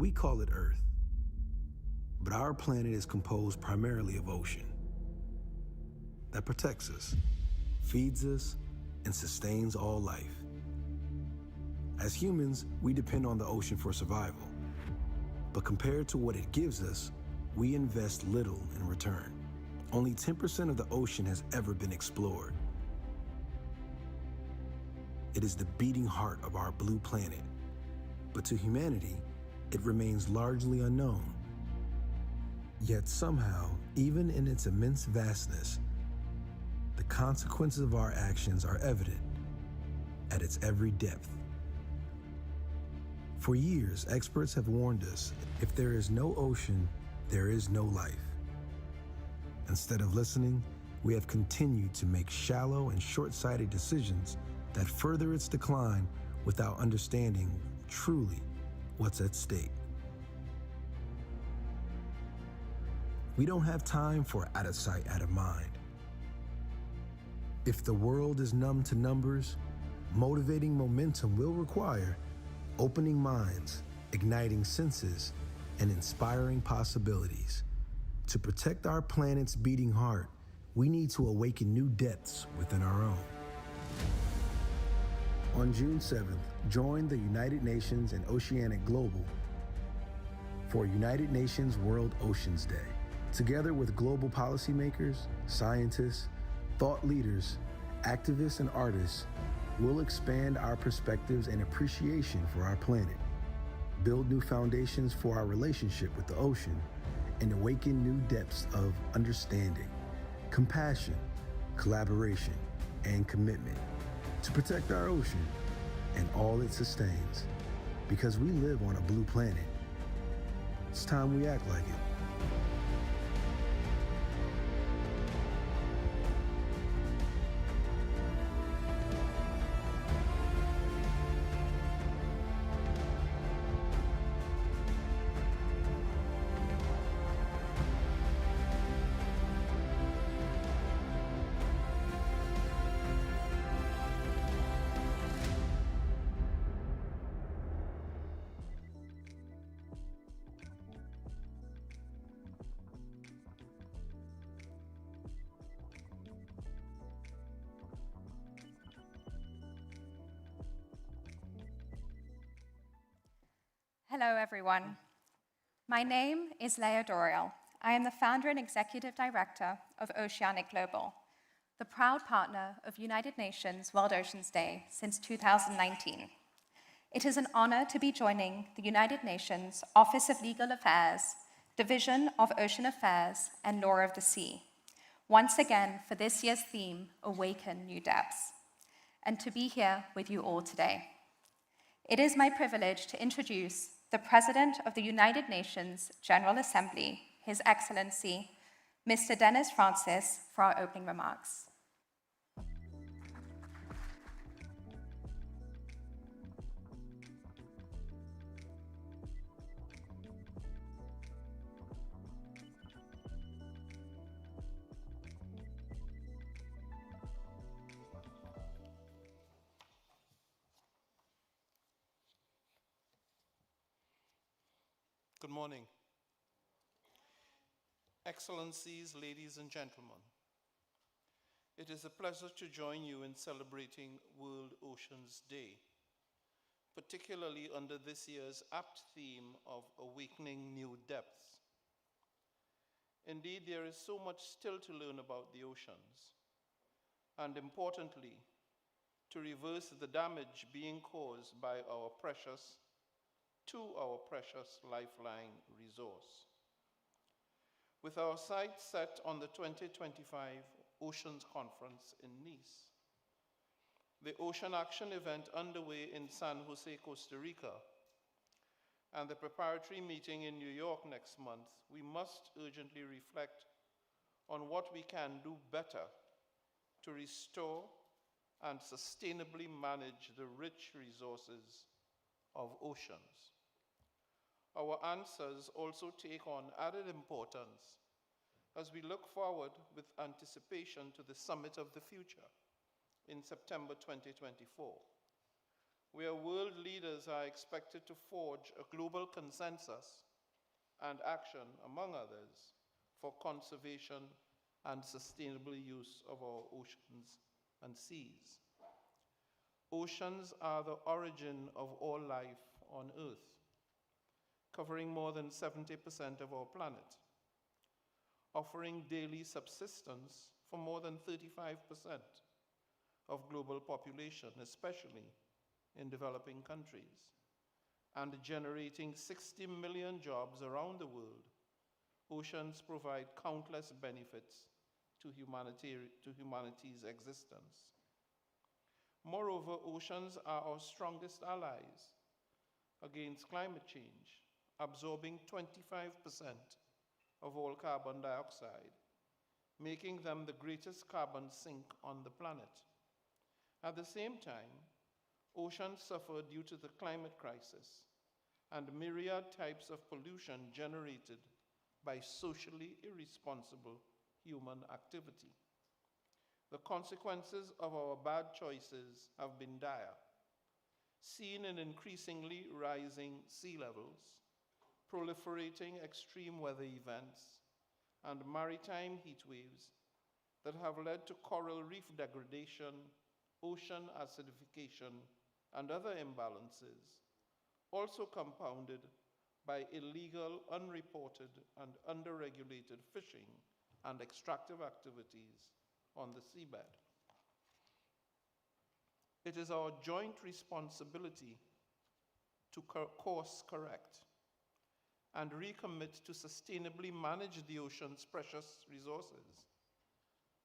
We call it Earth. But our planet is composed primarily of ocean that protects us, feeds us, and sustains all life. As humans, we depend on the ocean for survival. But compared to what it gives us, we invest little in return. Only 10% of the ocean has ever been explored. It is the beating heart of our blue planet. But to humanity, it remains largely unknown. Yet somehow, even in its immense vastness, the consequences of our actions are evident at its every depth. For years, experts have warned us, if there is no ocean, there is no life. Instead of listening, we have continued to make shallow and short-sighted decisions that further its decline without understanding truly what's at stake. We don't have time for out of sight, out of mind. If the world is numb to numbers, motivating momentum will require opening minds, igniting senses, and inspiring possibilities. To protect our planet's beating heart, we need to awaken new depths within our own. On June 7th, join the United Nations and Oceanic Global for United Nations World Oceans Day. Together with global policymakers, scientists, thought leaders, activists, and artists, we'll expand our perspectives and appreciation for our planet, build new foundations for our relationship with the ocean, and awaken new depths of understanding, compassion, collaboration, and commitment to protect our ocean and all it sustains. Because we live on a blue planet, it's time we act like it. Hello, everyone. My name is Leah Doriel. I am the founder and executive director of Oceanic Global, the proud partner of United Nations World Oceans Day since 2019. It is an honor to be joining the United Nations Office of Legal Affairs, Division of Ocean Affairs, and Law of the Sea, once again for this year's theme, Awaken New Depths, and to be here with you all today. It is my privilege to introduce the President of the United Nations General Assembly, His Excellency, Mr. Dennis Francis, for our opening remarks. Good morning. Excellencies, ladies and gentlemen, it is a pleasure to join you in celebrating World Oceans Day, particularly under this year's apt theme of Awakening New Depths. Indeed, there is so much still to learn about the oceans, and importantly, to reverse the damage being caused by our precious lifeline resource. With our sights set on the 2025 Oceans Conference in Nice, the Ocean Action event underway in San Jose, Costa Rica, and the preparatory meeting in New York next month, we must urgently reflect on what we can do better to restore and sustainably manage the rich resources of oceans. Our answers also take on added importance as we look forward with anticipation to the Summit of the Future in September 2024, where world leaders are expected to forge a global consensus and action, among others, for conservation and sustainable use of our oceans and seas. Oceans are the origin of all life on Earth, covering more than 70% of our planet, offering daily subsistence for more than 35% of global population, especially in developing countries, and generating 60 million jobs around the world. Oceans provide countless benefits to humanity's existence. Moreover, oceans are our strongest allies against climate change, absorbing 25% of all carbon dioxide, making them the greatest carbon sink on the planet. At the same time, oceans suffer due to the climate crisis and myriad types of pollution generated by socially irresponsible human activity. The consequences of our bad choices have been dire, seen in increasingly rising sea levels, proliferating extreme weather events, and maritime heat waves that have led to coral reef degradation, ocean acidification, and other imbalances, also compounded by illegal, unreported, and underregulated fishing and extractive activities on the seabed. It is our joint responsibility to course correct and recommit to sustainably manage the ocean's precious resources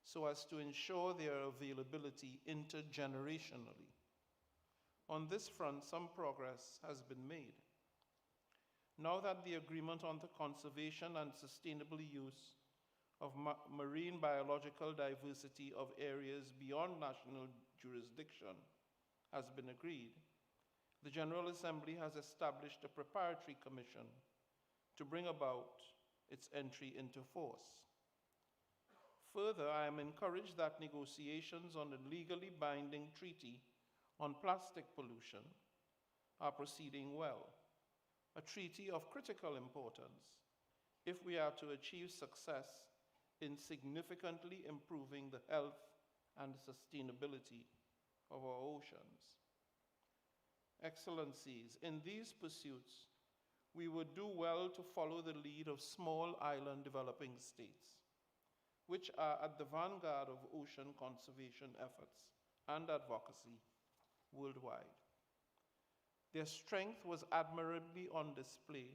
so as to ensure their availability intergenerationally. On this front, some progress has been made. Now that the agreement on the conservation and sustainable use of marine biological diversity of areas beyond national jurisdiction has been agreed, the General Assembly has established a preparatory commission to bring about its entry into force. Further, I am encouraged that negotiations on a legally binding treaty on plastic pollution are proceeding well, a treaty of critical importance if we are to achieve success in significantly improving the health and sustainability of our oceans. Excellencies, in these pursuits, we would do well to follow the lead of small island developing states, which are at the vanguard of ocean conservation efforts and advocacy worldwide. Their strength was admirably on display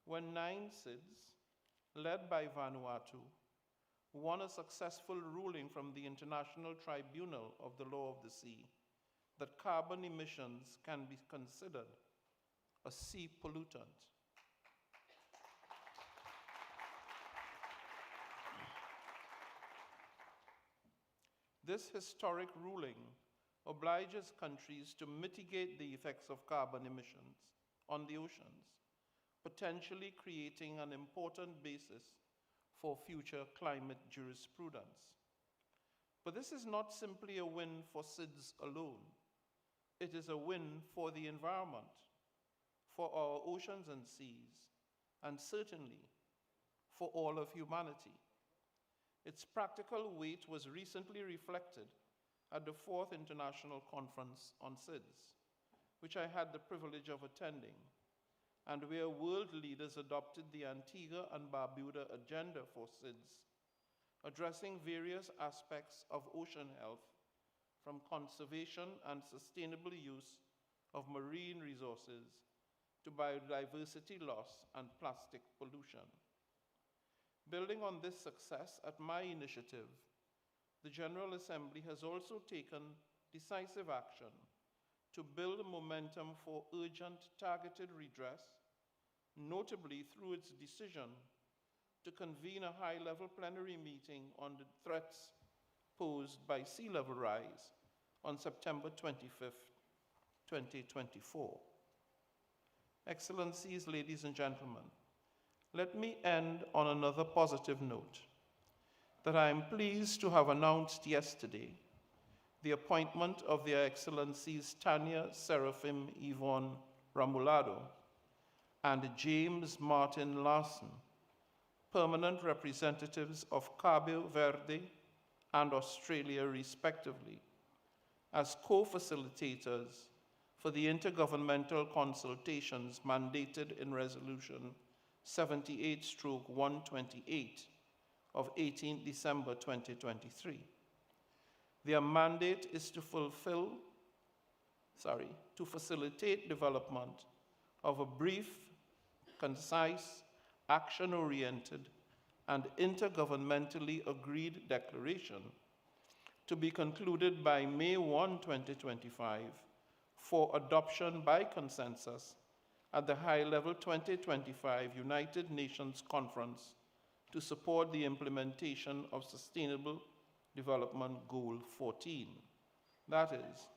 when 9 SIDS, led by Vanuatu, won a successful ruling from the International Tribunal of the Law of the Sea that carbon emissions can be considered a sea pollutant. This historic ruling obliges countries to mitigate the effects of carbon emissions on the oceans, potentially creating an important basis for future climate jurisprudence. But this is not simply a win for SIDS alone. It is a win for the environment, for our oceans and seas, and certainly for all of humanity. Its practical weight was recently reflected at the 4th International Conference on SIDS, which I had the privilege of attending, and where world leaders adopted the Antigua and Barbuda agenda for SIDS, addressing various aspects of ocean health, from conservation and sustainable use of marine resources to biodiversity loss and plastic pollution. Building on this success, at my initiative, the General Assembly has also taken decisive action to build momentum for urgent targeted redress, notably through its decision to convene a high-level plenary meeting on the threats posed by sea level rise on September 25th, 2024. Excellencies, ladies and gentlemen, let me end on another positive note that I am pleased to have announced yesterday the appointment of Their Excellencies Tanya Seraphim Yvonne Ramulado and James Martin Larson, permanent representatives of Cabo Verde and Australia respectively, as co-facilitators for the intergovernmental consultations mandated in Resolution 78/128 of 18 December 2023. Their mandate is to facilitate development of a brief, concise, action-oriented, and intergovernmentally agreed declaration to be concluded by May 1, 2025, for adoption by consensus at the high-level 2025 United Nations Conference to support the implementation of Sustainable Development Goal 14. That is,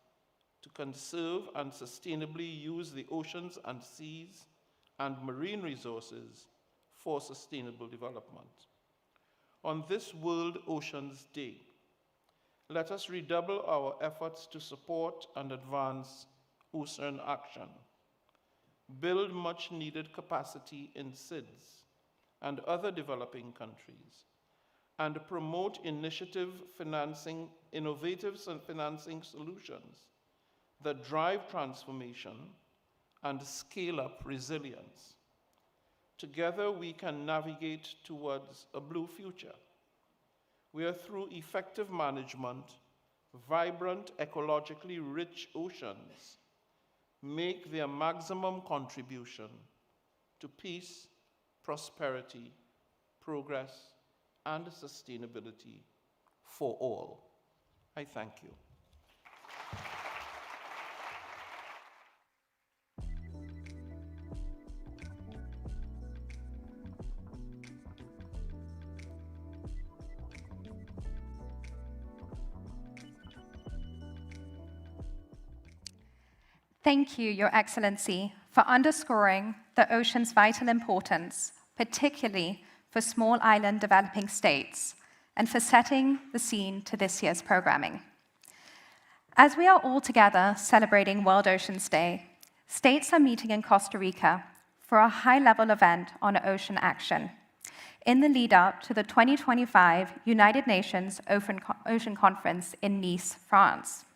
to conserve and sustainably use the oceans and seas and marine resources for sustainable development. On this World Oceans Day, let us redouble our efforts to support and advance ocean action, build much-needed capacity in SIDS and other developing countries, and promote innovative financing solutions that drive transformation and scale up resilience. Together, we can navigate towards a blue future, where through effective management, vibrant, ecologically rich oceans make their maximum contribution to peace, prosperity, progress, and sustainability for all. I thank you. Thank you, Your Excellency, for underscoring the ocean's vital importance, particularly for small island developing states, and for setting the scene to this year's programming. As we are all together celebrating World Oceans Day, states are meeting in Costa Rica for a high-level event on ocean action in the lead-up to the 2025 United Nations Ocean Conference in Nice, France.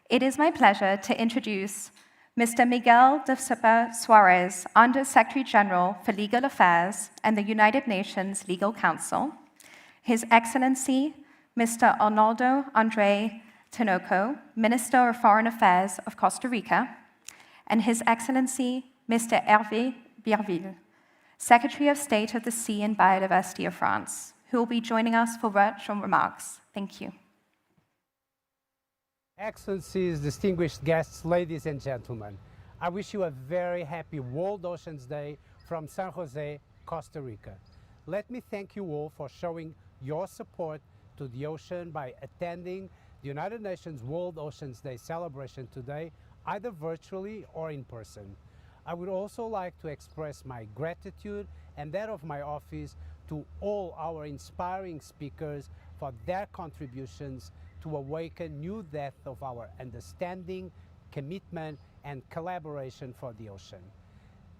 It is my pleasure to introduce Mr. Miguel de Super Suarez, Under-Secretary General for Legal Affairs and the United Nations Legal Council, His Excellency Mr. Arnoldo Andre Tinoco, Minister of Foreign Affairs of Costa Rica, and His Excellency Mr. Hervé Birville, Secretary of State of the Sea and Biodiversity of France, who will be joining us for virtual remarks. Thank you. Excellencies, distinguished guests, ladies and gentlemen, I wish you a very happy World Oceans Day from San Jose, Costa Rica. Let me thank you all for showing your support to the ocean by attending the United Nations World Oceans Day celebration today, either virtually or in person. I would also like to express my gratitude and that of my office to all our inspiring speakers for their contributions to awaken new depth of our understanding, commitment, and collaboration for the ocean.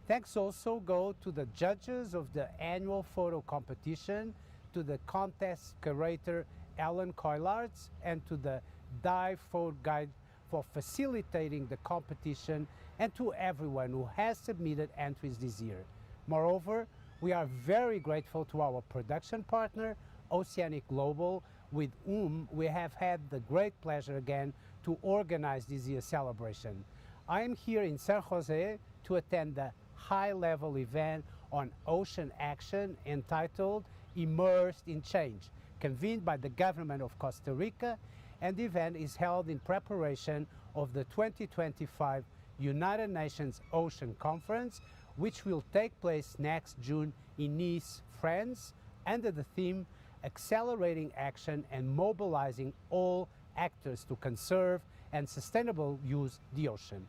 Thanks also go to the judges of the annual photo competition, to the contest curator Alan Coilards, and to the dive photo guide for facilitating the competition, and to everyone who has submitted entries this year. Moreover, we are very grateful to our production partner, Oceanic Global, with whom we have had the great pleasure again to organize this year's celebration. I am here in San Jose to attend the high-level event on ocean action entitled Immersed in Change, convened by the government of Costa Rica, and the event is held in preparation of the 2025 United Nations Ocean Conference, which will take place next June in Nice, France, under the theme Accelerating Action and Mobilizing All Actors to Conserve and Sustainable Use the Ocean.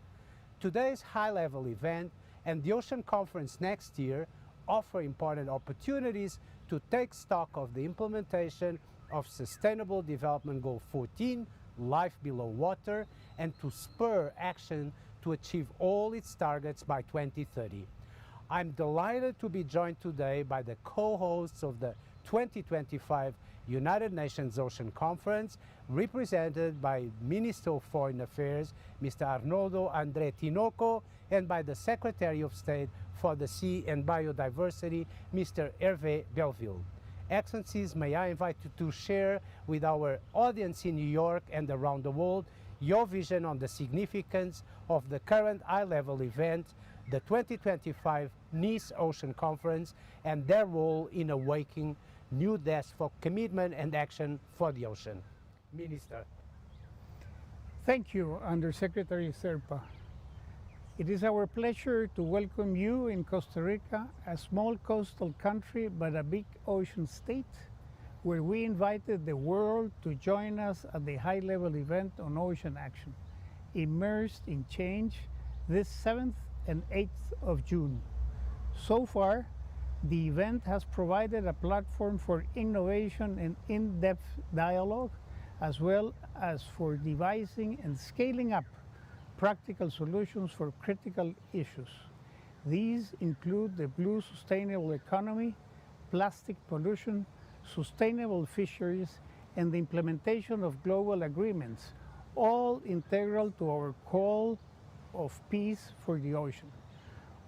Today's high-level event and the Ocean Conference next year offer important opportunities to take stock of the implementation of Sustainable Development Goal 14, life below water and to spur action to achieve all its targets by 2030. I'm delighted to be joined today by the co-hosts of the 2025 United Nations Ocean Conference, represented by Minister of Foreign Affairs, Mr. Arnoldo André Tinoco, and by the Secretary of State for the Sea and Biodiversity, Mr. Hervé Belleville. Excellencies, may I invite you to share with our audience in New York and around the world your vision on the significance of the current high-level event, the 2025 Nice Ocean Conference, and their role in awakening new desks for commitment and action for the ocean. Minister. Thank you, Undersecretary Serpa. It is our pleasure to welcome you in Costa Rica, a small coastal country but a big ocean state, where we invited the world to join us at the high-level event on ocean action, Immersed in Change, this 7th and 8th of June. So far, the event has provided a platform for innovation and in-depth dialogue, as well as for devising and scaling up practical solutions for critical issues. These include the blue sustainable economy, plastic pollution, sustainable fisheries, and the implementation of global agreements, all integral to our call of peace for the ocean.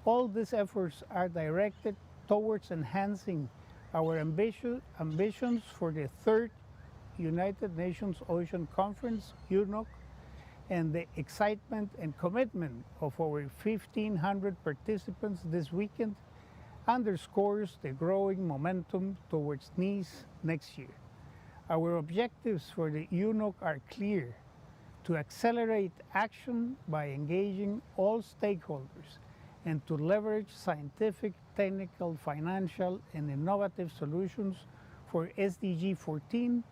All these efforts are directed towards enhancing our ambitions for the 3rd United Nations Ocean Conference, UNOC, and the excitement and commitment of over 1,500 participants this weekend underscores the growing momentum towards Nice next year. Our objectives for the UNOC are clear: to accelerate action by engaging all stakeholders and to leverage scientific, technical, financial, and innovative solutions for SDG 14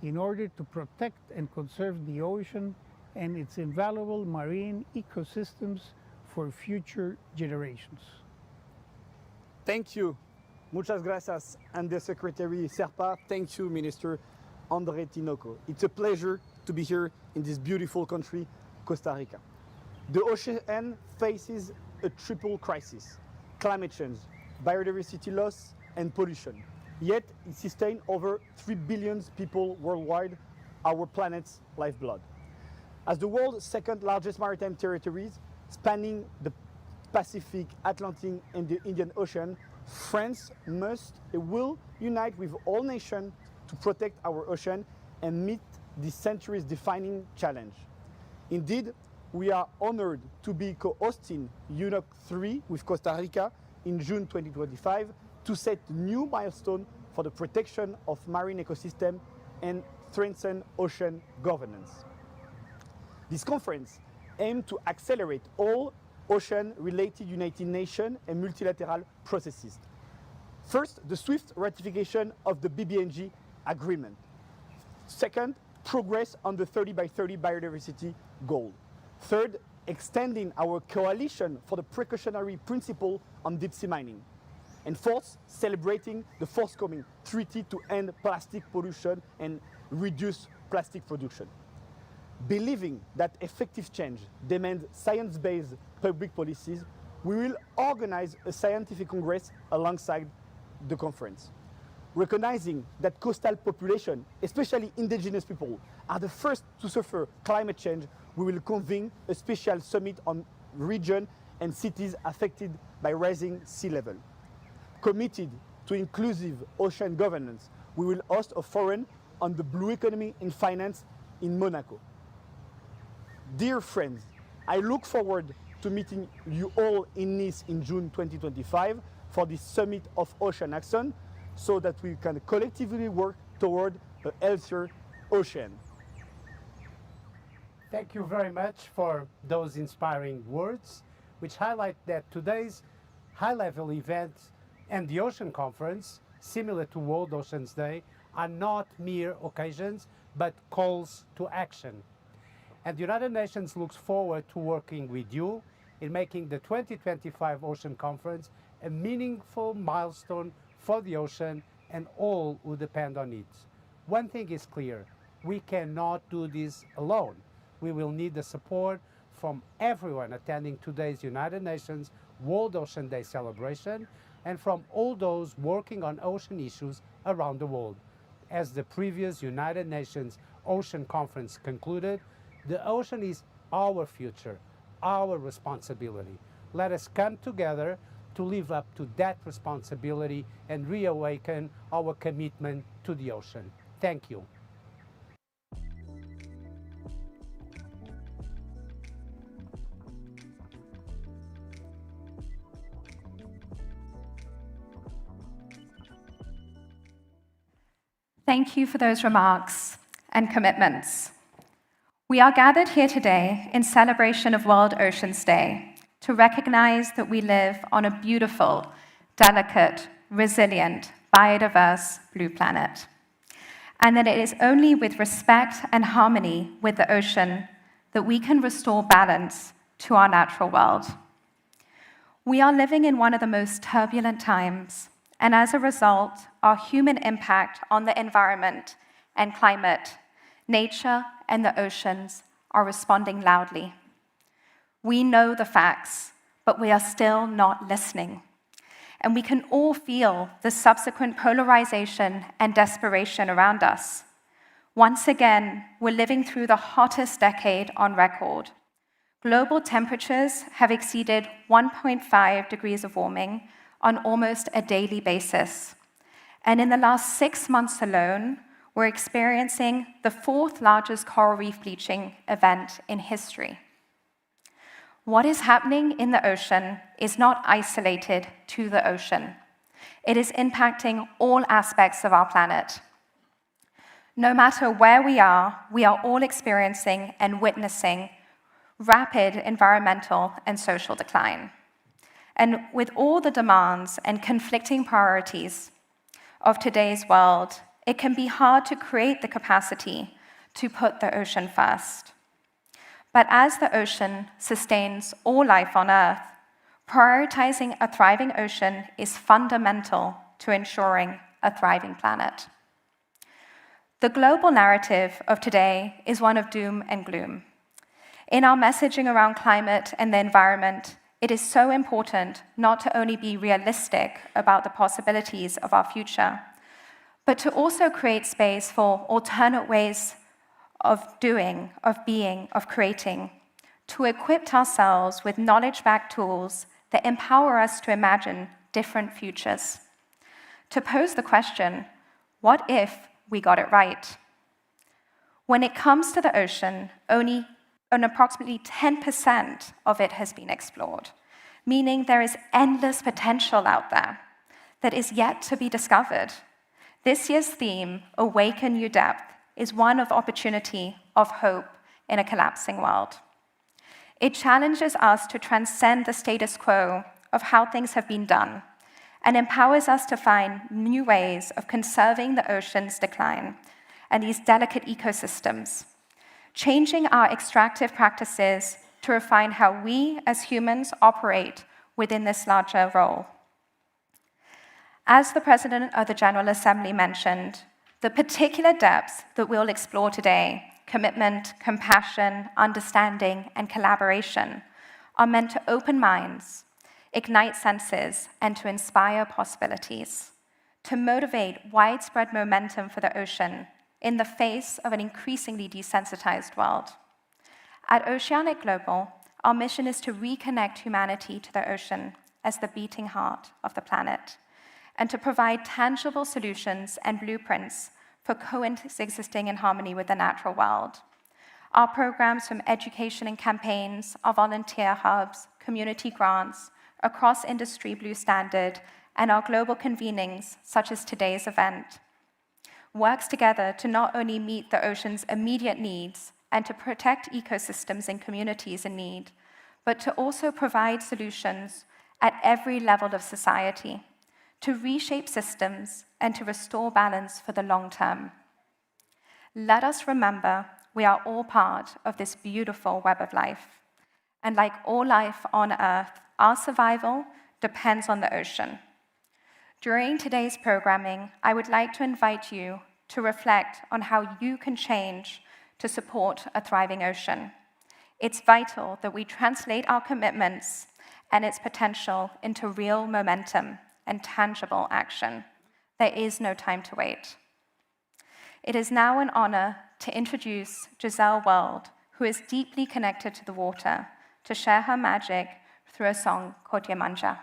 in order to protect and conserve the ocean and its invaluable marine ecosystems for future generations. Thank you. Muchas gracias, Undersecretary Serpa. Thank you, Minister André Tinoco. It's a pleasure to be here in this beautiful country, Costa Rica. The ocean faces a triple crisis: climate change, biodiversity loss, and pollution. Yet it sustains over 3 billion people worldwide, our planet's lifeblood. As the world's 2nd largest maritime territories, spanning the Pacific, Atlantic, and the Indian Ocean, France must and will unite with all nations to protect our ocean and meet this century's defining challenge. Indeed, we are honored to be co-hosting UNOC 3 with Costa Rica in June 2025 to set new milestone for the protection of marine ecosystem and strengthen ocean governance. This conference aims to accelerate all ocean-related United Nations and multilateral processes. First, the swift ratification of the BBNG agreement. Second, progress on the 30 by 30 biodiversity goal. Third, extending our coalition for the precautionary principle on deep sea mining. And fourth, celebrating the forthcoming treaty to end plastic pollution and reduce plastic production. Believing that effective change demands science-based public policies, we will organize a scientific congress alongside the conference. Recognizing that coastal population, especially indigenous people, are the first to suffer climate change, we will convene a special summit on regions and cities affected by rising sea level. Committed to inclusive ocean governance, we will host a forum on the blue economy and finance in Monaco. Dear friends, I look forward to meeting you all in Nice in June 2025 for this Summit of Ocean Action, so that we can collectively work toward a healthier ocean. Thank you very much for those inspiring words, which highlight that today's high-level event and the Ocean Conference, similar to World Oceans Day, are not mere occasions, but calls to action. And the United Nations looks forward to working with you in making the 2025 Ocean Conference a meaningful milestone for the ocean and all who depend on it. One thing is clear: We cannot do this alone. We will need the support from everyone attending today's United Nations World Ocean Day celebration and from all those working on ocean issues around the world. As the previous United Nations Ocean Conference concluded, the ocean is our future, our responsibility. Let us come together to live up to that responsibility and reawaken our commitment to the ocean. Thank you. Thank you for those remarks and commitments. We are gathered here today in celebration of World Oceans Day to recognize that we live on a beautiful, delicate, resilient, biodiverse blue planet, and that it is only with respect and harmony with the ocean that we can restore balance to our natural world. We are living in one of the most turbulent times, and as a result, our human impact on the environment and climate, nature, and the oceans are responding loudly. We know the facts, but we are still not listening. And we can all feel the subsequent polarization and desperation around us. Once again, we're living through the hottest decade on record. Global temperatures have exceeded 1.5 degrees of warming on almost a daily basis. And in the last 6 months alone, we're experiencing the 4th largest coral reef bleaching event in history. What is happening in the ocean is not isolated to the ocean. It is impacting all aspects of our planet. No matter where we are all experiencing and witnessing rapid environmental and social decline. And with all the demands and conflicting priorities of today's world, it can be hard to create the capacity to put the ocean first. But as the ocean sustains all life on Earth, prioritizing a thriving ocean is fundamental to ensuring a thriving planet. The global narrative of today is one of doom and gloom. In our messaging around climate and the environment, it is so important not to only be realistic about the possibilities of our future, but to also create space for alternate ways of doing, of being, of creating, to equip ourselves with knowledge-backed tools that empower us to imagine different futures. To pose the question, what if we got it right? When it comes to the ocean, only approximately 10% of it has been explored, meaning there is endless potential out there that is yet to be discovered. This year's theme, Awaken Your Depth, is one of opportunity, of hope in a collapsing world. It challenges us to transcend the status quo of how things have been done and empowers us to find new ways of conserving the ocean's decline and these delicate ecosystems, changing our extractive practices to refine how we as humans operate within this larger role. As the President of the General Assembly mentioned, the particular depths that we'll explore today, commitment, compassion, understanding, and collaboration, are meant to open minds, ignite senses, and to inspire possibilities, to motivate widespread momentum for the ocean in the face of an increasingly desensitized world. At Oceanic Global, our mission is to reconnect humanity to the ocean as the beating heart of the planet, and to provide tangible solutions and blueprints for coexisting in harmony with the natural world. Our programs, from education and campaigns, our volunteer hubs, community grants, across industry Blue Standard, and our global convenings, such as today's event, works together to not only meet the ocean's immediate needs and to protect ecosystems and communities in need, but to also provide solutions at every level of society to reshape systems and to restore balance for the long term. Let us remember we are all part of this beautiful web of life. And like all life on Earth, our survival depends on the ocean. During today's programming, I would like to invite you to reflect on how you can change to support a thriving ocean. It's vital that we translate our commitments and its potential into real momentum and tangible action. There is no time to wait. It is now an honor to introduce Giselle World, who is deeply connected to the water, to share her magic through a song called Yemanja.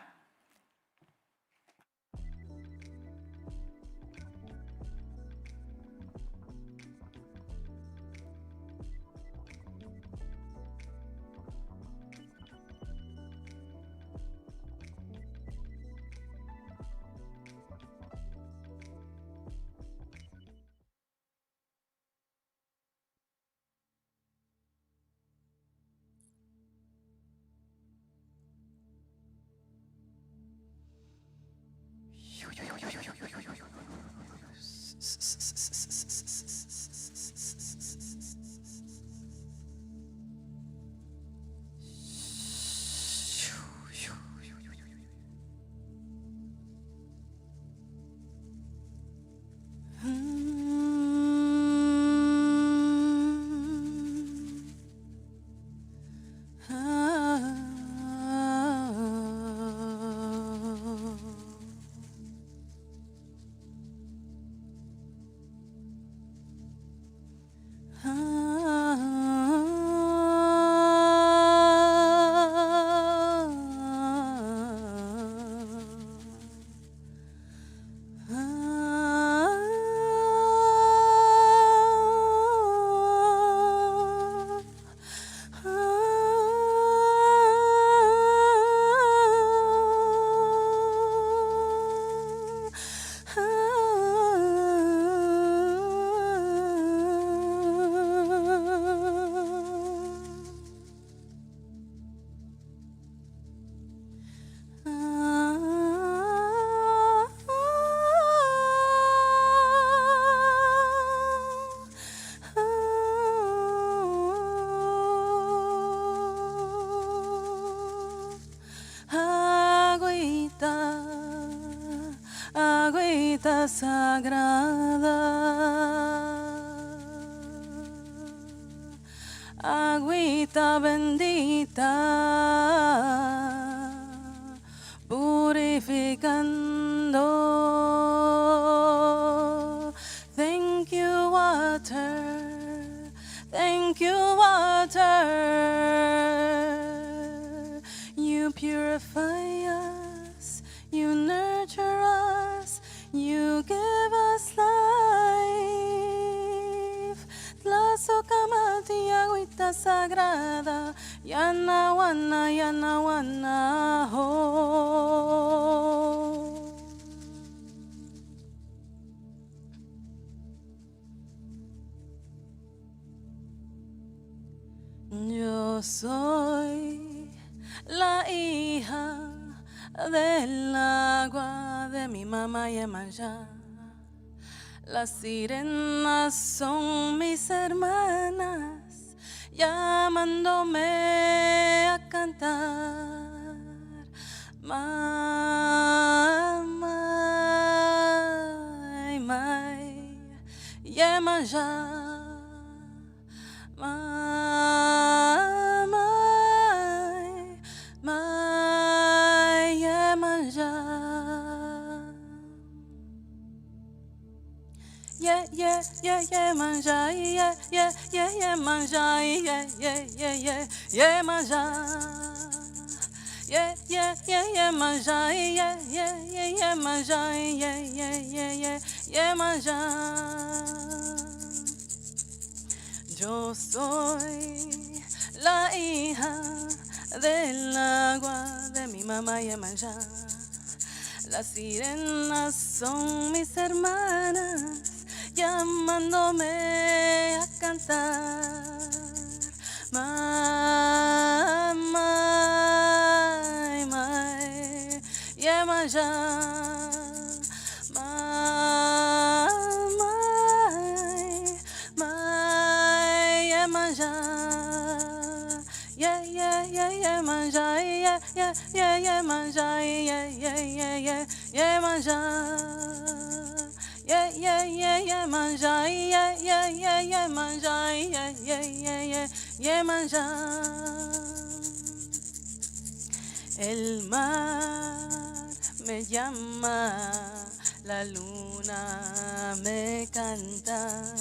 Sagrada, agüita bendita, purificando. Thank you, water. Thank you, water. You purify us. You nurture us. You give us life. Tlazokamati, agüita sagrada. Yanawana, yanawana, ho. Yo soy la hija del agua de mi mamá Yemanja. Las sirenas son mis hermanas, llamándome a cantar. Mamá, mai, Yemanja. Yeah, manja, yeah, manja, yeah, manja. Yeah, manja, yeah, manja, yeah, manja. Yo soy la hija del agua de mi mamá Yemanja. Las sirenas son mis hermanas, llamándome a cantar. Mamá, Yemanja. Yeah, manja, yeah, manja, yeah, manja, Yemanjá, Yemanjá, Yemanjá. El mar me llama, la luna me canta,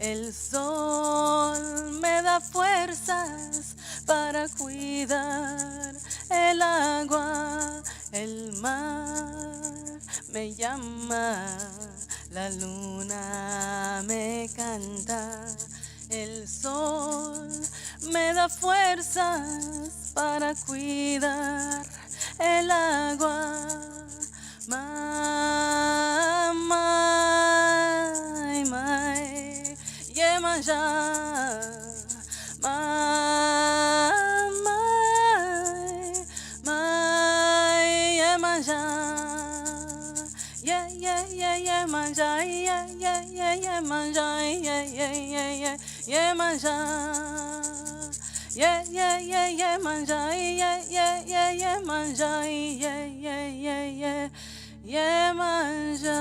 el sol me da fuerzas para cuidar el agua, el mar me llama, la luna me canta, el sol me da fuerzas para cuidar el agua. Mai, mai, Yemanjá. Mai, Yemanjá. Yemanjá, Yemanjá, Yemanjá. Yemanjá, Yemanjá, Yemanjá.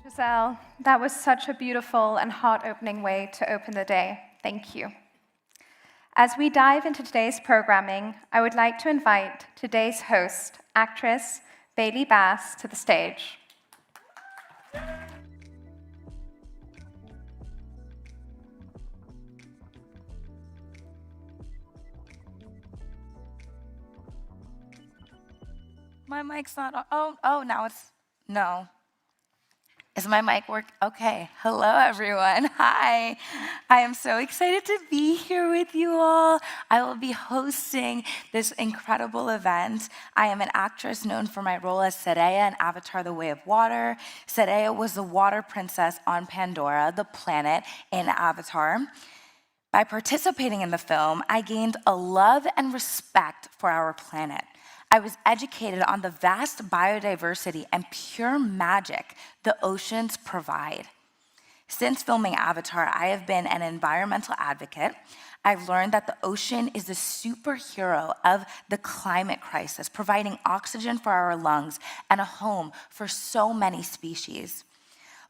Giselle, that was such a beautiful and heart-opening way to open the day. Thank you. As we dive into today's programming, I would like to invite today's host, actress Bailey Bass, to the stage. My mic's not on. Oh, now it's, no. Is my mic work? Okay. Hello, everyone. Hi. I am so excited to be here with you all. I will be hosting this incredible event. I am an actress known for my role as Sereia in Avatar: The Way of Water. Sereia was the water princess on Pandora, the planet in Avatar. By participating in the film, I gained a love and respect for our planet. I was educated on the vast biodiversity and pure magic the oceans provide. Since filming Avatar, I have been an environmental advocate. I've learned that the ocean is the superhero of the climate crisis, providing oxygen for our lungs and a home for so many species.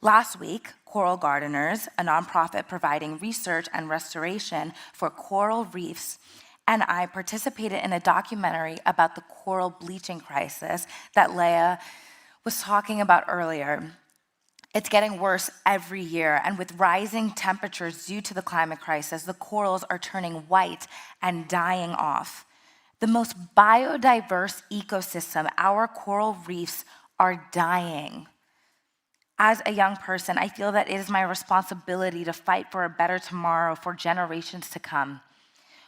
Last week, Coral Gardeners, a nonprofit providing research and restoration for coral reefs, and I participated in a documentary about the coral bleaching crisis that Leah was talking about earlier. It's getting worse every year, and with rising temperatures due to the climate crisis, the corals are turning white and dying off. The most biodiverse ecosystem, our coral reefs, are dying. As a young person, I feel that it is my responsibility to fight for a better tomorrow for generations to come.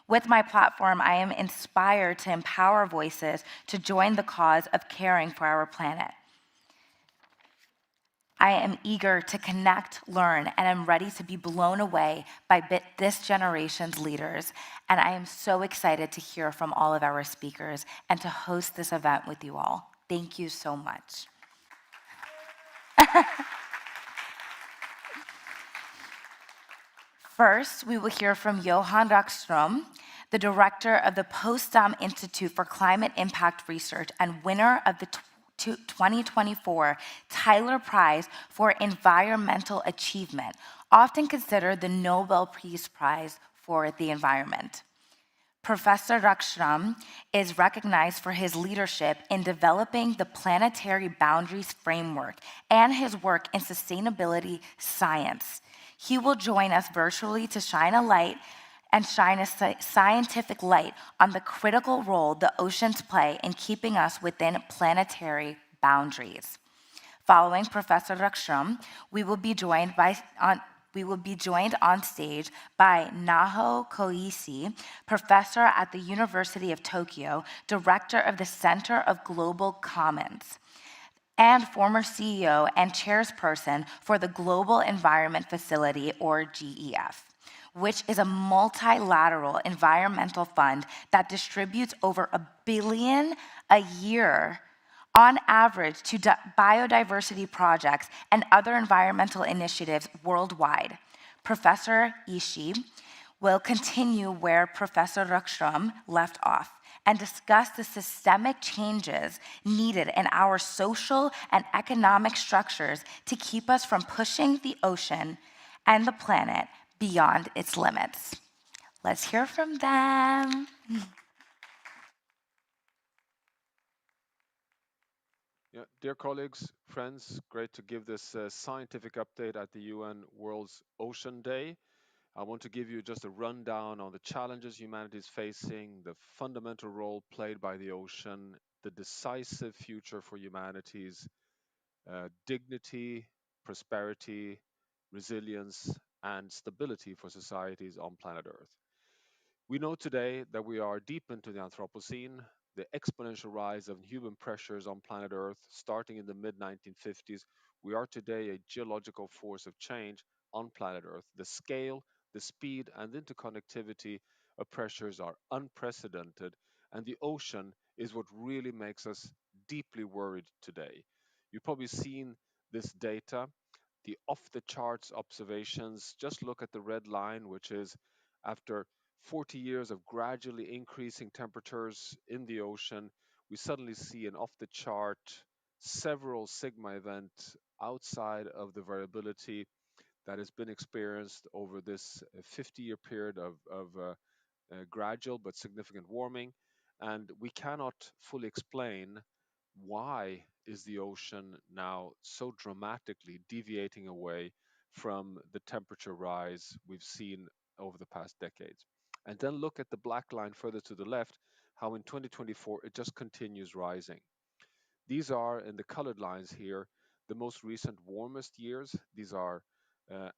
With my platform, I am inspired to empower voices to join the cause of caring for our planet. I am eager to connect, learn, and I'm ready to be blown away by this generation's leaders. And I am so excited to hear from all of our speakers and to host this event with you all. Thank you so much. First, we will hear from Johan Rockström, the director of the Potsdam Institute for Climate Impact Research and winner of the 2024 Tyler Prize for Environmental Achievement, often considered the Nobel Peace Prize for the environment. Professor Rockström is recognized for his leadership in developing the planetary boundaries framework and his work in sustainability science. He will join us virtually to shine a scientific light on the critical role the oceans play in keeping us within planetary boundaries. Following Professor Rockström, we will be joined we will be joined on stage by Naho Koisi, professor at the University of Tokyo, director of the Center of Global Commons, and former CEO and chairperson for the Global Environment Facility, or GEF, which is a multilateral environmental fund that distributes over $1 billion a year on average to biodiversity projects and other environmental initiatives worldwide. Professor Ishii will continue where Professor Rockström left off and discuss the systemic changes needed in our social and economic structures to keep us from pushing the ocean and the planet beyond its limits. Let's hear from them. Yeah, dear colleagues, friends, great to give this scientific update at the UN World's Ocean Day. I want to give you just a rundown on the challenges humanity is facing, the fundamental role played by the ocean, the decisive future for humanity's dignity, prosperity, resilience, and stability for societies on planet Earth. We know today that we are deep into the Anthropocene. The exponential rise of human pressures on planet Earth, starting in the mid 1950s, we are today a geological force of change on planet Earth. The scale, the speed, and interconnectivity of pressures are unprecedented, and the ocean is what really makes us deeply worried today. You've probably seen this data, the off the charts observations. Just look at the red line, which is after 40 years of gradually increasing temperatures in the ocean, we suddenly see an off the chart several sigma event outside of the variability that has been experienced over this 50-year period of gradual but significant warming. And we cannot fully explain why is the ocean now so dramatically deviating away from the temperature rise we've seen over the past decades. And then look at the black line further to the left, how in 2024 it just continues rising. These are, in the colored lines here, the most recent warmest years. These are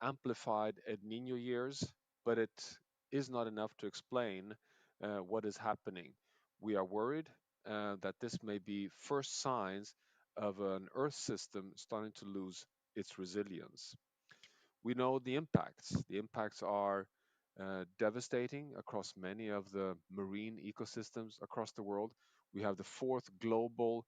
amplified El Nino years, but it is not enough to explain what is happening. We are worried that this may be first signs of an Earth system starting to lose its resilience. We know the impacts. The impacts are devastating across many of the marine ecosystems across the world. We have the fourth global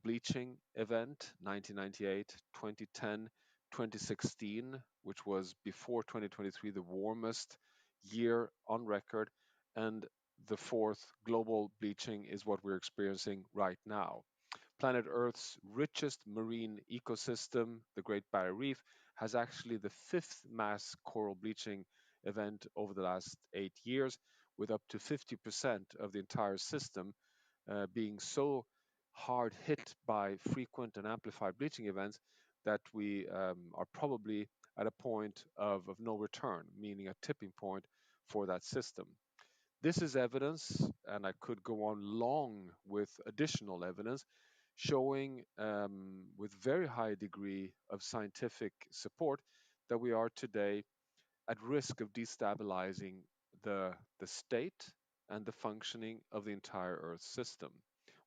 bleaching event, 1998, 2010, 2016, which was before 2023, the warmest year on record. And the fourth global bleaching is what we're experiencing right now. Planet Earth's richest marine ecosystem, the Great Barrier Reef, has actually the fifth mass coral bleaching event over the last 8 years, with up to 50% of the entire system being so hard hit by frequent and amplified bleaching events that we are probably at a point of no return, meaning a tipping point for that system. This is evidence, and I could go on long with additional evidence, showing with very high degree of scientific support that we are today at risk of destabilizing the state and the functioning of the entire Earth system.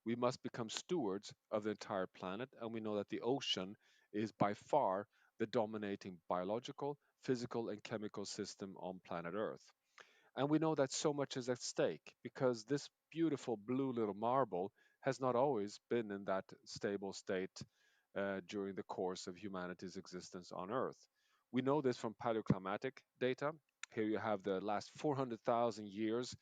We must become stewards of the entire planet, and we know that the ocean is by far the dominating biological, physical, and chemical system on planet Earth. And we know that so much is at stake because this beautiful blue little marble has not always been in that stable state during the course of humanity's existence on Earth. We know this from paleoclimatic data. Here you have the last 400,000 years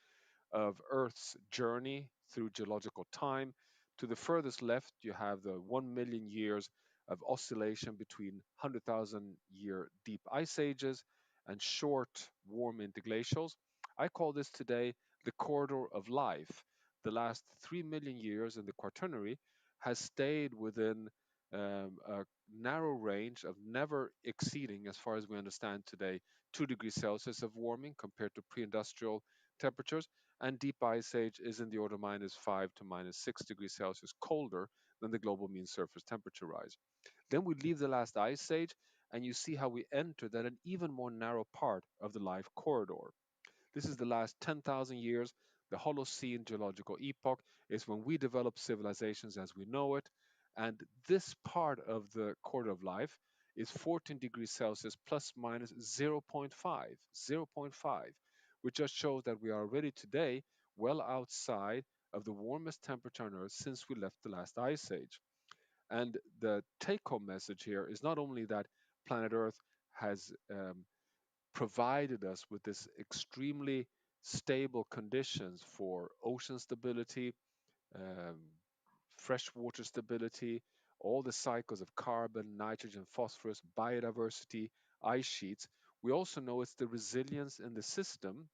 of Earth's journey through geological time. To the furthest left, you have the 1 million years of oscillation between 100,000 year deep ice ages and short warm interglacials. I call this today the corridor of life. The last 3 million years in the Quaternary has stayed within a narrow range of never exceeding, as far as we understand today, 2 degrees Celsius of warming compared to pre-industrial temperatures, and deep ice age is in the order -5 to -6 degrees Celsius colder than the global mean surface temperature rise. Then we leave the last ice age, and you see how we entered at an even more narrow part of the life corridor. This is the last 10,000 years. The Holocene geological epoch is when we develop civilizations as we know it. And this part of the corridor of life is 14 degrees Celsius plus minus zero point 0.5, 0.5, which just shows that we are already today well outside of the warmest temperature on Earth since we left the last ice age. And the take home message here is not only that planet Earth has provided us with this extremely stable conditions for ocean stability, um, freshwater stability, all the cycles of carbon, nitrogen, phosphorus, biodiversity, ice sheets. We also know it's the resilience in the system,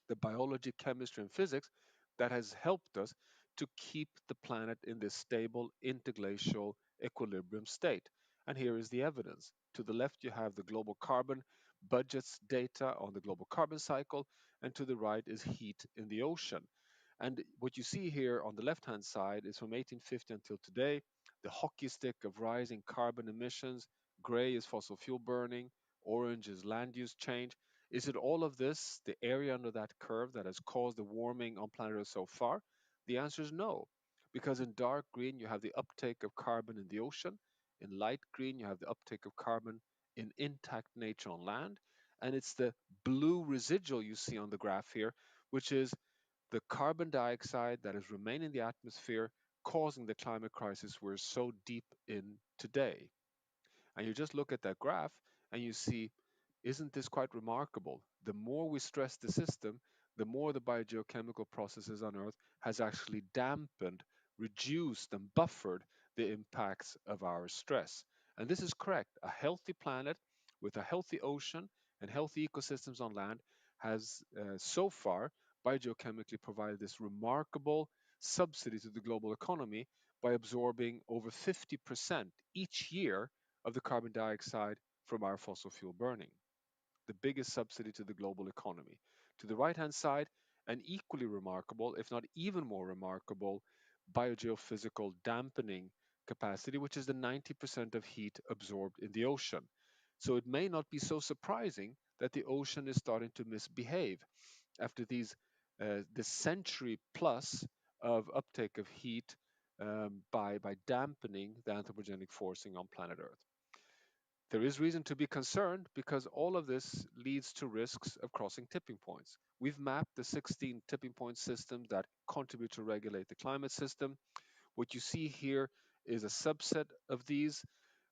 the biology, chemistry, and physics that has helped us to keep the planet in this stable interglacial equilibrium state. And here is the evidence. To the left, you have the global carbon budgets data on the global carbon cycle, and to the right is heat in the ocean. And what you see here on the left hand side is from 1850 until today, the hockey stick of rising carbon emissions. Gray is fossil fuel burning, orange is land use change. Is it all of this, the area under that curve, that has caused the warming on planet Earth so far? The answer is no, because in dark green you have the uptake of carbon in the ocean, in light green you have the uptake of carbon in intact nature on land, and it's the blue residual you see on the graph here, which is the carbon dioxide that has remained in the atmosphere, causing the climate crisis we're so deep in today. And you just look at that graph and you see, isn't this quite remarkable? The more we stress the system, the more the biogeochemical processes on Earth has actually dampened, reduced, and buffered the impacts of our stress. And this is correct. A healthy planet with a healthy ocean and healthy ecosystems on land has so far biogeochemically provided this remarkable subsidy to the global economy by absorbing over 50% each year of the carbon dioxide from our fossil fuel burning, the biggest subsidy to the global economy. To the right hand side, an equally remarkable, if not even more remarkable, biogeophysical dampening capacity, which is the 90% of heat absorbed in the ocean. So it may not be so surprising that the ocean is starting to misbehave after this century plus of uptake of heat by dampening the anthropogenic forcing on planet Earth. There is reason to be concerned because all of this leads to risks of crossing tipping points. We've mapped the 16 tipping point systems that contribute to regulate the climate system. What you see here is a subset of these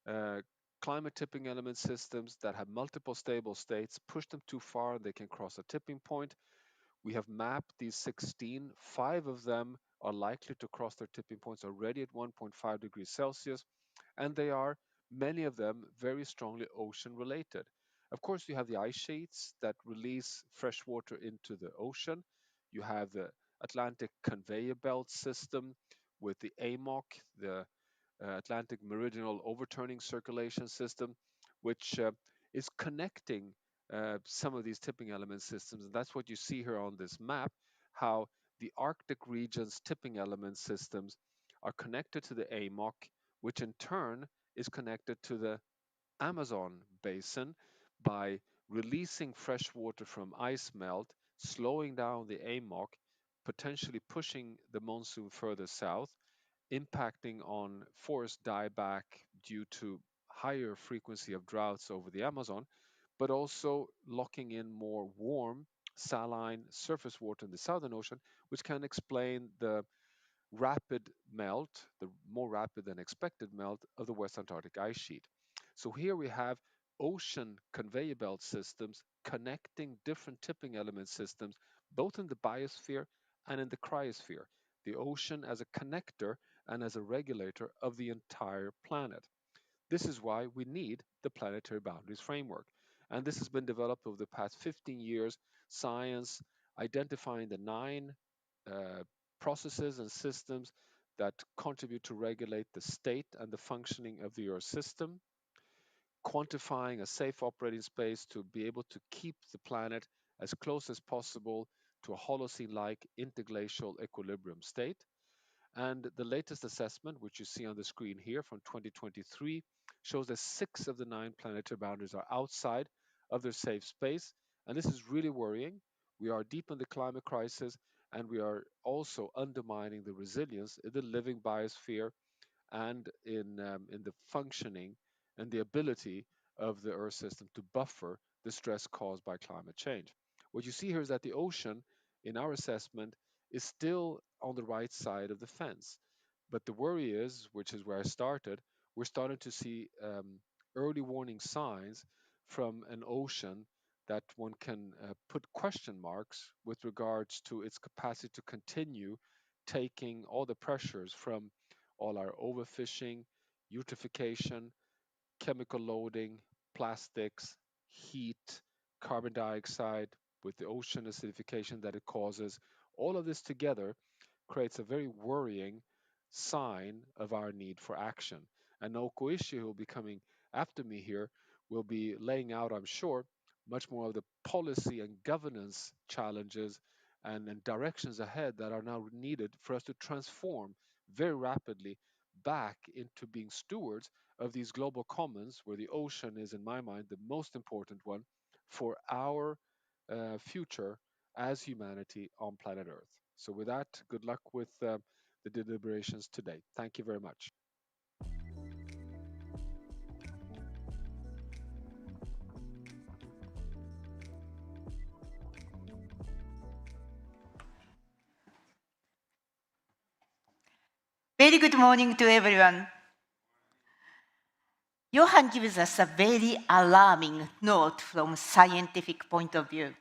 uh, climate tipping element systems that have multiple stable states. Push them too far, they can cross a tipping point. We have mapped these 16. 5 of them are likely to cross their tipping points already at 1.5 degrees Celsius, and they are, many of them, very strongly ocean related. Of course, you have the ice sheets that release fresh water into the ocean. You have the Atlantic conveyor belt system with the AMOC, the Atlantic Meridional Overturning Circulation System, which is connecting some of these tipping element systems. And that's what you see here on this map, how the Arctic region's tipping element systems are connected to the AMOC, which in turn is connected to the Amazon basin by releasing fresh water from ice melt, slowing down the AMOC, potentially pushing the monsoon further south, impacting on forest dieback due to higher frequency of droughts over the Amazon, but also locking in more warm, saline surface water in the Southern Ocean, which can explain the rapid melt, the more rapid than expected melt of the West Antarctic ice sheet. So here we have ocean conveyor belt systems connecting different tipping element systems, both in the biosphere and in the cryosphere. The ocean as a connector and as a regulator of the entire planet. This is why we need the planetary boundaries framework. And this has been developed over the past 15 years, science identifying the 9 uh, processes and systems that contribute to regulate the state and the functioning of the Earth system, quantifying a safe operating space to be able to keep the planet as close as possible to a Holocene like interglacial equilibrium state, And the latest assessment, which you see on the screen here from 2023, shows that 6 of the 9 planetary boundaries are outside of their safe space. And this is really worrying. We are deep in the climate crisis, and we are also undermining the resilience in the living biosphere and in the functioning and the ability of the Earth system to buffer the stress caused by climate change. What you see here is that the ocean, in our assessment, is still on the right side of the fence. But the worry is, which is where I started, we're starting to see early warning signs from an ocean that one can put question marks with regards to its capacity to continue taking all the pressures from all our overfishing, eutrophication, chemical loading, plastics, heat, carbon dioxide, with the ocean acidification that it causes. All of this together creates a very worrying sign of our need for action. And Naoko Ishii, who will be coming after me here, will be laying out, I'm sure, much more of the policy and governance challenges and directions ahead that are now needed for us to transform very rapidly back into being stewards of these global commons, where the ocean is, in my mind, the most important one for our future as humanity on planet Earth. So, with that, good luck with the deliberations today. Thank you very much. Very good morning to everyone. Johan gives us a very alarming note from scientific point of view.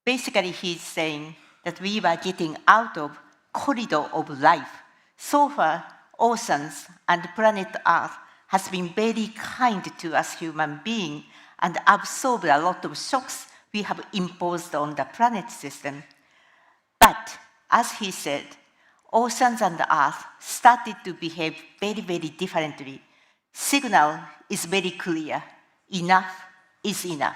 Basically, he's saying that we were getting out of corridor of life. So far, oceans and planet Earth has been very kind to us human beings and absorbed a lot of shocks we have imposed on the planet system. But, as he said, oceans and Earth started to behave very, very differently. Signal is very clear. Enough is enough.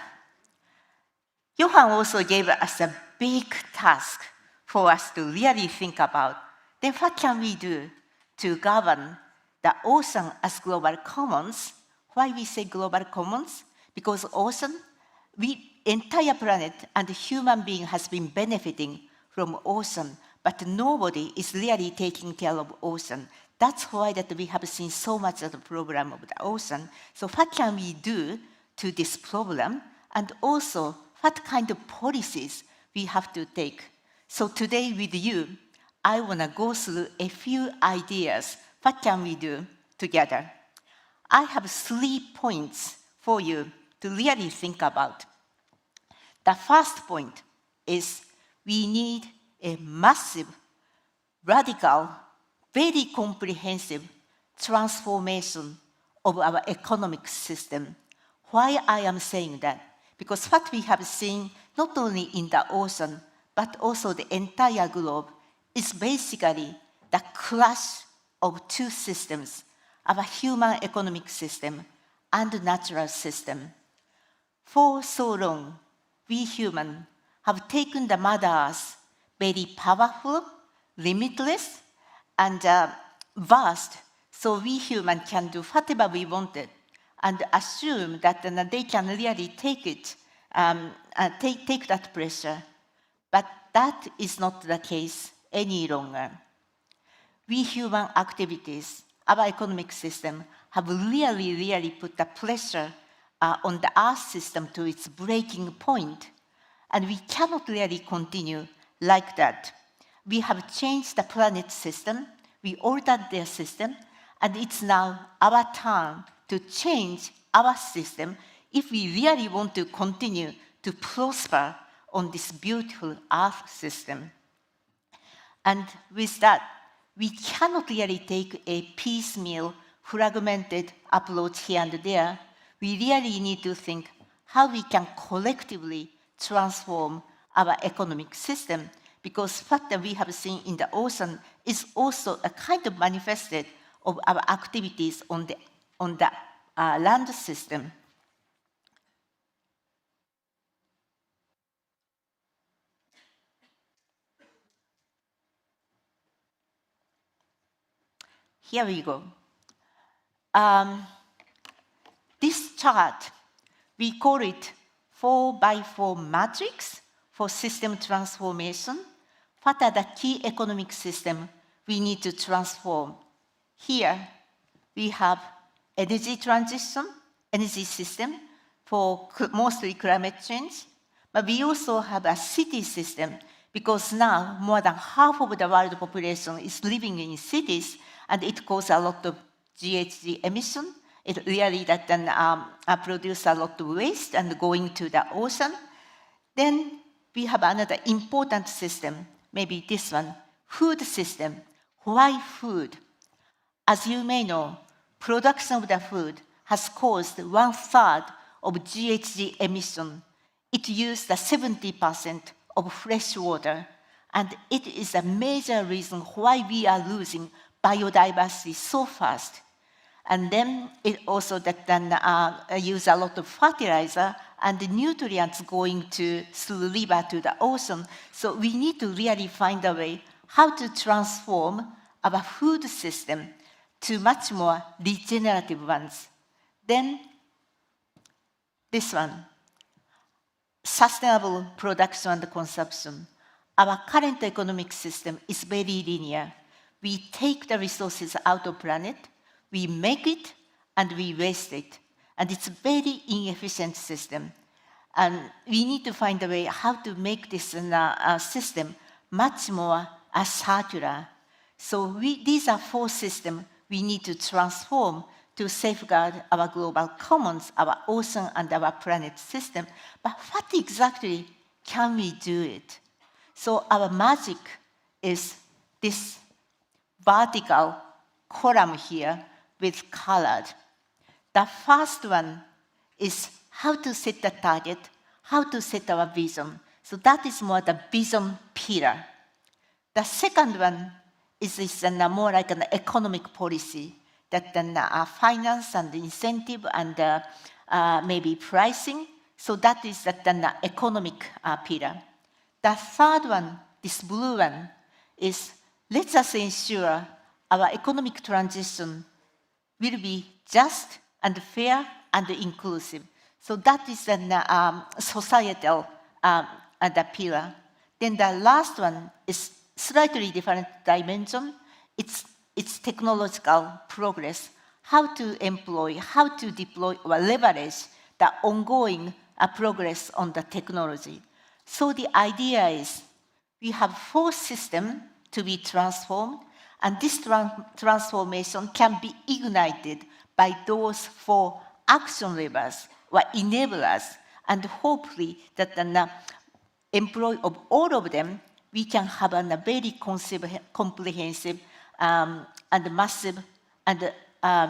Johan also gave us a big task for us to really think about. Then what can we do to govern the ocean as global commons? Why we say global commons? Because ocean, entire planet and human being has been benefiting from ocean, but nobody is really taking care of ocean. That's why that we have seen so much of the problem of the ocean. So what can we do to this problem? And also, what kind of policies we have to take? So today with you, I want to go through a few ideas. What can we do together? I have 3 points for you to really think about. The first point is we need a massive, radical, very comprehensive transformation of our economic system. Why I am saying that? Because what we have seen, not only in the ocean, but also the entire globe, is basically the clash of 2 systems, our human economic system and the natural system. For so long, we humans have taken the Mother Earth very powerful, limitless, and vast, so we humans can do whatever we wanted and assume that they can really take it, take that pressure. But that is not the case any longer. We human activities, our economic system, have really put the pressure on the Earth system to its breaking point. And we cannot really continue like that. We have changed the planet system, we altered their system, and it's now our turn to change our system if we really want to continue to prosper on this beautiful Earth system. And with that, we cannot really take a piecemeal, fragmented approach here and there. We really need to think how we can collectively transform our economic system, because what we have seen in the ocean is also a kind of manifested of our activities on the land system. here we go. This chart, we call it 4x4 matrix for system transformation. What are the key economic systems we need to transform? Here, we have energy transition, energy system for mostly climate change. But we also have a city system because now more than half of the world population is living in cities and it causes a lot of GHG emission. It really that then produce a lot of waste and going to the ocean. Then we have another important system, maybe this one, food system. Why food? As you may know, production of the food has caused 1/3 of GHG emission. It used 70% of fresh water, and it is a major reason why we are losing biodiversity so fast. And then it also that then use a lot of fertilizer and the nutrients going through river to the ocean. So we need to really find a way how to transform our food system to much more regenerative ones. Then this one, sustainable production and consumption. Our current economic system is very linear. We take the resources out of planet, we make it, and we waste it. And it's a very inefficient system. And we need to find a way how to make this system much more circular. So these are 4 systems we need to transform to safeguard our global commons, our ocean and our planet system. But what exactly can we do it? So our magic is this vertical column here with colored. The first one is how to set the target, how to set our vision. So that is more the vision pillar. The second one is more like an economic policy that then finance and incentive and maybe pricing. So that is the economic pillar. The third one, this blue one, is let us ensure our economic transition will be just and fair and inclusive. So that is an societal the pillar. Then the last one is slightly different dimension. It's technological progress, how to employ, how to deploy or leverage the ongoing progress on the technology. So the idea is we have 4 systems to be transformed, and this transformation can be ignited by those 4 action levers or enablers, and hopefully that the employ of all of them, we can have a very comprehensive and massive and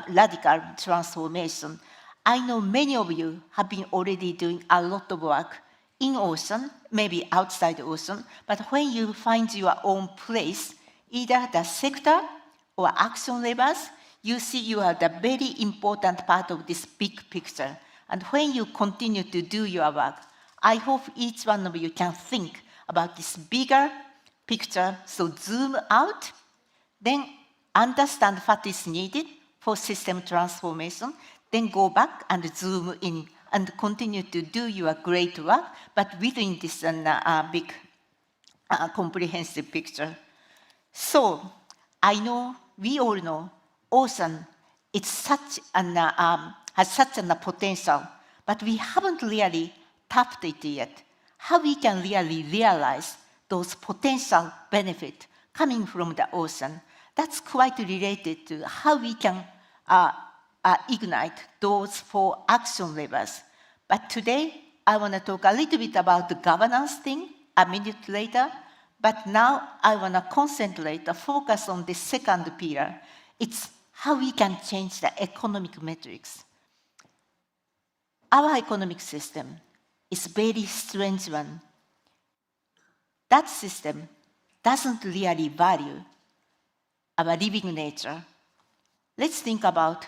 radical transformation. I know many of you have been already doing a lot of work in ocean, maybe outside the ocean, but when you find your own place, either the sector or action levels, you see you are the very important part of this big picture. And when you continue to do your work, I hope each one of you can think about this bigger picture, so zoom out, then understand what is needed for system transformation, then go back and zoom in and continue to do your great work, but within this big comprehensive picture. So I know, we all know, ocean it's such an, has such a potential, but we haven't really tapped it yet. How we can really realize those potential benefits coming from the ocean, that's quite related to how we can ignite those 4 action levers. But today, I want to talk a little bit about the governance thing a minute later, but now I want to concentrate, focus on the second pillar. It's how we can change the economic metrics. Our economic system is a very strange one. That system doesn't really value our living nature. Let's think about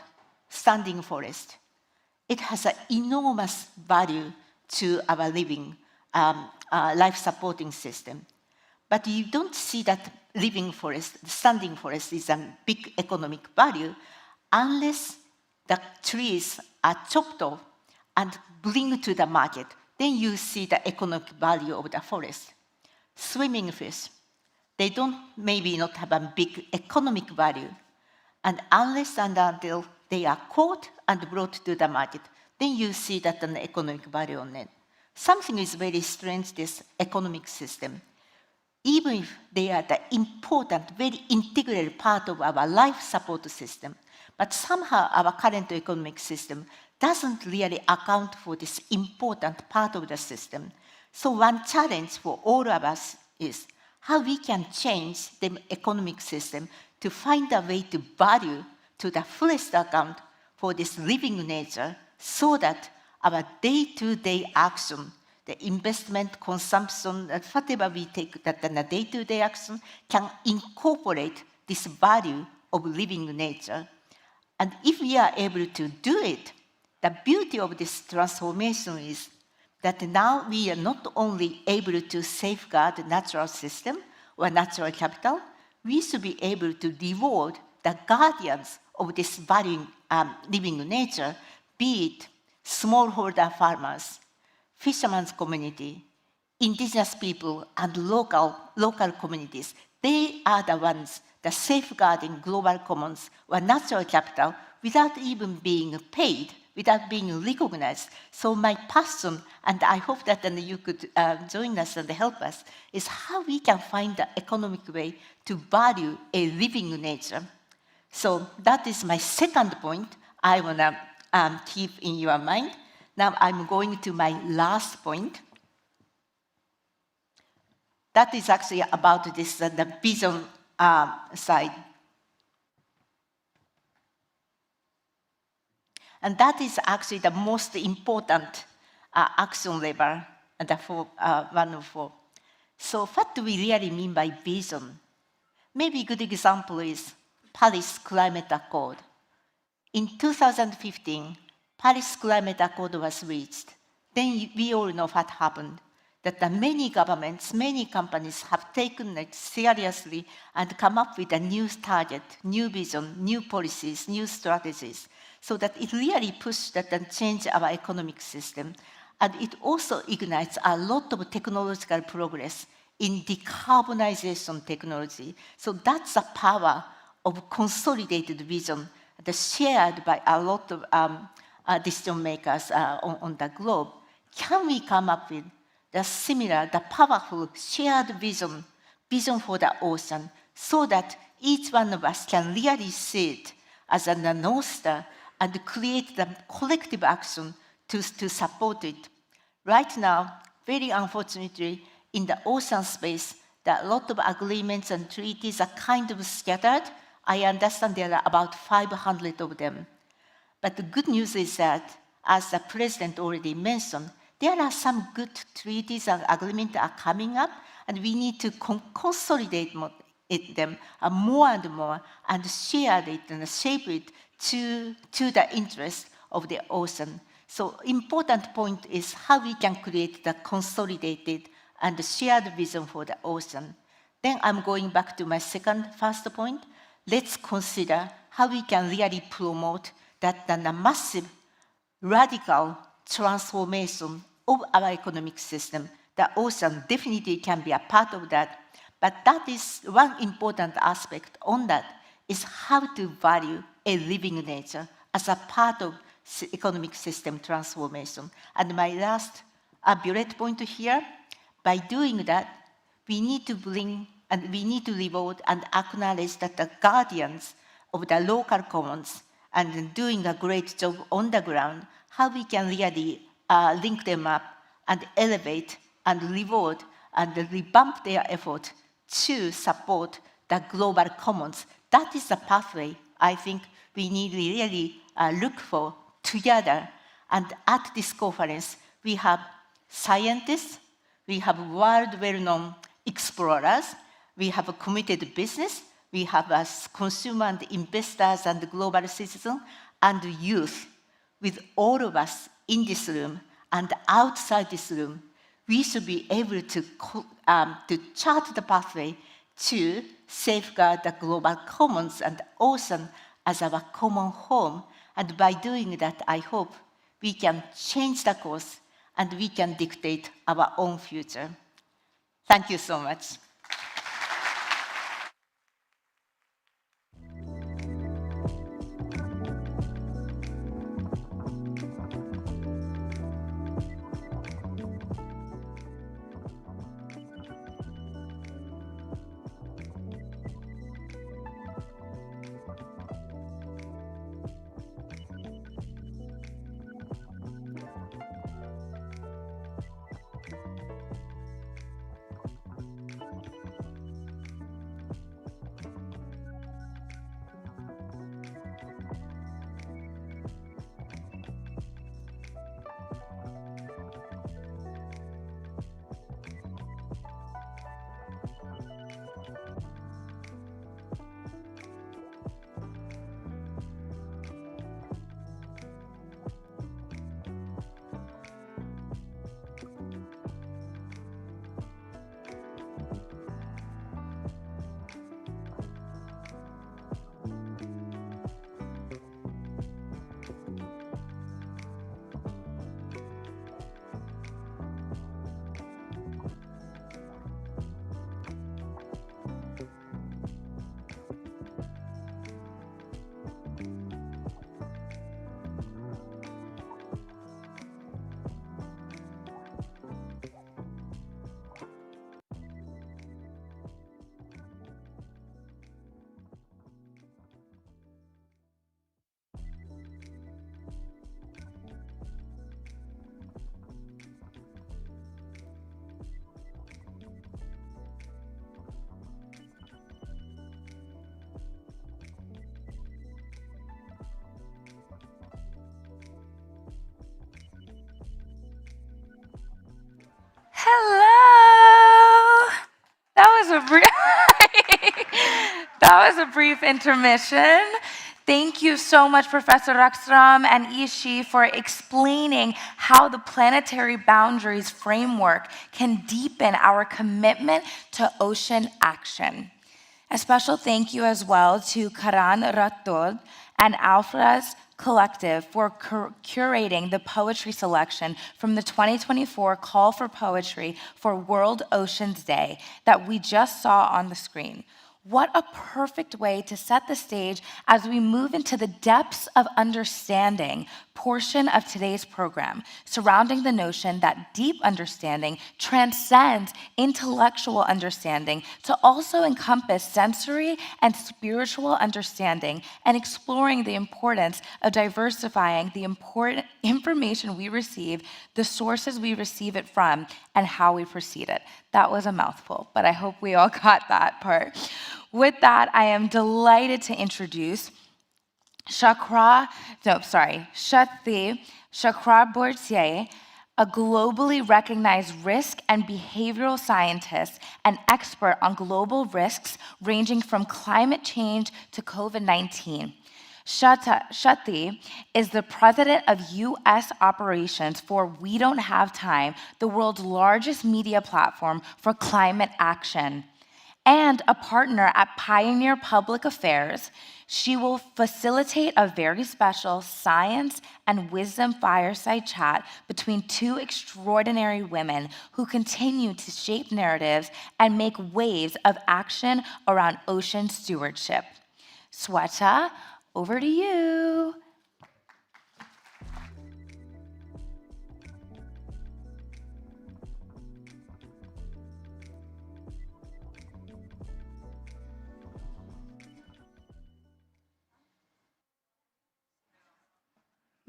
standing forest. It has an enormous value to our living life-supporting system. But you don't see that living forest, standing forest is a big economic value unless the trees are chopped off and bring to the market. Then you see the economic value of the forest. Swimming fish, they don't maybe not have a big economic value. And unless and until they are caught and brought to the market, then you see that an economic value on it. Something is very strange, this economic system. Even if they are the important, very integral part of our life support system, but somehow our current economic system doesn't really account for this important part of the system. So one challenge for all of us is how we can change the economic system to find a way to value to the fullest account for this living nature so that our day-to-day action, the investment, consumption, whatever we take that in a day-to-day action can incorporate this value of living nature. And if we are able to do it, the beauty of this transformation is that now we are not only able to safeguard the natural system or natural capital, we should be able to reward the guardians of this valuing living nature, be it smallholder farmers, fishermen's community, indigenous people, and local communities. They are the ones that safeguarding global commons or natural capital without even being paid, without being recognized. So my passion, and I hope that you could join us and help us, is how we can find the economic way to value a living nature. So that is my second point I want to keep in your mind. Now I'm going to my last point. That is actually about this, the vision side. And that is actually the most important action lever for 104. So what do we really mean by vision? Maybe a good example is Paris Climate Accord. In 2015, Paris Climate Accord was reached. Then we all know what happened, that many governments, many companies have taken it seriously and come up with a new target, new vision, new policies, new strategies, so that it really pushed that and changed our economic system. And it also ignites a lot of technological progress in decarbonization technology. So that's the power of consolidated vision that's shared by a lot of decision makers on the globe. Can we come up with the similar, the powerful shared vision for the ocean, so that each one of us can really see it as a North Star and create the collective action to support it? Right now, very unfortunately, in the ocean space, there are a lot of agreements and treaties are kind of scattered. I understand there are about 500 of them. But the good news is that, as the president already mentioned, there are some good treaties and agreements that are coming up, and we need to consolidate them more and more and share it and shape it to the interest of the ocean. So important point is how we can create the consolidated and shared vision for the ocean. Then I'm going back to my first point. Let's consider how we can really promote that a massive, radical transformation of our economic system. The ocean definitely can be a part of that, but that is one important aspect on that, is how to value a living nature as a part of economic system transformation. And my last bullet point here, by doing that, we need to bring and we need to reward and acknowledge that the guardians of the local commons and doing a great job on the ground, how we can really link them up and elevate and reward and revamp their effort to support the global commons. That is the pathway I think we need to really look for together. And at this conference, we have scientists, we have world well-known explorers, we have a committed business, we have consumer and investors and global citizens and youth. With all of us in this room and outside this room, we should be able to chart the pathway, to safeguard the global commons and ocean as our common home. And by doing that, I hope we can change the course and we can dictate our own future. Thank you so much. Hello. That was a brief that was a brief intermission. Thank you so much, Professor Rakstram and Ishii, for explaining how the planetary boundaries framework can deepen our commitment to ocean action. A special thank you as well to Karan Rathod and Alfra's Collective for curating the poetry selection from the 2024 Call for Poetry for World Oceans Day that we just saw on the screen. What a perfect way to set the stage as we move into the depths of understanding portion of today's program, surrounding the notion that deep understanding transcends intellectual understanding to also encompass sensory and spiritual understanding, and exploring the importance of diversifying the important information we receive, the sources we receive it from, and how we perceive it. That was a mouthful, but I hope we all got that part. With that, I am delighted to introduce Shathi Chakraborty, a globally recognized risk and behavioral scientist and expert on global risks ranging from climate change to COVID-19. Shathi is the president of U.S. operations for We Don't Have Time, the world's largest media platform for climate action, and a partner at Pioneer Public Affairs. She will facilitate a very special science and wisdom fireside chat between two extraordinary women who continue to shape narratives and make waves of action around ocean stewardship. Sweta, over to you.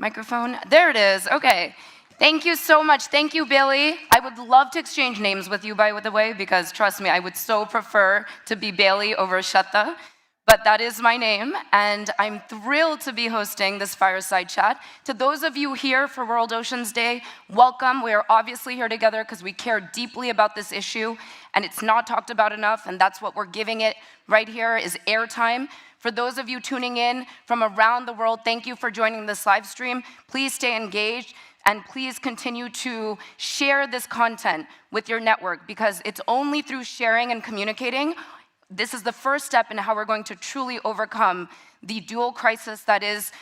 Microphone, there it is, okay. Thank you so much, thank you, Bailey. I would love to exchange names with you, by the way, because trust me, I would so prefer to be Bailey over Shathi, but that is my name, and I'm thrilled to be hosting this fireside chat. To those of you here for World Oceans Day, welcome. We are obviously here together because we care deeply about this issue, and it's not talked about enough, and that's what we're giving it right here is airtime. For those of you tuning in from around the world, thank you for joining this live stream. Please stay engaged and please continue to share this content with your network, because it's only through sharing and communicating this is the first step in how we're going to truly overcome the dual crisis that is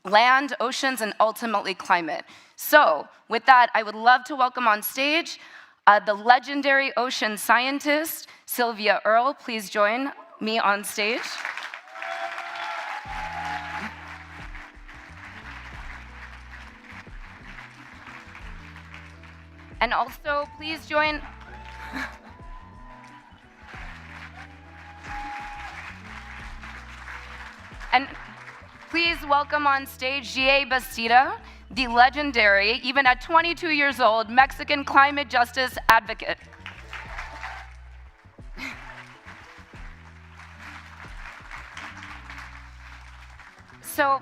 land, oceans, and ultimately climate. So with that, I would love to welcome on stage the legendary ocean scientist, Sylvia Earle. Please join me on stage. And also, please join. And please welcome on stage Gia Bastida, the legendary, even at 22 years old, Mexican climate justice advocate. So,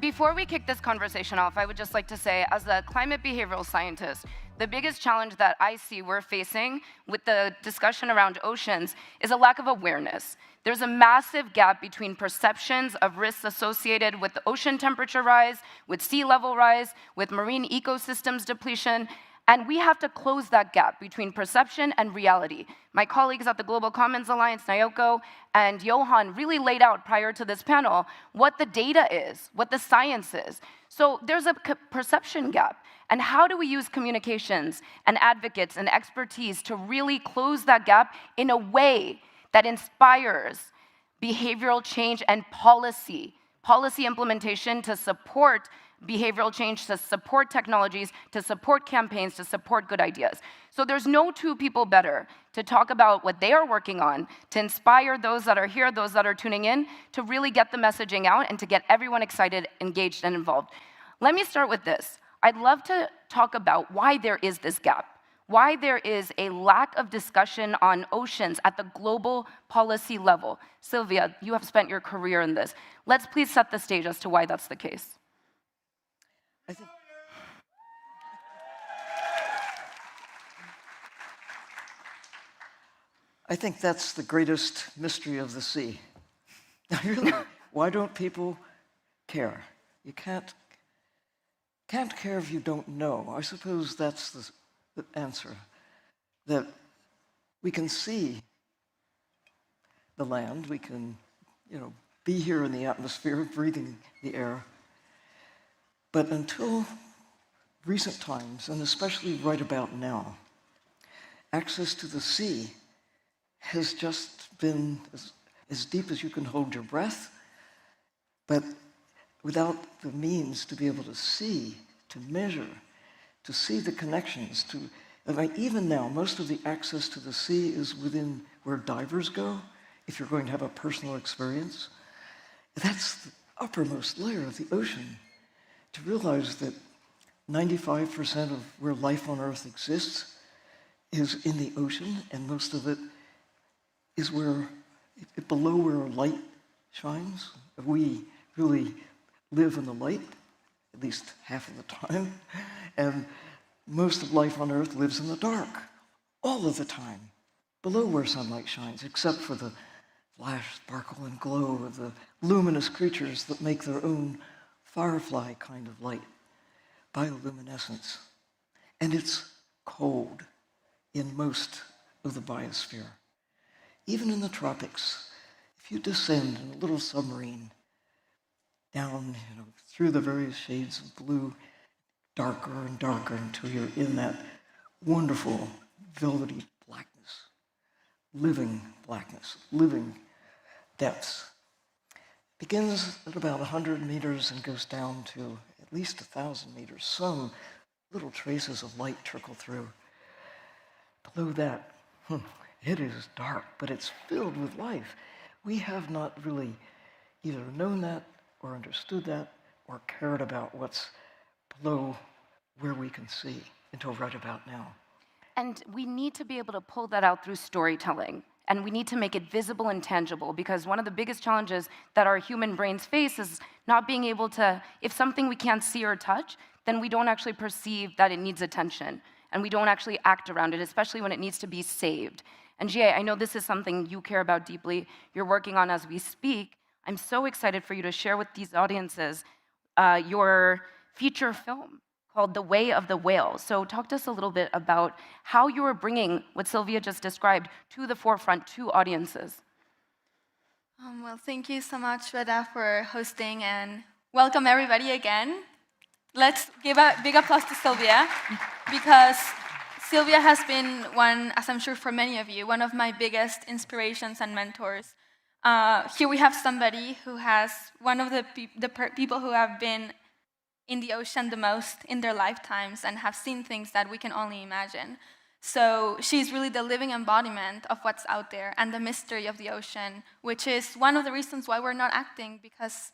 before we kick this conversation off, I would just like to say, as a climate behavioral scientist, the biggest challenge that I see we're facing with the discussion around oceans is a lack of awareness. There's a massive gap between perceptions of risks associated with the ocean temperature rise, with sea level rise, with marine ecosystems depletion, and we have to close that gap between perception and reality. My colleagues at the Global Commons Alliance, Naoko and Johan, really laid out prior to this panel what the data is, what the science is. So there's a perception gap. And how do we use communications and advocates and expertise to really close that gap in a way that inspires behavioral change and policy implementation to support behavioral change, to support technologies, to support campaigns, to support good ideas. So there's no two people better to talk about what they are working on, to inspire those that are here, those that are tuning in, to really get the messaging out and to get everyone excited, engaged, and involved. Let me start with this. I'd love to talk about why there is this gap, why there is a lack of discussion on oceans at the global policy level. Sylvia, you have spent your career in this. Let's please set the stage as to why that's the case. I think that's the greatest mystery of the sea. Really, why don't people care? You can't care if you don't know. I suppose that's the answer. That we can see the land, we can, be here in the atmosphere, breathing the air. But until recent times, and especially right about now, access to the sea has just been as deep as you can hold your breath, but without the means to be able to see, to measure, to see the connections. Even now, most of the access to the sea is within where divers go, if you're going to have a personal experience. That's the uppermost layer of the ocean. To realize that 95% of where life on Earth exists is in the ocean, and most of it is below where light shines. We really live in the light, at least half of the time, and most of life on Earth lives in the dark, all of the time, below where sunlight shines, except for the flash, sparkle, and glow of the luminous creatures that make their own firefly kind of light, bioluminescence. And it's cold in most of the biosphere. Even in the tropics, if you descend in a little submarine down through the various shades of blue, darker and darker until you're in that wonderful velvety blackness, living depths. Begins at about 100 meters and goes down to at least 1,000 meters. Some little traces of light trickle through. Below that, it is dark, but it's filled with life. We have not really either known that or understood that or cared about what's below where we can see until right about now. And we need to be able to pull that out through storytelling. And we need to make it visible and tangible, because one of the biggest challenges that our human brains face is not being able to, if something we can't see or touch, then we don't actually perceive that it needs attention. And we don't actually act around it, especially when it needs to be saved. And Gia, I know this is something you care about deeply, you're working on as we speak. I'm so excited for you to share with these audiences your feature film called The Way of the Whale. So talk to us a little bit about how you are bringing what Sylvia just described to the forefront to audiences. Well, thank you so much, Shweta, for hosting, and welcome everybody again. Let's give a big applause to Sylvia, because Sylvia has been one, as I'm sure for many of you, one of my biggest inspirations and mentors. Here we have somebody who has one of the people who have been in the ocean the most in their lifetimes and have seen things that we can only imagine. So she's really the living embodiment of what's out there and the mystery of the ocean, which is one of the reasons why we're not acting, because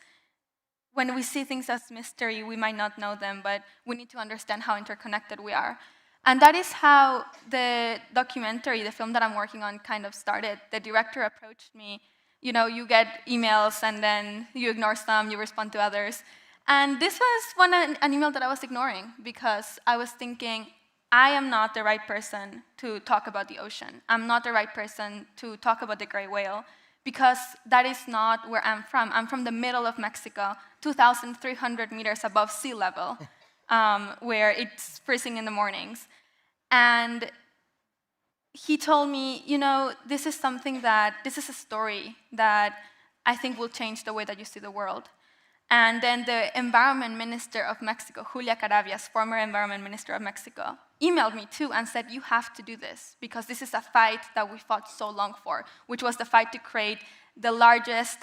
when we see things as mystery, we might not know them, but we need to understand how interconnected we are. And that is how the documentary, the film that I'm working on, kind of started. The director approached me. You know, you get emails and then you ignore some, you respond to others. And this was an email that I was ignoring because I was thinking, I am not the right person to talk about the ocean. I'm not the right person to talk about the gray whale, because that is not where I'm from. I'm from the middle of Mexico, 2,300 meters above sea level, where it's freezing in the mornings. And he told me, you know, this is a story that I think will change the way that you see the world. And then the environment minister of Mexico, Julia Carabias, former environment minister of Mexico, emailed me too and said, you have to do this, because this is a fight that we fought so long for, which was the fight to create the largest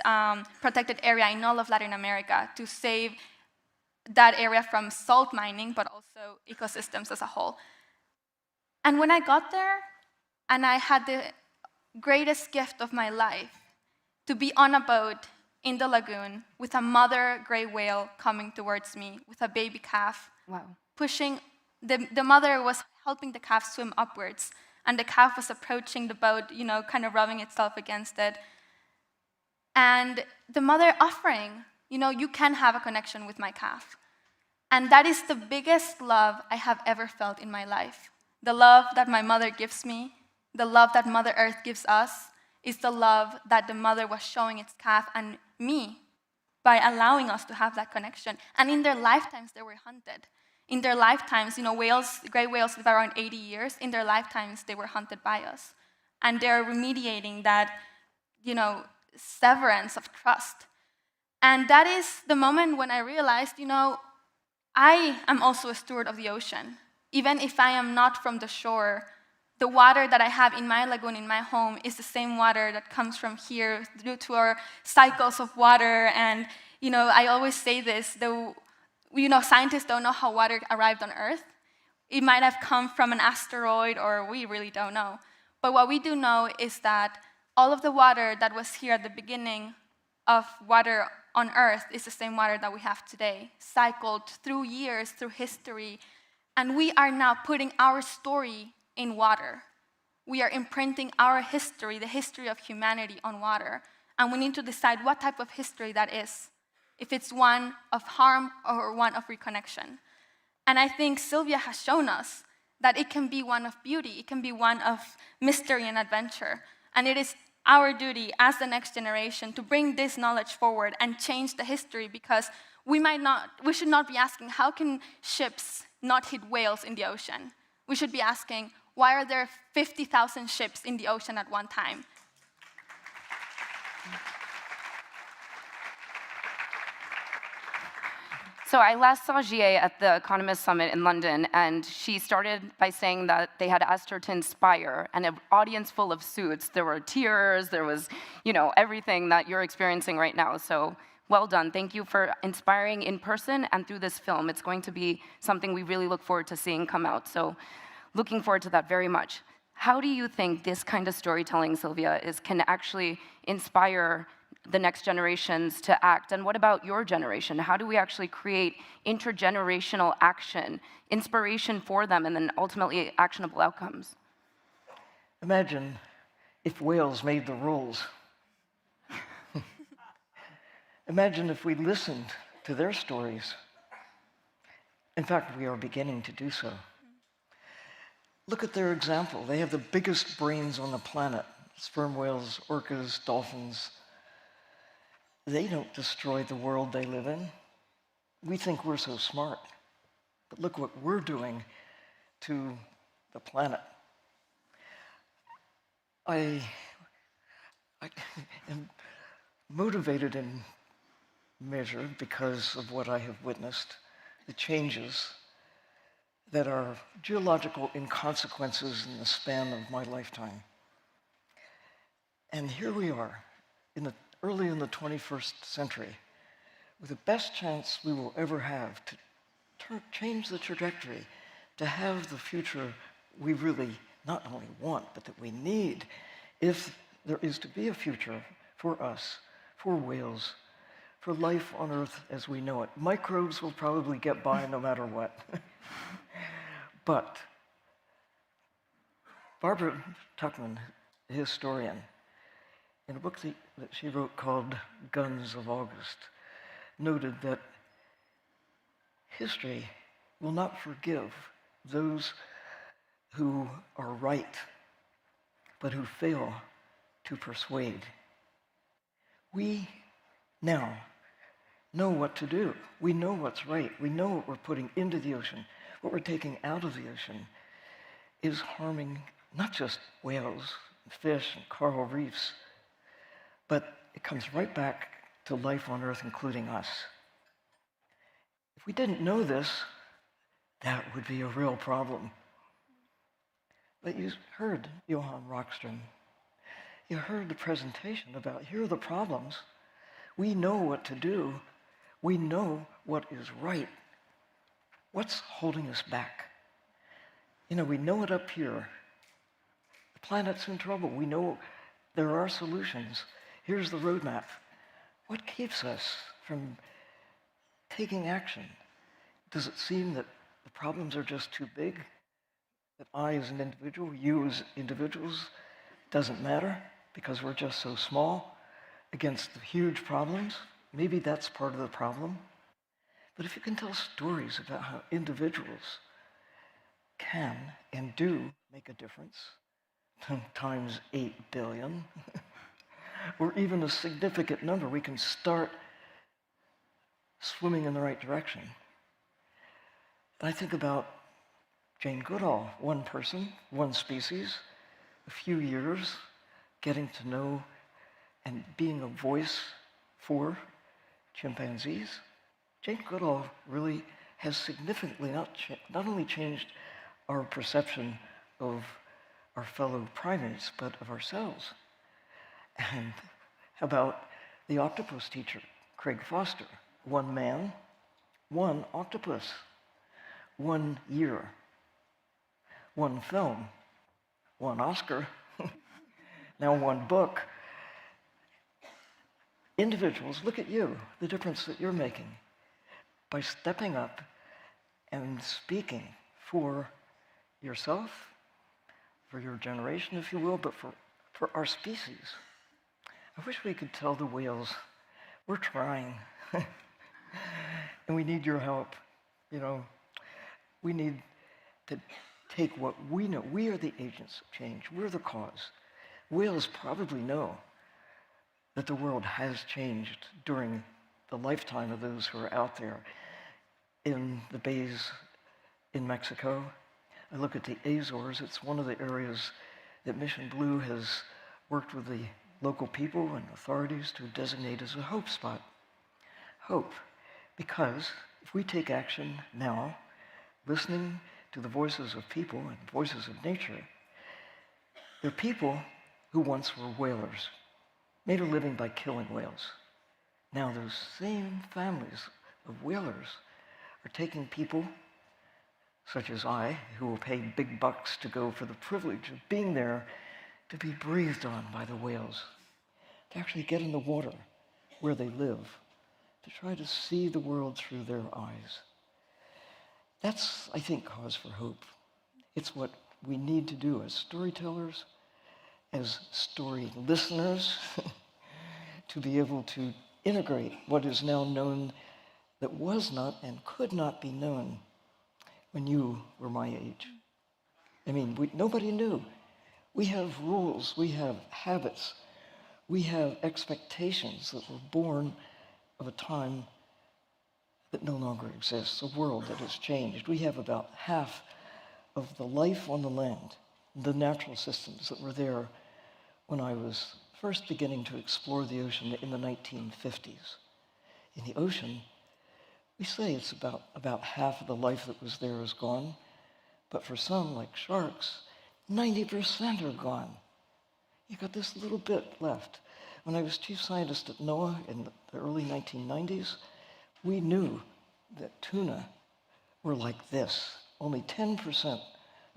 protected area in all of Latin America, to save that area from salt mining, but also ecosystems as a whole. And when I got there, and I had the greatest gift of my life, to be on a boat in the lagoon with a mother gray whale coming towards me with a baby calf. Wow. Pushing, the mother was helping the calf swim upwards, and the calf was approaching the boat, you know, kind of rubbing itself against it. And the mother offering, you know, you can have a connection with my calf. And that is the biggest love I have ever felt in my life. The love that my mother gives me, the love that Mother Earth gives us, is the love that the mother was showing its calf and me by allowing us to have that connection. And in their lifetimes, they were hunted. In their lifetimes, you know, whales, gray whales live around 80 years. In their lifetimes, they were hunted by us. And they're remediating that, you know, severance of trust. And that is the moment when I realized, you know, I am also a steward of the ocean. Even if I am not from the shore, the water that I have in my lagoon, in my home, is the same water that comes from here due to our cycles of water. And, you know, I always say this, though, you know, scientists don't know how water arrived on Earth. It might have come from an asteroid, or we really don't know. But what we do know is that all of the water that was here at the beginning of water on Earth is the same water that we have today, cycled through years, through history. And we are now putting our story in water. We are imprinting our history, the history of humanity, on water. And we need to decide what type of history that is, if it's one of harm or one of reconnection. And I think Sylvia has shown us that it can be one of beauty, it can be one of mystery and adventure. And it is our duty as the next generation to bring this knowledge forward and change the history, because we should not be asking, how can ships not hit whales in the ocean? We should be asking, why are there 50,000 ships in the ocean at one time? So I last saw Jie at the Economist Summit in London, and she started by saying that they had asked her to inspire, and an audience full of suits. There were tears, there was, you know, everything that you're experiencing right now. So well done. Thank you for inspiring in person and through this film. It's going to be something we really look forward to seeing come out. So looking forward to that very much. How do you think this kind of storytelling, Sylvia, can actually inspire the next generations to act? And what about your generation? How do we actually create intergenerational action, inspiration for them, and then ultimately actionable outcomes? Imagine if whales made the rules. Imagine if we listened to their stories. In fact, we are beginning to do so. Look at their example. They have the biggest brains on the planet. Sperm whales, orcas, dolphins. They don't destroy the world they live in. We think we're so smart. But look what we're doing to the planet. I am motivated in measure because of what I have witnessed, the changes that are geological inconsequences in the span of my lifetime. And here we are, early in the 21st century, with the best chance we will ever have to change the trajectory, to have the future we really not only want, but that we need, if there is to be a future for us, for whales, for life on Earth as we know it. Microbes will probably get by no matter what. But Barbara Tuchman, a historian, in a book that she wrote called Guns of August, noted that history will not forgive those who are right, but who fail to persuade. We now know what to do. We know what's right. We know what we're putting into the ocean. What we're taking out of the ocean is harming not just whales, and fish, and coral reefs, but it comes right back to life on Earth, including us. If we didn't know this, that would be a real problem. But you heard Johan Rockström. You heard the presentation about here are the problems. We know what to do. We know what is right. What's holding us back? You know, we know it up here. The planet's in trouble. We know there are solutions. Here's the roadmap. What keeps us from taking action? Does it seem that the problems are just too big? That I as an individual, you as individuals, doesn't matter because we're just so small against the huge problems? Maybe that's part of the problem. But if you can tell stories about how individuals can and do make a difference, times 8 billion, or even a significant number, we can start swimming in the right direction. And I think about Jane Goodall, one person, one species, a few years, getting to know and being a voice for chimpanzees. Jane Goodall really has significantly not only changed our perception of our fellow primates, but of ourselves. And how about the octopus teacher, Craig Foster? One man, one octopus, 1 year, one film, one Oscar, now one book. Individuals, look at you, the difference that you're making by stepping up and speaking for yourself, for your generation, if you will, but for our species. I wish we could tell the whales, we're trying, and we need your help. You know, we need to take what we know. We are the agents of change. We're the cause. Whales probably know that the world has changed during the lifetime of those who are out there in the bays in Mexico. I look at the Azores. It's one of the areas that Mission Blue has worked with the local people and authorities to designate as a hope spot. Hope, because if we take action now, listening to the voices of people and voices of nature, they're people who once were whalers, made a living by killing whales. Now those same families of whalers are taking people such as I, who will pay big bucks to go for the privilege of being there, to be breathed on by the whales, to actually get in the water where they live, to try to see the world through their eyes. That's, I think, cause for hope. It's what we need to do as storytellers, as story listeners, to be able to integrate what is now known that was not and could not be known when you were my age. I mean, nobody knew. We have rules, we have habits, we have expectations that were born of a time that no longer exists, a world that has changed. We have about half of the life on the land, the natural systems that were there when I was first beginning to explore the ocean in the 1950s. In the ocean, we say it's about half of the life that was there is gone, but for some, like sharks, 90% are gone. You got this little bit left. When I was chief scientist at NOAA in the early 1990s, we knew that tuna were like this. Only 10%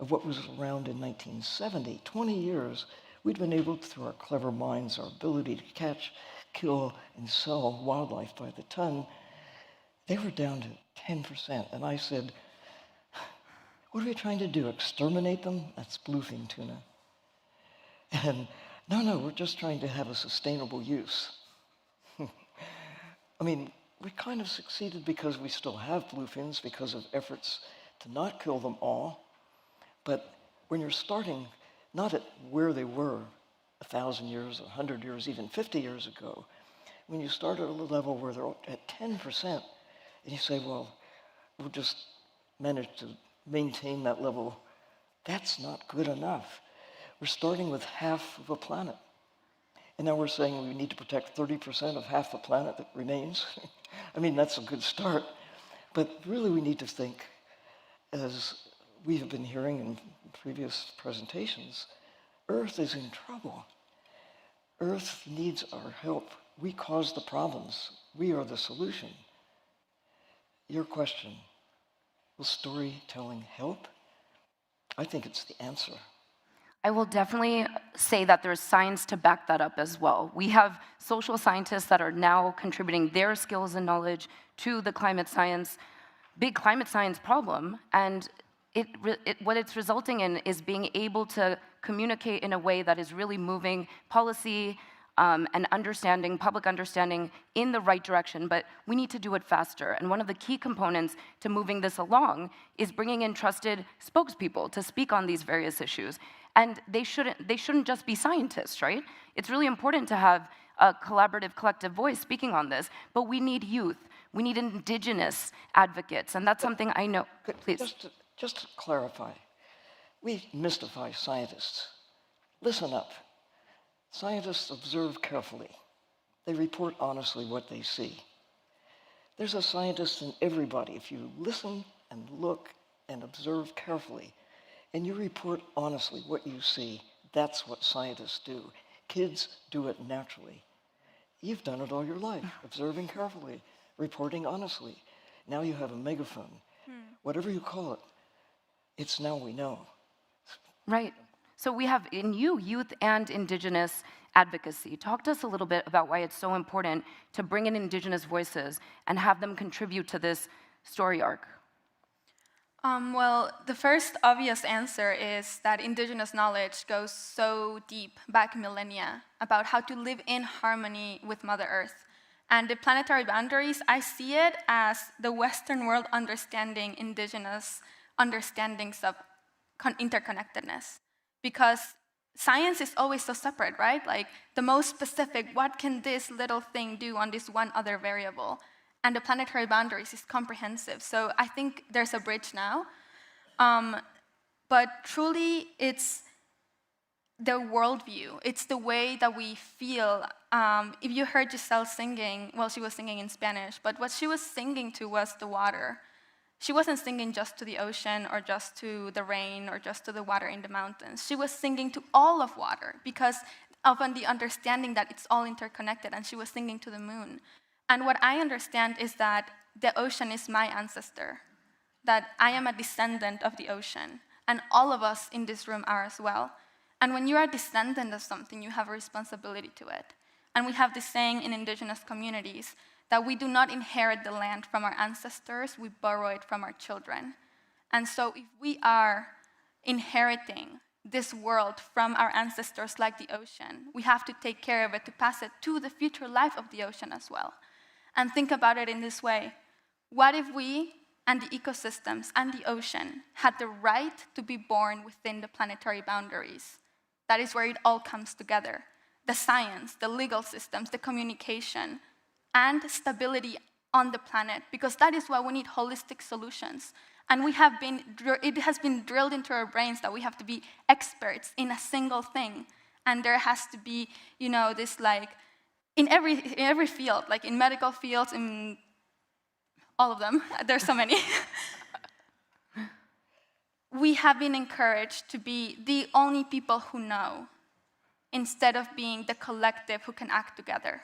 of what was around in 1970, 20 years, we'd been able, through our clever minds, our ability to catch, kill, and sell wildlife by the ton, they were down to 10%. And I said, what are we trying to do, exterminate them? That's bluefin tuna. And no, we're just trying to have a sustainable use. I mean, we kind of succeeded because we still have bluefins because of efforts to not kill them all. But when you're starting not at where they were 1,000 years, 100 years, even 50 years ago, when you start at a level where they're at 10%, and you say, well, we'll just manage to maintain that level, that's not good enough. We're starting with half of a planet. And now we're saying we need to protect 30% of half the planet that remains. I mean, that's a good start. But really we need to think, as we have been hearing in previous presentations, Earth is in trouble. Earth needs our help. We cause the problems. We are the solution. Your question, will storytelling help? I think it's the answer. I will definitely say that there's science to back that up as well. We have social scientists that are now contributing their skills and knowledge to the big climate science problem, and what it's resulting in is being able to communicate in a way that is really moving policy and understanding, public understanding in the right direction, but we need to do it faster. And one of the key components to moving this along is bringing in trusted spokespeople to speak on these various issues. And they shouldn't just be scientists, right? It's really important to have a collaborative, collective voice speaking on this, but we need youth. We need indigenous advocates, and that's something I know. Please. Just to clarify, we mystify scientists. Listen up. Scientists observe carefully. They report honestly what they see. There's a scientist in everybody. If you listen and look and observe carefully, and you report honestly what you see, that's what scientists do. Kids do it naturally. You've done it all your life, observing carefully, reporting honestly. Now you have a megaphone. Whatever you call it, it's now we know. Right. So we have in you, youth and indigenous advocacy. Talk to us a little bit about why it's so important to bring in indigenous voices and have them contribute to this story arc. Well, the first obvious answer is that indigenous knowledge goes so deep, back millennia, about how to live in harmony with Mother Earth. And the planetary boundaries, I see it as the Western world understanding indigenous understandings of interconnectedness. Because science is always so separate, right? Like the most specific, what can this little thing do on this one other variable? And the planetary boundaries is comprehensive. So I think there's a bridge now. But truly, it's the worldview. It's the way that we feel. If you heard Giselle singing, well, she was singing in Spanish, but what she was singing to was the water. She wasn't singing just to the ocean or just to the rain or just to the water in the mountains. She was singing to all of water because of the understanding that it's all interconnected, and she was singing to the moon. And what I understand is that the ocean is my ancestor, that I am a descendant of the ocean, and all of us in this room are as well. And when you are a descendant of something, you have a responsibility to it. And we have this saying in indigenous communities that we do not inherit the land from our ancestors, we borrow it from our children. And so if we are inheriting this world from our ancestors like the ocean, we have to take care of it to pass it to the future life of the ocean as well. And think about it in this way. What if we and the ecosystems and the ocean had the right to be born within the planetary boundaries? That is where it all comes together. The science, the legal systems, the communication, and stability on the planet, because that is why we need holistic solutions. And it has been drilled into our brains that we have to be experts in a single thing. And there has to be, this like, in every field, like in medical fields, in all of them, there's so many. We have been encouraged to be the only people who know, instead of being the collective who can act together.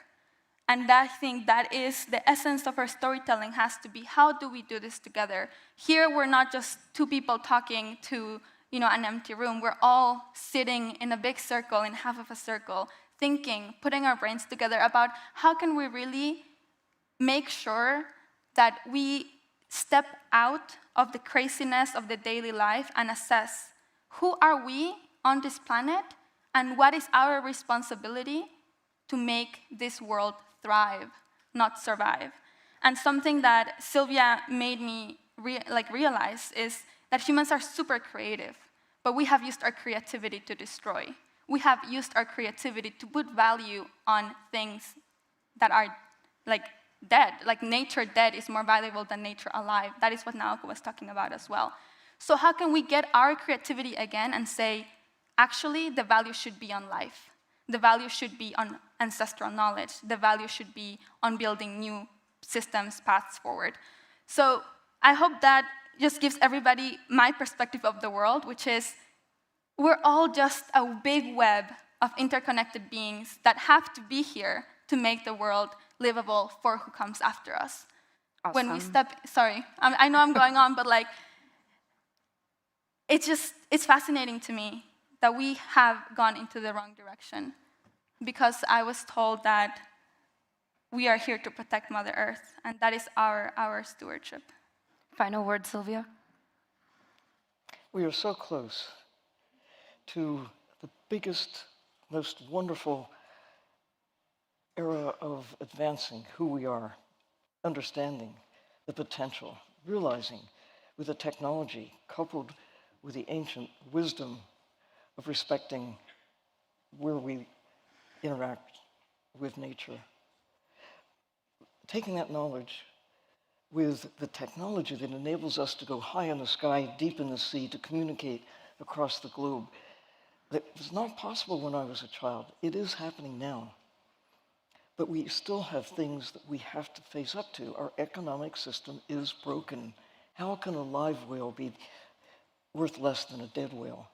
And I think that is the essence of our storytelling, has to be, how do we do this together? Here, we're not just two people talking to an empty room. We're all sitting in a big circle, in half of a circle, thinking, putting our brains together about how can we really make sure that we step out of the craziness of the daily life and assess who are we on this planet and what is our responsibility to make this world thrive, not survive. And something that Sylvia made me realize is that humans are super creative, but we have used our creativity to destroy. We have used our creativity to put value on things that are dead. Like nature dead is more valuable than nature alive. That is what Naoko was talking about as well. So how can we get our creativity again and say, actually, the value should be on life. The value should be on ancestral knowledge. The value should be on building new systems, paths forward. So I hope that just gives everybody my perspective of the world, which is we're all just a big web of interconnected beings that have to be here to make the world livable for who comes after us. Awesome. When we sorry, I know I'm going on, but it's fascinating to me that we have gone into the wrong direction, because I was told that we are here to protect Mother Earth, and that is our stewardship. Final word, Sylvia? We are so close to the biggest, most wonderful era of advancing who we are, understanding the potential, realizing with the technology coupled with the ancient wisdom of respecting where we interact with nature. Taking that knowledge with the technology that enables us to go high in the sky, deep in the sea, to communicate across the globe. That was not possible when I was a child. It is happening now. But we still have things that we have to face up to. Our economic system is broken. How can a live whale be worth less than a dead whale?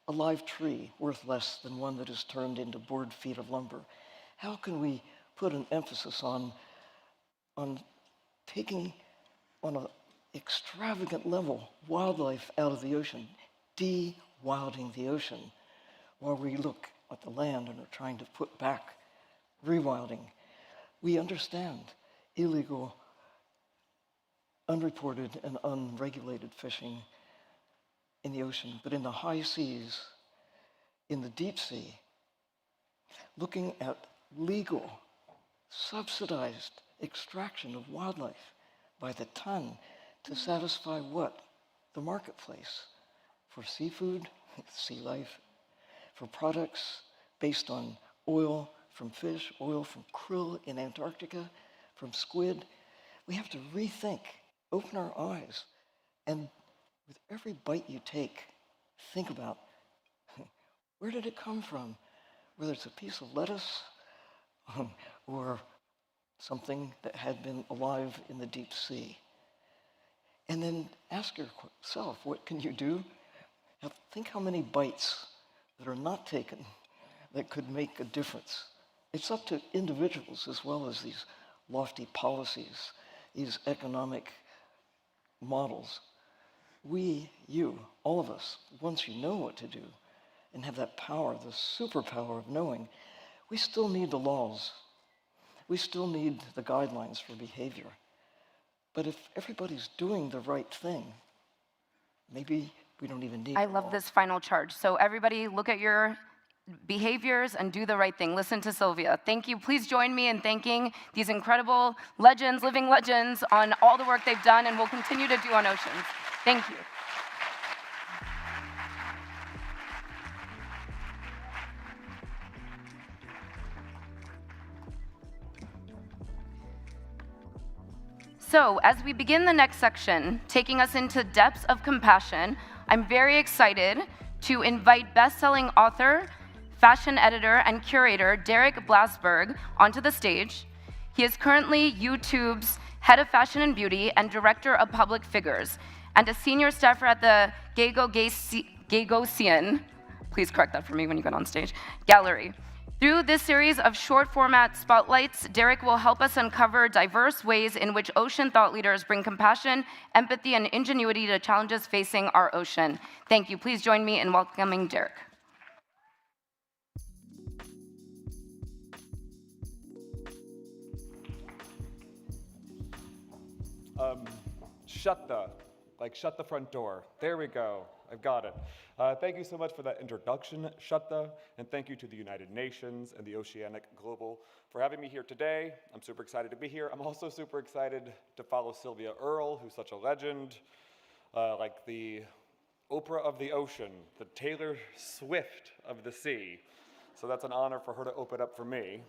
A live tree worth less than one that is turned into board feet of lumber? How can we put an emphasis on taking on an extravagant level wildlife out of the ocean, de-wilding the ocean, while we look at the land and are trying to put back rewilding? We understand illegal, unreported, and unregulated fishing in the ocean, but in the high seas, in the deep sea, looking at legal, subsidized extraction of wildlife by the ton to satisfy what? The marketplace for seafood, sea life, for products based on oil from fish, oil from krill in Antarctica, from squid. We have to rethink, open our eyes, and with every bite you take, think about, where did it come from? Whether it's a piece of lettuce or something that had been alive in the deep sea. And then ask yourself, what can you do? Now think how many bites that are not taken that could make a difference. It's up to individuals as well as these lofty policies, these economic models. We, you, all of us, once you know what to do and have that power, the superpower of knowing, we still need the laws. We still need the guidelines for behavior. But if everybody's doing the right thing, maybe we don't even need I love this final charge. So everybody look at your behaviors and do the right thing. Listen to Sylvia. Thank you. Please join me in thanking these incredible legends, living legends, on all the work they've done and will continue to do on oceans. Thank you. So, as we begin the next section, taking us into depths of compassion, I'm very excited to invite best-selling author, fashion editor and curator Derek Blasberg onto the stage. He is currently YouTube's head of fashion and beauty and director of public figures, and a senior staffer at the Gagosian, please correct that for me when you get on stage, gallery. Through this series of short format spotlights, Derek will help us uncover diverse ways in which ocean thought leaders bring compassion, empathy, and ingenuity to challenges facing our ocean. Thank you. Please join me in welcoming Derek. Shut the front door. There we go. I've got it. Thank you so much for that introduction, Shatta, and thank you to the United Nations and the Oceanic Global for having me here today. I'm super excited to be here. I'm also super excited to follow Sylvia Earle, who's such a legend, like the Oprah of the ocean, the Taylor Swift of the sea. So that's an honor for her to open up for me.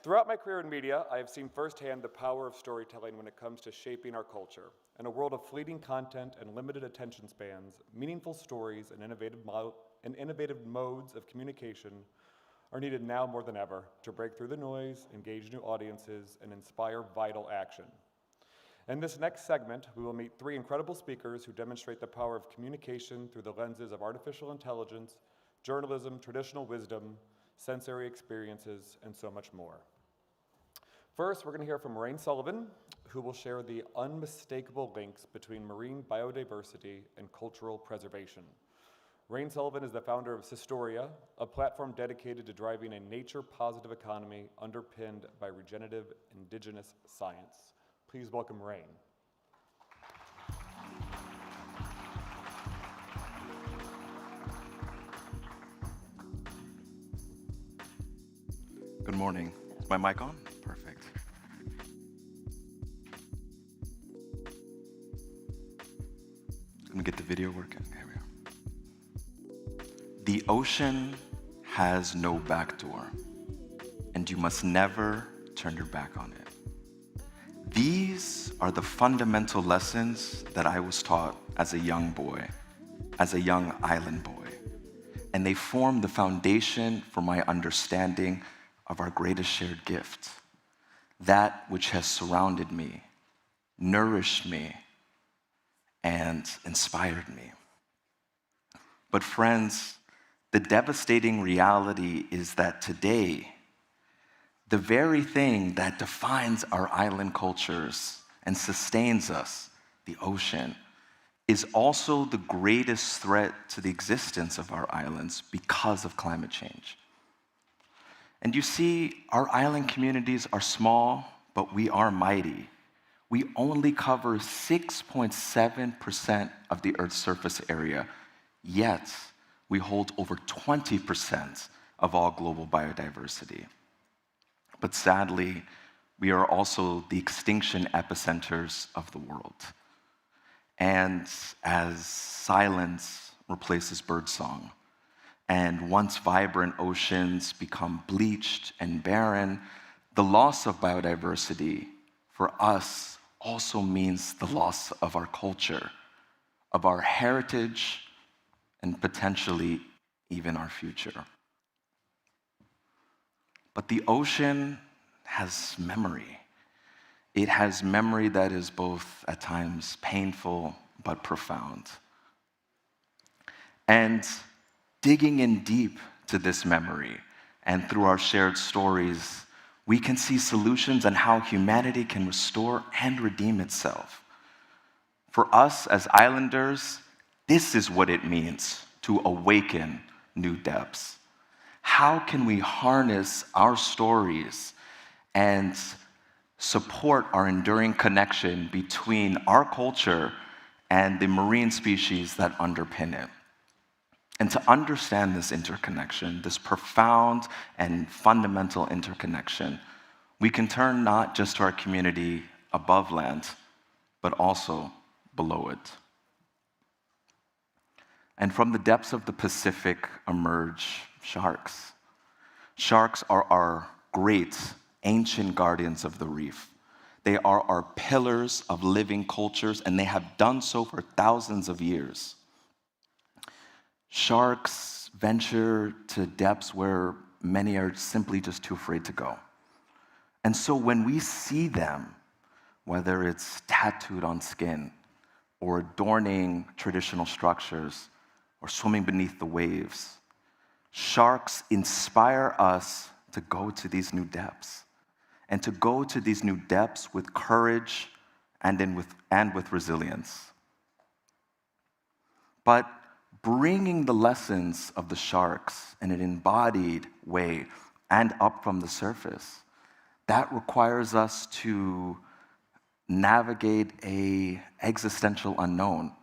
Throughout my career in media, I have seen firsthand the power of storytelling when it comes to shaping our culture. In a world of fleeting content and limited attention spans, meaningful stories and innovative modes of communication are needed now more than ever to break through the noise, engage new audiences, and inspire vital action. In this next segment, we will meet 3 incredible speakers who demonstrate the power of communication through the lenses of artificial intelligence, journalism, traditional wisdom, sensory experiences, and so much more. First, we're going to hear from Rain Sullivan, who will share the unmistakable links between marine biodiversity and cultural preservation. Rain Sullivan is the founder of Sistoria, a platform dedicated to driving a nature-positive economy underpinned by regenerative indigenous science. Please welcome Rain. Good morning. Is my mic on? Perfect. Let me get the video working. Here we go. The ocean has no back door, and you must never turn your back on it. These are the fundamental lessons that I was taught as a young boy, as a young island boy, and they form the foundation for my understanding of our greatest shared gift, that which has surrounded me, nourished me, and inspired me. But friends, the devastating reality is that today, the very thing that defines our island cultures and sustains us, the ocean, is also the greatest threat to the existence of our islands because of climate change. And you see, our island communities are small, but we are mighty. We only cover 6.7% of the Earth's surface area, yet we hold over 20% of all global biodiversity. But sadly, we are also the extinction epicenters of the world. And as silence replaces birdsong, and once vibrant oceans become bleached and barren, the loss of biodiversity for us also means the loss of our culture, of our heritage, and potentially even our future. But the ocean has memory. It has memory that is both at times painful but profound. And digging in deep to this memory and through our shared stories, we can see solutions on how humanity can restore and redeem itself. For us as islanders, this is what it means to awaken new depths. How can we harness our stories and support our enduring connection between our culture and the marine species that underpin it? And to understand this interconnection, this profound and fundamental interconnection, we can turn not just to our community above land, but also below it. And from the depths of the Pacific emerge sharks. Sharks are our great ancient guardians of the reef. They are our pillars of living cultures, and they have done so for thousands of years. Sharks venture to depths where many are simply just too afraid to go. And so when we see them, whether it's tattooed on skin or adorning traditional structures or swimming beneath the waves, sharks inspire us to go to these new depths, and to go to these new depths with courage and with resilience. But bringing the lessons of the sharks in an embodied way and up from the surface, that requires us to navigate an existential unknown.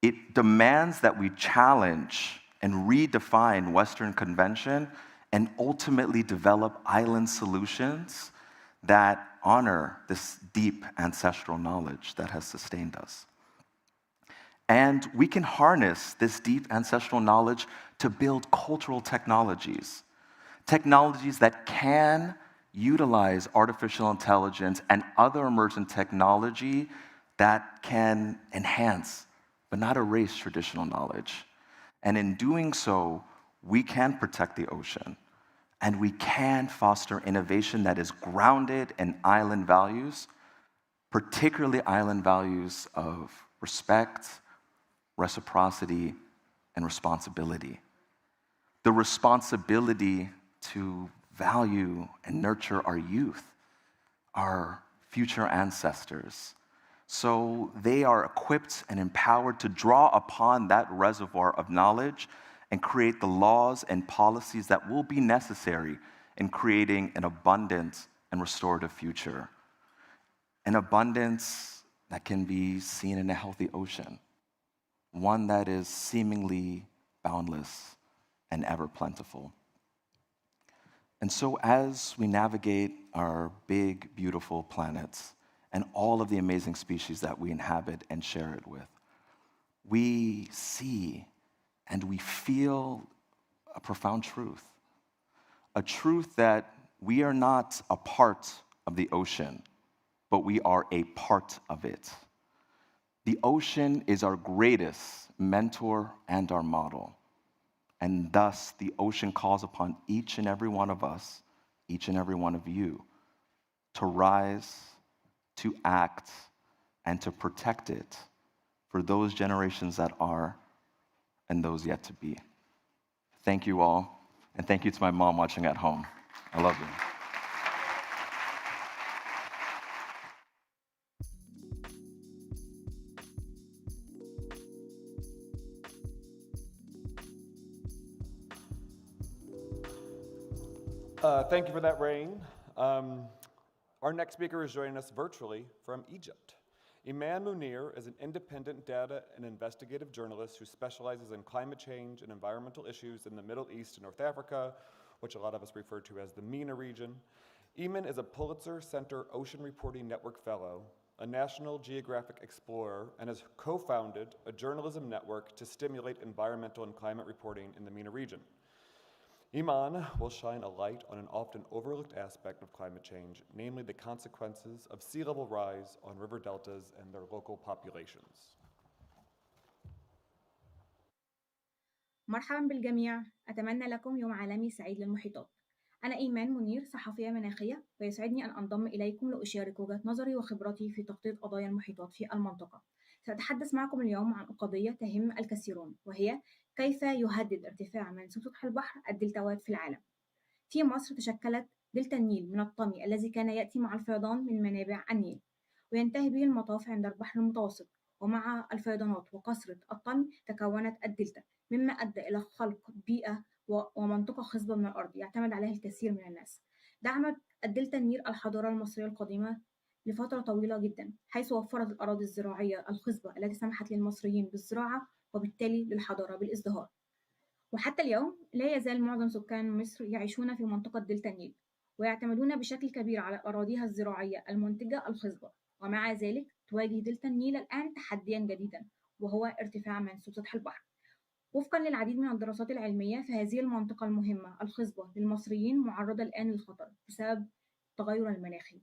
It demands that we challenge and redefine Western convention and ultimately develop island solutions that honor this deep ancestral knowledge that has sustained us. And we can harness this deep ancestral knowledge to build cultural technologies, technologies that can utilize artificial intelligence and other emergent technology that can enhance, but not erase traditional knowledge. And in doing so, we can protect the ocean, and we can foster innovation that is grounded in island values, particularly island values of respect, reciprocity, and responsibility. The responsibility to value and nurture our youth, our future ancestors, so they are equipped and empowered to draw upon that reservoir of knowledge and create the laws and policies that will be necessary in creating an abundant and restorative future. An abundance that can be seen in a healthy ocean, one that is seemingly boundless and ever plentiful. And so as we navigate our big, beautiful planets and all of the amazing species that we inhabit and share it with, we see and we feel a profound truth. A truth that we are not a part of the ocean, but we are a part of it. The ocean is our greatest mentor and our model. And thus, the ocean calls upon each and every one of us, each and every one of you, to rise, to act, and to protect it for those generations that are and those yet to be. Thank you all, and thank you to my mom watching at home. I love you. Thank you for that, Rain. Our next speaker is joining us virtually from Egypt. Iman Munir is an independent data and investigative journalist who specializes in climate change and environmental issues in the Middle East and North Africa, which a lot of us refer to as the MENA region. Iman is a Pulitzer Center Ocean Reporting Network Fellow, a National Geographic Explorer, and has co-founded a journalism network to stimulate environmental and climate reporting in the MENA region. Iman will shine a light on an often overlooked aspect of climate change, namely the consequences of sea level rise on river deltas and their local populations. مرحبا بالجميع، أتمنى لكم يوم عالمي سعيد للمحيطات. أنا إيمان منير، صحفية مناخية، ويسعدني أن أنضم إليكم لأشارك وجهة نظري وخبرتي في تغطية قضايا المحيطات في المنطقة. سأتحدث معكم اليوم عن قضية تهم الكثيرون، وهي كيف يهدد ارتفاع منسوب سطح البحر الدلتاوات في العالم. في مصر تشكلت دلتا النيل من الطمي الذي كان يأتي مع الفيضان من منابع النيل، وينتهي به المطاف عند البحر المتوسط، ومع الفيضانات وكثرة الطمي تكونت الدلتا، مما أدى إلى خلق بيئة ومنطقة خصبة من الأرض يعتمد عليها الكثير من الناس. دعمت الدلتا النيل الحضارة المصرية القديمة لفترة طويلة جدا، حيث وفرت الأراضي الزراعية الخصبة التي سمحت للمصريين بالزراعة وبالتالي للحضارة بالازدهار. وحتى اليوم لا يزال معظم سكان مصر يعيشون في منطقة دلتا النيل، ويعتمدون بشكل كبير على أراضيها الزراعية المنتجة الخصبة. ومع ذلك تواجه دلتا النيل الآن تحديا جديدا، وهو ارتفاع منسوب سطح البحر. وفقا للعديد من الدراسات العلمية، فهذه المنطقة المهمة الخصبة للمصريين معرضة الآن للخطر بسبب التغير المناخي.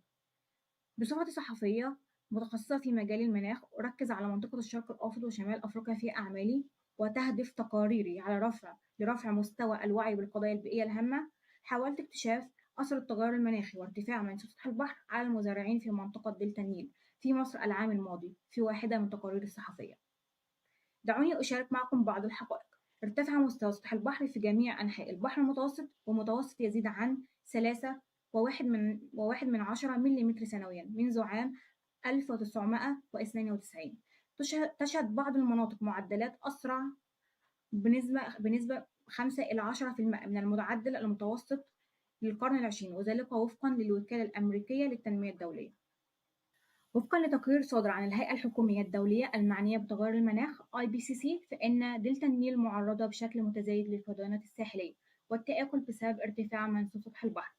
بصفتي صحفية متخصصة في مجال المناخ، أركز على منطقة الشرق الأوسط وشمال أفريقيا في أعمالي، وتهدف تقاريري على لرفع مستوى الوعي بالقضايا البيئية الهامة، حاولت اكتشاف أثر التغير المناخي وارتفاع منسوب سطح البحر على المزارعين في منطقة دلتا النيل في مصر العام الماضي في واحدة من تقارير الصحفية. دعوني أشارك معكم بعض الحقائق. ارتفع مستوى سطح البحر في جميع أنحاء البحر المتوسط، ومتوسط يزيد عن 3.1 ملم سنويا منذ عام 1992. تشهد بعض المناطق معدلات أسرع بنسبة 5 إلى 10% من المعدل المتوسط للقرن العشرين، وذلك وفقا للوكالة الأمريكية للتنمية الدولية. وفقا لتقرير صادر عن الهيئة الحكومية الدولية المعنية بتغير المناخ IPCC، فإن دلتا النيل معرضة بشكل متزايد للفيضانات الساحلية والتآكل بسبب ارتفاع منسوب سطح البحر.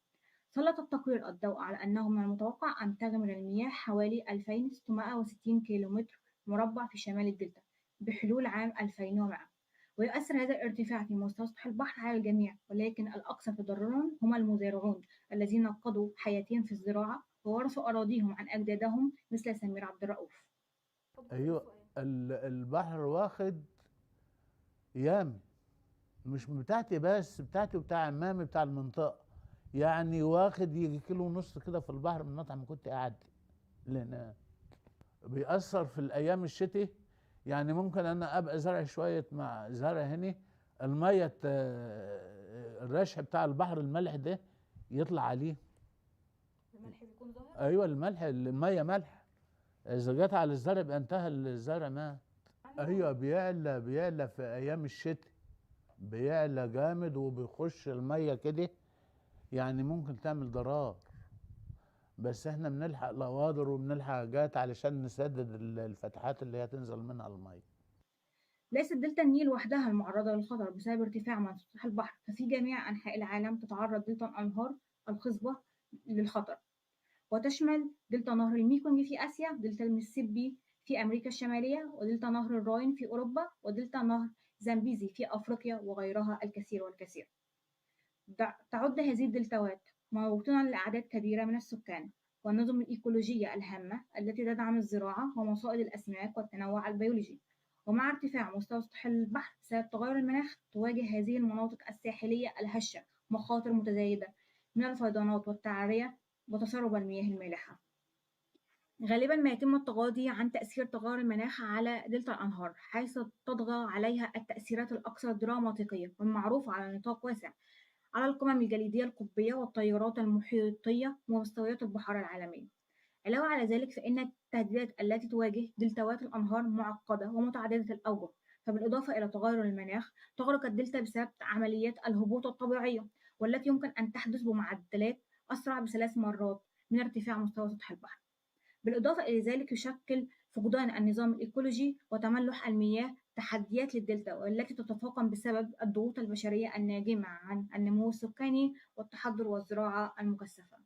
سلط التقرير الضوء على أنه من المتوقع أن تغمر المياه حوالي 2660 كيلومتر مربع في شمال الدلتا بحلول عام 2100، ويؤثر هذا الارتفاع في مستوى سطح البحر على الجميع، ولكن الأكثر تضررا هم المزارعون الذين قضوا حياتهم في الزراعة وورثوا أراضيهم عن أجدادهم مثل سمير عبد الرؤوف. أيوة، البحر واخد يام، مش بتاعتي بس، بتاعتي وبتاع عمامي بتاع المنطقة، يعني واخد يجي كيلو ونص كده في البحر من المطعم كنت قاعد، لأن بيأثر في الأيام الشتاء. يعني ممكن أنا أبقى زرع شوية مع زرع هنا، المية الرشح بتاع البحر الملح ده يطلع عليه. الملح بيكون ظاهر؟ أيوة، المية ملح، إذا جت على الزرع يبقى انتهى الزرع مات. أيوة، بيعلى في أيام الشتاء، بيعلى جامد وبيخش المية كده، يعني ممكن تعمل ضرار. بس احنا بنلحق لوادر وبنلحق حاجات علشان نسدد الفتحات اللي هي تنزل منها المية. ليست دلتا النيل وحدها المعرضة للخطر بسبب ارتفاع منسوب سطح البحر، ففي جميع أنحاء العالم تتعرض دلتا الأنهار الخصبة للخطر، وتشمل دلتا نهر الميكونج في آسيا، دلتا المسيسيبي في أمريكا الشمالية، ودلتا نهر الراين في أوروبا، ودلتا نهر زامبيزي في أفريقيا، وغيرها الكثير والكثير. تعد هذه الدلتاوات موطنا لأعداد كبيرة من السكان، والنظم الإيكولوجية الهامة التي تدعم الزراعة ومصائد الأسماك والتنوع البيولوجي. ومع ارتفاع مستوى سطح البحر بسبب تغير المناخ، تواجه هذه المناطق الساحلية الهشة مخاطر متزايدة من الفيضانات والتعرية وتسرب المياه المالحة. غالبا ما يتم التغاضي عن تأثير تغير المناخ على دلتا الأنهار، حيث تطغى عليها التأثيرات الأكثر دراماتيكية والمعروفة على نطاق واسع على القمم الجليدية القطبية والتيارات المحيطية ومستويات البحار العالمية. علاوة على ذلك، فإن التهديدات التي تواجه دلتاوات الأنهار معقدة ومتعددة الأوجه، فبالإضافة إلى تغير المناخ تغرق الدلتا بسبب عمليات الهبوط الطبيعية، والتي يمكن أن تحدث بمعدلات أسرع ب3 مرات من ارتفاع مستوى سطح البحر. بالإضافة إلى ذلك، يشكل فقدان النظام الإيكولوجي وتملح المياه تحديات للدلتا، والتي تتفاقم بسبب الضغوط البشرية الناجمة عن النمو السكاني والتحضر والزراعة المكثفة.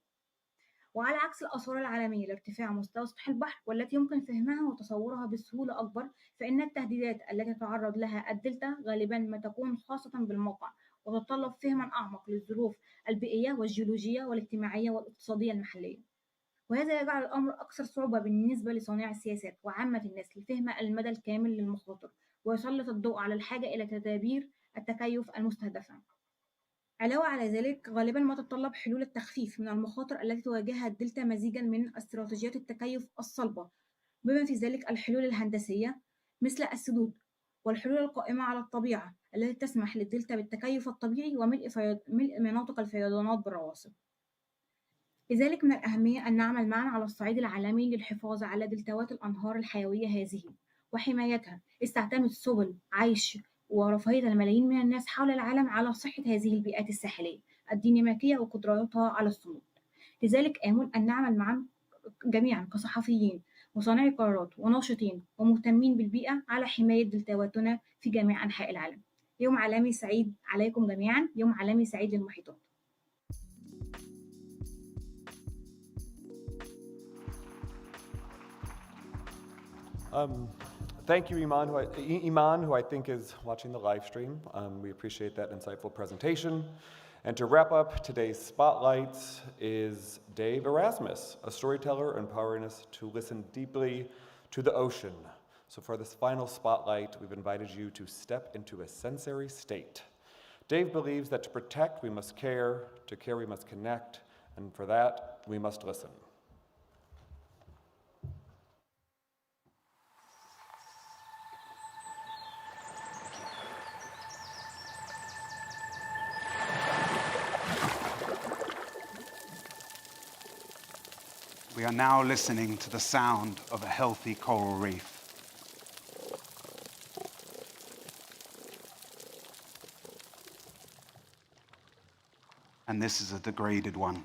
وعلى عكس الآثار العالمية لارتفاع مستوى سطح البحر والتي يمكن فهمها وتصورها بسهولة أكبر، فإن التهديدات التي تتعرض لها الدلتا غالبا ما تكون خاصة بالموقع، وتتطلب فهما أعمق للظروف البيئية والجيولوجية والاجتماعية والاقتصادية المحلية. وهذا يجعل الأمر أكثر صعوبة بالنسبة لصانعي السياسات وعامة الناس لفهم المدى الكامل للمخاطر، ويسلط الضوء على الحاجة إلى تدابير التكيف المستهدفة. علاوة على ذلك، غالبا ما تتطلب حلول التخفيف من المخاطر التي تواجهها الدلتا مزيجا من استراتيجيات التكيف الصلبة، بما في ذلك الحلول الهندسية مثل السدود، والحلول القائمة على الطبيعة التي تسمح للدلتا بالتكيف الطبيعي وملء مناطق الفيضانات بالرواسب. لذلك من الأهمية أن نعمل معا على الصعيد العالمي للحفاظ على دلتاوات الأنهار الحيوية هذه وحمايتها، استعتمد سبل عيش ورفاهية الملايين من الناس حول العالم على صحة هذه البيئات الساحلية الديناميكية وقدرتها على الصمود. لذلك آمل أن نعمل معا جميعا كصحفيين وصانعي قرارات وناشطين ومهتمين بالبيئة على حماية دلتاواتنا في جميع أنحاء العالم. يوم عالمي سعيد عليكم جميعا، يوم عالمي سعيد للمحيطات. Thank you, Iman, who I think is watching the live stream. We appreciate that insightful presentation. And to wrap up today's spotlights is Dave Erasmus, a storyteller empowering us to listen deeply to the ocean. So for this final spotlight, we've invited you to step into a sensory state. Dave believes that to protect, we must care, to care, we must connect, and for that, we must listen. We are now listening to the sound of a healthy coral reef. And this is a degraded one.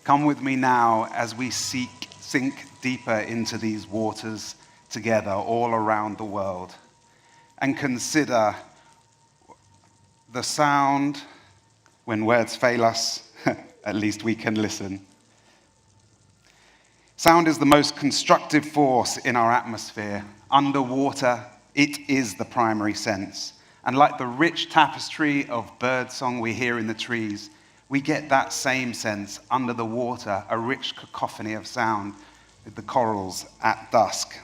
Come with me now as we sink deeper into these waters together all around the world and consider the sound. When words fail us, at least we can listen. Sound is the most constructive force in our atmosphere. Underwater, it is the primary sense. And like the rich tapestry of birdsong we hear in the trees, we get that same sense under the water, a rich cacophony of sound with the corals at dusk.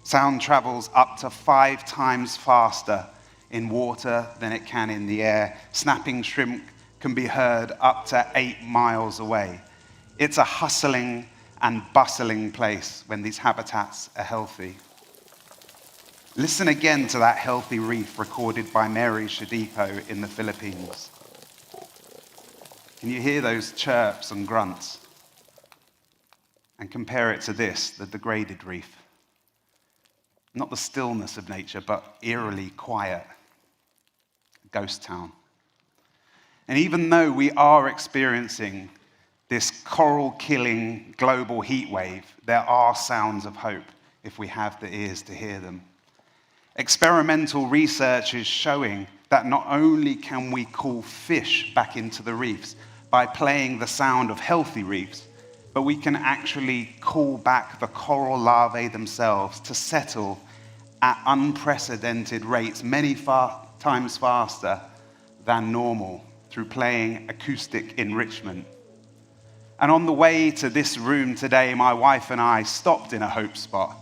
Sound travels up to 5 times faster in water than it can in the air. Snapping shrimp can be heard up to 8 miles away. It's a hustling and bustling place when these habitats are healthy. Listen again to that healthy reef recorded by Mary Shadipo in the Philippines. Can you hear those chirps and grunts? And compare it to this, the degraded reef. Not the stillness of nature, but eerily quiet. A ghost town. And even though we are experiencing this coral-killing global heat wave, there are sounds of hope if we have the ears to hear them. Experimental research is showing that not only can we call fish back into the reefs by playing the sound of healthy reefs, but we can actually call back the coral larvae themselves to settle at unprecedented rates, many times faster than normal, through playing acoustic enrichment. And on the way to this room today, my wife and I stopped in a hope spot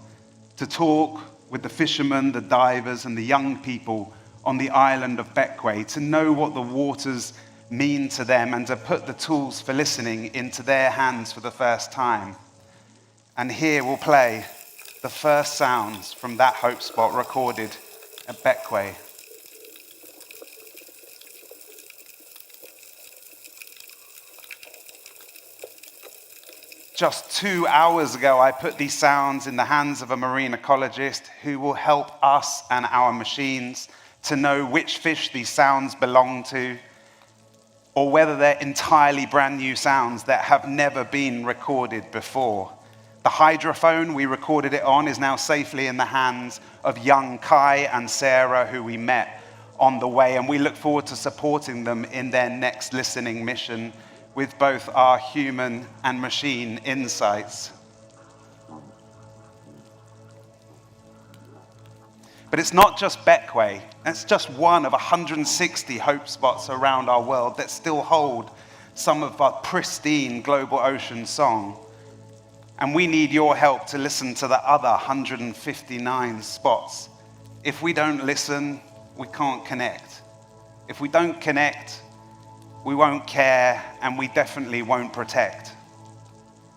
to talk with the fishermen, the divers, and the young people on the island of Bequia, to know what the waters mean to them and to put the tools for listening into their hands for the first time. And here we'll play the first sounds from that hope spot recorded at Bequia. Just 2 hours ago, I put these sounds in the hands of a marine ecologist who will help us and our machines to know which fish these sounds belong to, or whether they're entirely brand new sounds that have never been recorded before. The hydrophone we recorded it on is now safely in the hands of young Kai and Sarah, who we met on the way, and we look forward to supporting them in their next listening mission with both our human and machine insights. But it's not just Bequia. It's just one of 160 hope spots around our world that still hold some of our pristine global ocean song. And we need your help to listen to the other 159 spots. If we don't listen, we can't connect. If we don't connect, we won't care, and we definitely won't protect.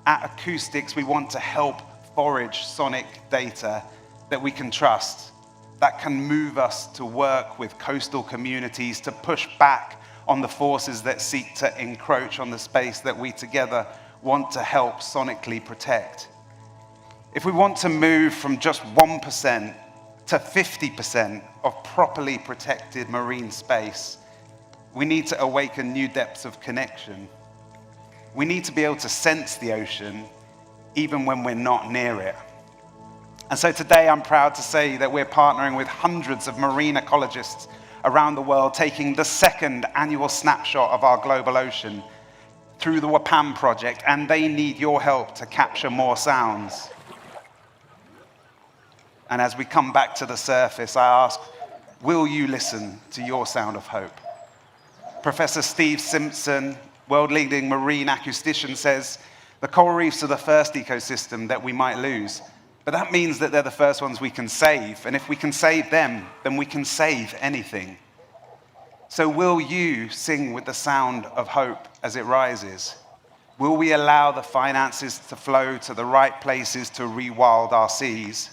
At Acoustics, we want to help forage sonic data that we can trust, that can move us to work with coastal communities to push back on the forces that seek to encroach on the space that we together want to help sonically protect. If we want to move from just 1% to 50% of properly protected marine space, we need to awaken new depths of connection. We need to be able to sense the ocean even when we're not near it. And so today I'm proud to say that we're partnering with hundreds of marine ecologists around the world, taking the second annual snapshot of our global ocean through the WAPAM project, and they need your help to capture more sounds. And as we come back to the surface, I ask, will you listen to your sound of hope? Professor Steve Simpson, world-leading marine acoustician, says the coral reefs are the first ecosystem that we might lose. But that means that they're the first ones we can save. And if we can save them, then we can save anything. So will you sing with the sound of hope as it rises? Will we allow the finances to flow to the right places to rewild our seas?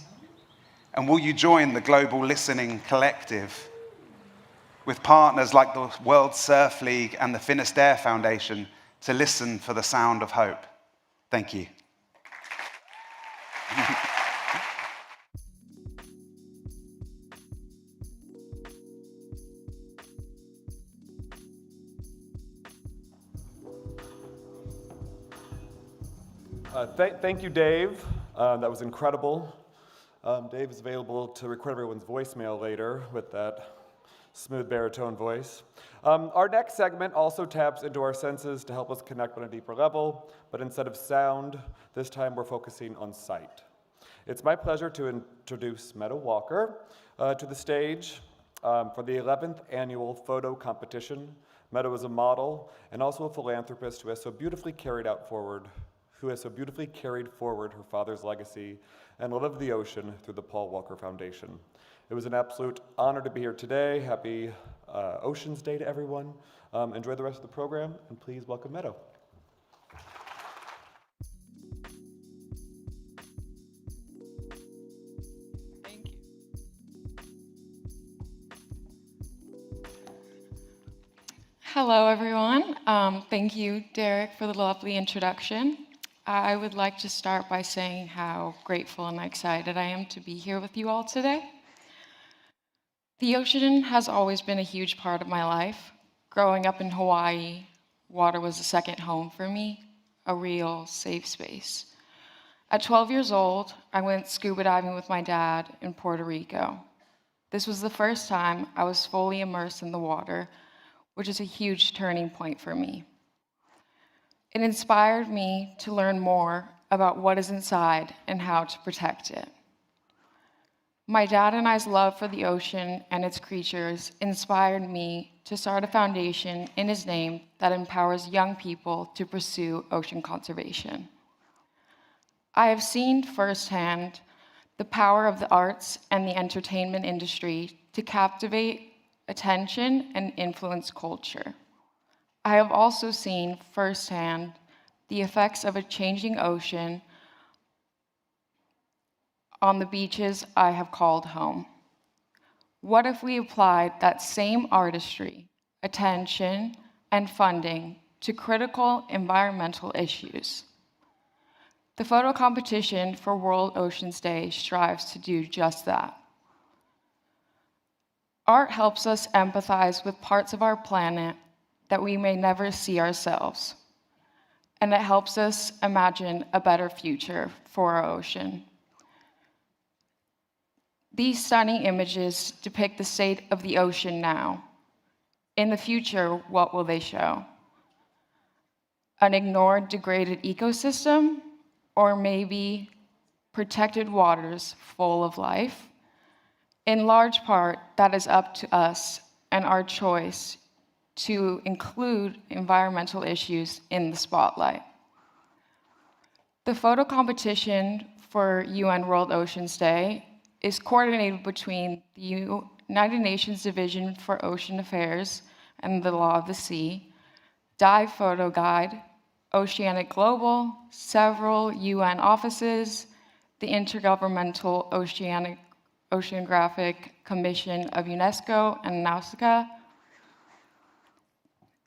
And will you join the global listening collective with partners like the World Surf League and the Finisterre Foundation to listen for the sound of hope? Thank you. Thank you, Dave. That was incredible. Dave is available to record everyone's voicemail later with that smooth baritone voice. Our next segment also taps into our senses to help us connect on a deeper level, but instead of sound, this time we're focusing on sight. It's my pleasure to introduce Meadow Walker to the stage for the 11th annual photo competition. Meadow is a model and also a philanthropist who has so beautifully carried forward her father's legacy and love of the ocean through the Paul Walker Foundation. It was an absolute honor to be here today. Happy Oceans Day to everyone. Enjoy the rest of the program, and please welcome Meadow. Thank you. Hello, everyone. Thank you, Derek, for the lovely introduction. I would like to start by saying how grateful and excited I am to be here with you all today. The ocean has always been a huge part of my life. Growing up in Hawaii, water was a second home for me, a real safe space. At 12 years old, I went scuba diving with my dad in Puerto Rico. This was the first time I was fully immersed in the water, which is a huge turning point for me. It inspired me to learn more about what is inside and how to protect it. My dad and I's love for the ocean and its creatures inspired me to start a foundation in his name that empowers young people to pursue ocean conservation. I have seen firsthand the power of the arts and the entertainment industry to captivate attention and influence culture. I have also seen firsthand the effects of a changing ocean on the beaches I have called home. What if we applied that same artistry, attention, and funding to critical environmental issues? The photo competition for World Oceans Day strives to do just that. Art helps us empathize with parts of our planet that we may never see ourselves, and it helps us imagine a better future for our ocean. These stunning images depict the state of the ocean now. In the future, what will they show? An ignored, degraded ecosystem, or maybe protected waters full of life? In large part, that is up to us and our choice to include environmental issues in the spotlight. The photo competition for UN World Oceans Day is coordinated between the United Nations Division for Ocean Affairs and the Law of the Sea, Dive Photo Guide, Oceanic Global, several UN offices, the Intergovernmental Oceanographic Commission of UNESCO and Nausicaa.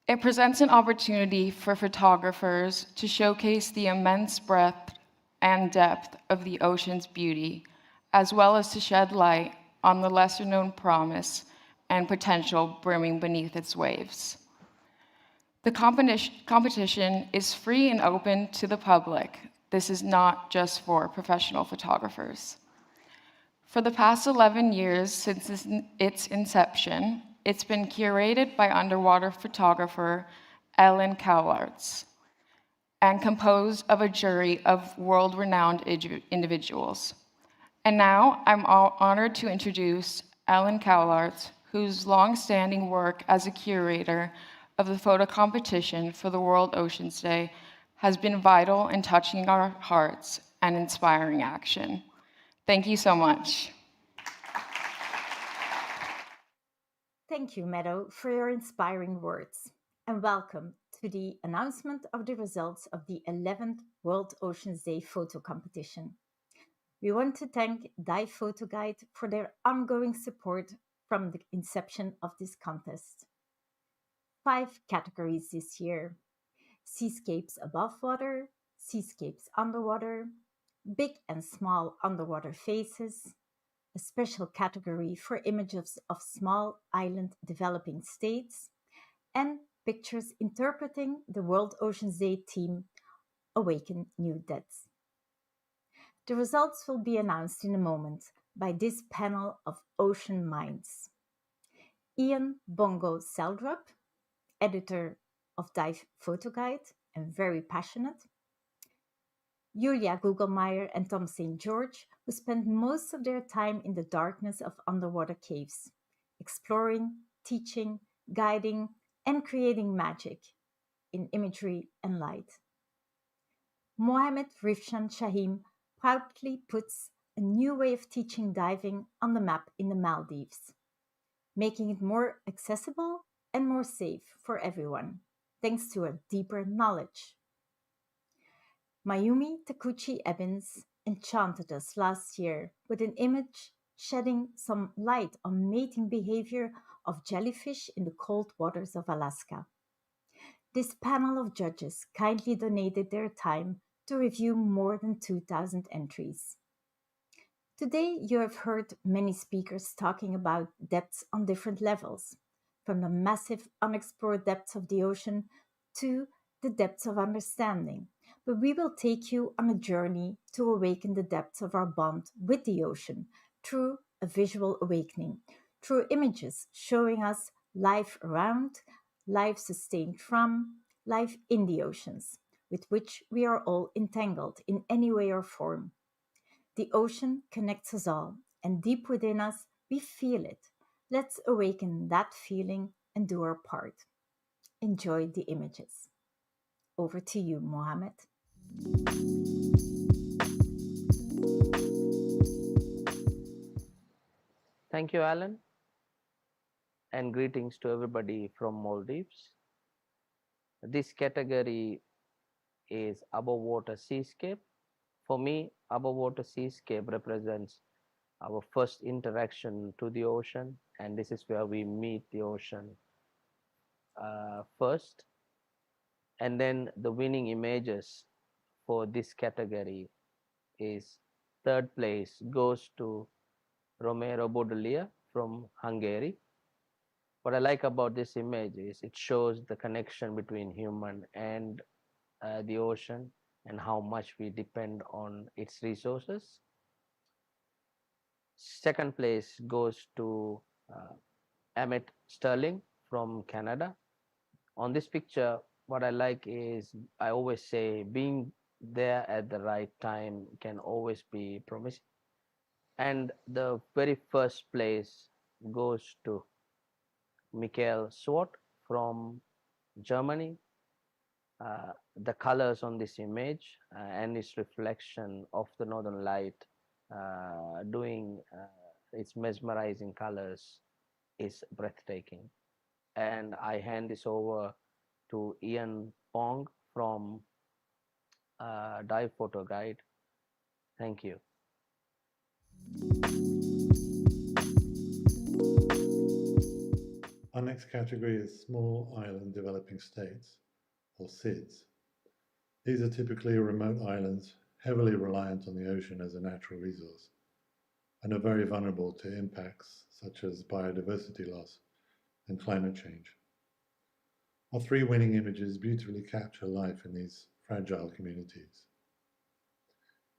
It presents an opportunity for photographers to showcase the immense breadth and depth of the ocean's beauty, as well as to shed light on the lesser-known promise and potential brimming beneath its waves. The competition is free and open to the public. This is not just for professional photographers. For the past 11 years since its inception, it's been curated by underwater photographer Ellen Cowlarts and composed of a jury of world-renowned individuals. And now I'm honored to introduce Ellen Cowlarts, whose long-standing work as a curator of the photo competition for the World Oceans Day has been vital in touching our hearts and inspiring action. Thank you so much. Thank you, Meadow, for your inspiring words. And welcome to the announcement of the results of the 11th World Oceans Day photo competition. We want to thank Dive Photo Guide for their ongoing support from the inception of this contest. 5 categories this year: seascapes above water, seascapes underwater, big and small underwater faces, a special category for images of small island developing states, and pictures interpreting the World Oceans Day theme, Awaken New Deaths. The results will be announced in a moment by this panel of ocean minds. Ian Bongo Seldrup, editor of Dive Photo Guide and very passionate. Julia Gugelmeyer and Tom St. George, who spent most of their time in the darkness of underwater caves, exploring, teaching, guiding, and creating magic in imagery and light. Mohammed Rifshan Shahim proudly puts a new way of teaching diving on the map in the Maldives, making it more accessible and more safe for everyone, thanks to a deeper knowledge. Mayumi Takuchi Evans enchanted us last year with an image shedding some light on mating behavior of jellyfish in the cold waters of Alaska. This panel of judges kindly donated their time to review more than 2,000 entries. Today, you have heard many speakers talking about depths on different levels, from the massive unexplored depths of the ocean to the depths of understanding. But we will take you on a journey to awaken the depths of our bond with the ocean through a visual awakening, through images showing us life around, life sustained from, life in the oceans, with which we are all entangled in any way or form. The ocean connects us all, and deep within us, we feel it. Let's awaken that feeling and do our part. Enjoy the images. Over to you, Mohammed. Thank you, Alan, and greetings to everybody from Maldives. This category is above water seascape. For me, above water seascape represents our first interaction to the ocean, and this is where we meet the ocean first. And then the winning images for this category is third place goes to Romero Baudelaire from Hungary. What I like about this image is it shows the connection between human and the ocean and how much we depend on its resources. Second place goes to Emmett Sterling from Canada. On this picture, what I like is, I always say, being there at the right time can always be promising. And the very first place goes to Michael Swart from Germany. The colors on this image and its reflection of the northern light doing its mesmerizing colors is breathtaking. And I hand this over to Ian Pong from Dive Photo Guide. Thank you. Our next category is small island developing states, or SIDS. These are typically remote islands heavily reliant on the ocean as a natural resource and are very vulnerable to impacts such as biodiversity loss and climate change. Our 3 winning images beautifully capture life in these fragile communities.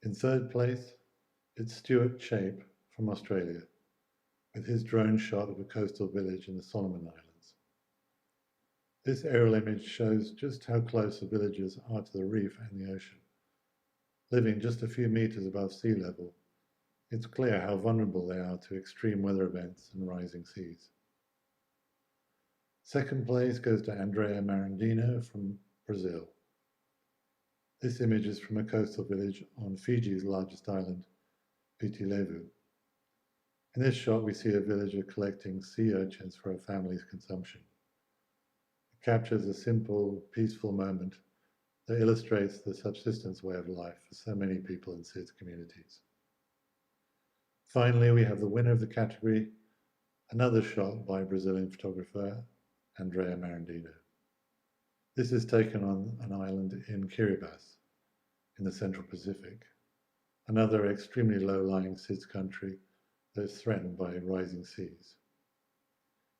In third place, it's Stuart Shape from Australia, with his drone shot of a coastal village in the Solomon Islands. This aerial image shows just how close the villagers are to the reef and the ocean. Living just a few meters above sea level, it's clear how vulnerable they are to extreme weather events and rising seas. Second place goes to Andrea Marandino from Brazil. This image is from a coastal village on Fiji's largest island, Piti-Levu. In this shot, we see a villager collecting sea urchins for her family's consumption. It captures a simple, peaceful moment that illustrates the subsistence way of life for so many people in SIDS communities. Finally, we have the winner of the category, another shot by Brazilian photographer Andrea Marandino. This is taken on an island in Kiribati, in the Central Pacific, another extremely low-lying SIDS country that is threatened by rising seas.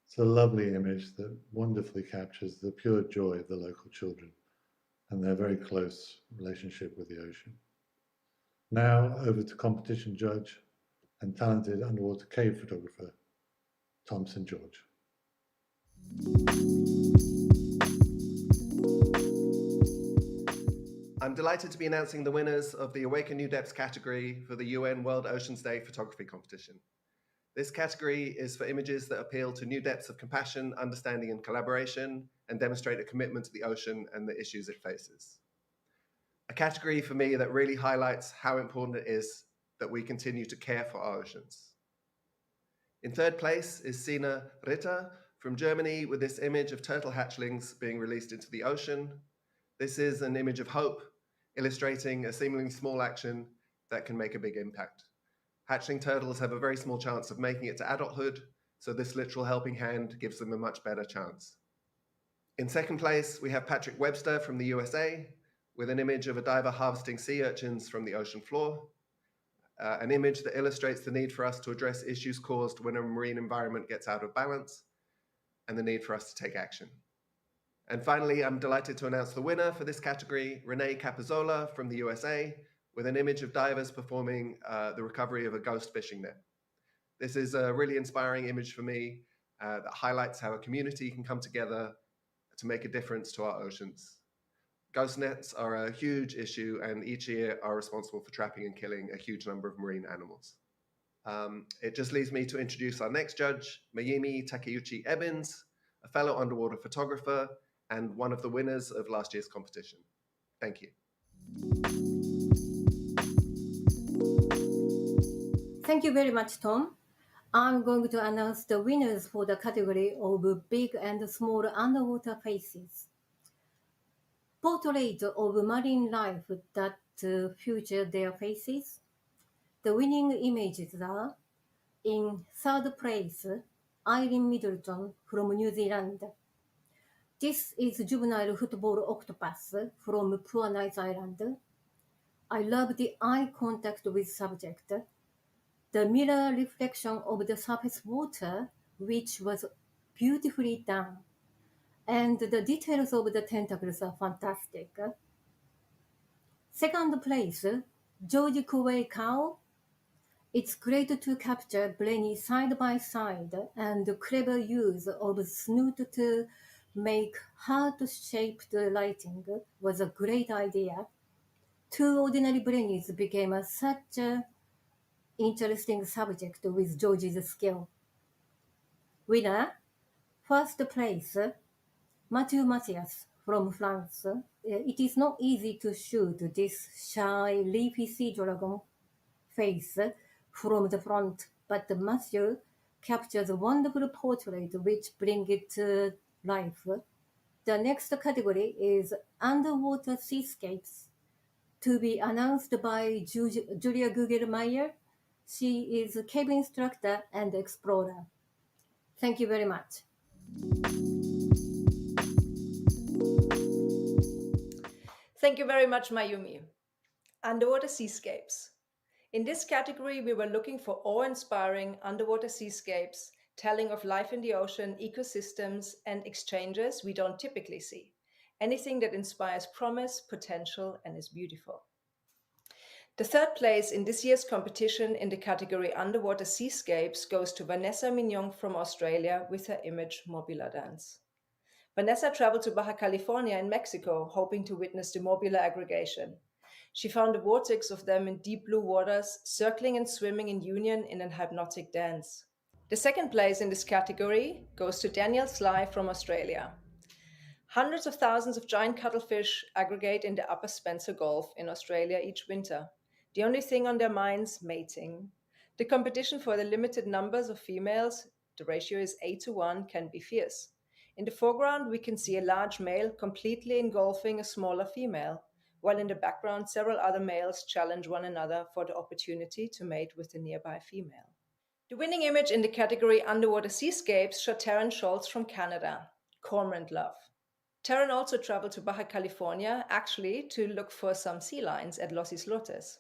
It's a lovely image that wonderfully captures the pure joy of the local children and their very close relationship with the ocean. Now over to competition judge and talented underwater cave photographer, Thompson George. I'm delighted to be announcing the winners of the Awaken New Depths category for the UN World Oceans Day photography competition. This category is for images that appeal to new depths of compassion, understanding and collaboration, and demonstrate a commitment to the ocean and the issues it faces. A category for me that really highlights how important it is that we continue to care for our oceans. In third place is Sina Ritter from Germany with this image of turtle hatchlings being released into the ocean. This is an image of hope, illustrating a seemingly small action that can make a big impact. Hatchling turtles have a very small chance of making it to adulthood, so this literal helping hand gives them a much better chance. In second place, we have Patrick Webster from the USA with an image of a diver harvesting sea urchins from the ocean floor, an image that illustrates the need for us to address issues caused when a marine environment gets out of balance and the need for us to take action. And finally, I'm delighted to announce the winner for this category, Renee Capizzola from the USA, with an image of divers performing the recovery of a ghost fishing net. This is a really inspiring image for me that highlights how a community can come together to make a difference to our oceans. Ghost nets are a huge issue and each year are responsible for trapping and killing a huge number of marine animals. It just leaves me to introduce our next judge, Mayumi Takeuchi Ebbins, a fellow underwater photographer and one of the winners of last year's competition. Thank you. Thank you very much, Tom. I'm going to announce the winners for the category of big and small underwater faces. Portraits of marine life that feature their faces. The winning images are, in third place, Eileen Middleton from New Zealand. This is juvenile football octopus from Poor Knights Island. I love the eye contact with subject, the mirror reflection of the surface water, which was beautifully done, and the details of the tentacles are fantastic. Second place, George Kuwei cow. It's great to capture brainy side by side and clever use of snoot to make heart-shaped lighting was a great idea. Two ordinary brainies became such an interesting subject with George's skill. Winner, first place, Mathieu Mathias from France. It is not easy to shoot this shy, leafy sea dragon face from the front, but Mathieu captures a wonderful portrait which brings it to life. The next category is underwater seascapes, to be announced by Julia Gugel-Meyer. She is a cave instructor and explorer. Thank you very much. Thank you very much, Mayumi. Underwater seascapes. In this category, we were looking for awe-inspiring underwater seascapes, telling of life in the ocean, ecosystems, and exchanges we don't typically see. Anything that inspires promise, potential, and is beautiful. The third place in this year's competition in the category Underwater Seascapes goes to Vanessa Mignon from Australia with her image Mobula Dance. Vanessa traveled to Baja California in Mexico, hoping to witness the Mobula aggregation. She found a vortex of them in deep blue waters, circling and swimming in union in an hypnotic dance. The second place in this category goes to Daniel Sly from Australia. Hundreds of thousands of giant cuttlefish aggregate in the upper Spencer Gulf in Australia each winter. The only thing on their minds, mating. The competition for the limited numbers of females, the ratio is 8-1, can be fierce. In the foreground, we can see a large male completely engulfing a smaller female, while in the background, several other males challenge one another for the opportunity to mate with the nearby female. The winning image in the category Underwater Seascapes showed Taryn Schultz from Canada, Cormorant Love. Taryn also traveled to Baja California, actually to look for some sea lions at Los Islotes,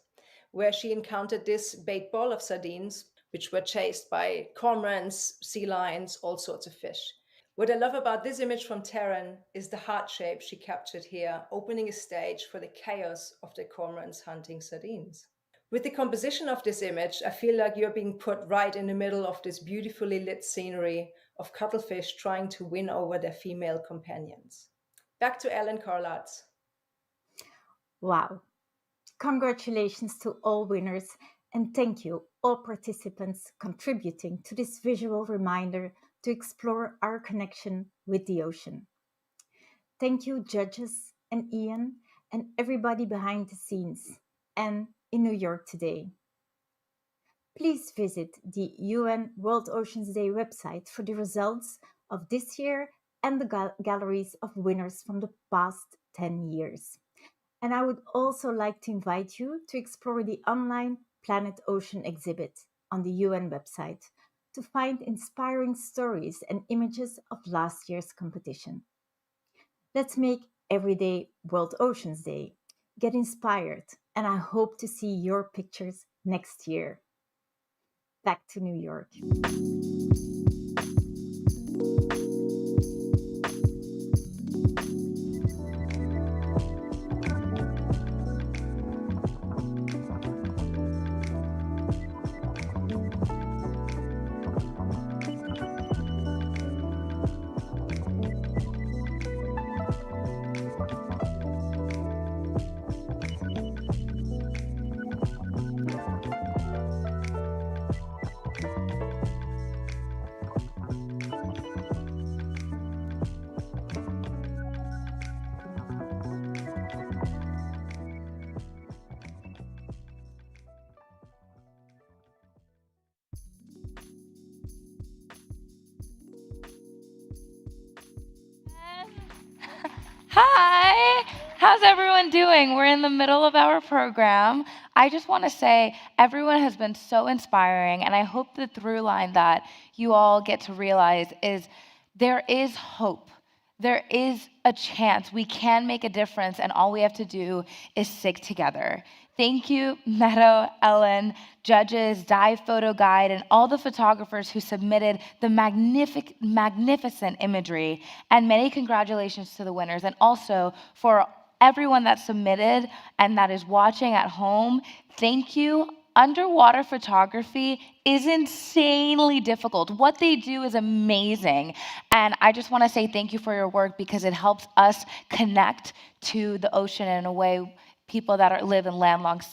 where she encountered this bait ball of sardines, which were chased by cormorants, sea lions, all sorts of fish. What I love about this image from Taryn is the heart shape she captured here, opening a stage for the chaos of the cormorants hunting sardines. With the composition of this image, I feel like you're being put right in the middle of this beautifully lit scenery of cuttlefish trying to win over their female companions. Back to Ellen Carlatz. Wow. Congratulations to all winners, and thank you, all participants contributing to this visual reminder to explore our connection with the ocean. Thank you, judges and Ian, and everybody behind the scenes and in New York today. Please visit the UN World Oceans Day website for the results of this year and the galleries of winners from the past 10 years. And I would also like to invite you to explore the online Planet Ocean exhibit on the UN website to find inspiring stories and images of last year's competition. Let's make every day World Oceans Day. Get inspired, and I hope to see your pictures next year. Back to New York. Hi, how's everyone doing? We're in the middle of our program. I just want to say everyone has been so inspiring, and I hope the through line that you all get to realize is there is hope. There is a chance we can make a difference, and all we have to do is stick together. Thank you, Meadow, Ellen, judges, Dive Photo Guide, and all the photographers who submitted the magnificent imagery. And many congratulations to the winners, and also for everyone that submitted and that is watching at home. Thank you. Underwater photography is insanely difficult. What they do is amazing. And I just want to say thank you for your work because it helps us connect to the ocean in a way people that live in landlocked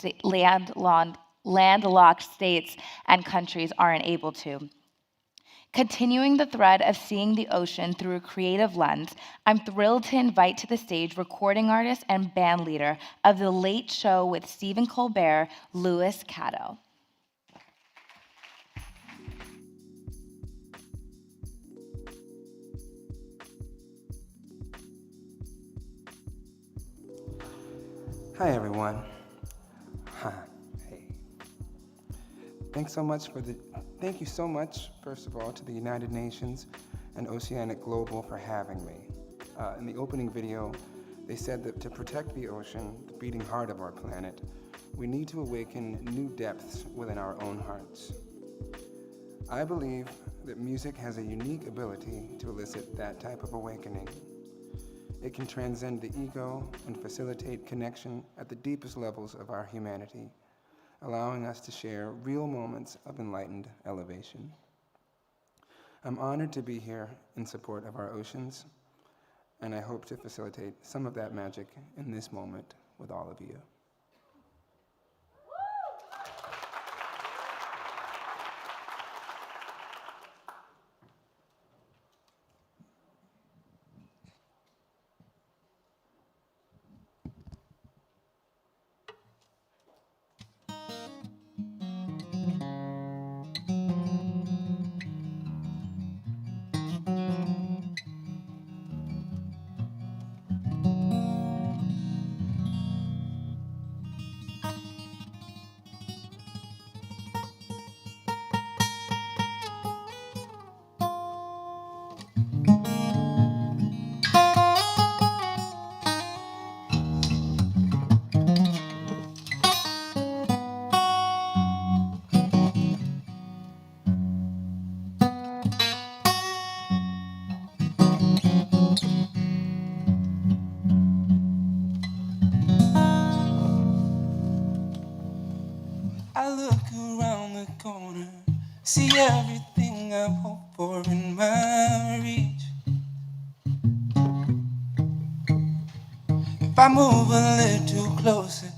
states and countries aren't able to. Continuing the thread of seeing the ocean through a creative lens, I'm thrilled to invite to the stage recording artist and band leader of The Late Show with Stephen Colbert, Louis Catto. Hi, everyone. Hey. Thank you so much, first of all, to the United Nations and Oceanic Global for having me. In the opening video, they said that to protect the ocean, the beating heart of our planet, we need to awaken new depths within our own hearts. I believe that music has a unique ability to elicit that type of awakening. It can transcend the ego and facilitate connection at the deepest levels of our humanity, allowing us to share real moments of enlightened elevation. I'm honored to be here in support of our oceans, and I hope to facilitate some of that magic in this moment with all of you. I look around the corner, see everything I've hoped for in my reach. If I move a little closer,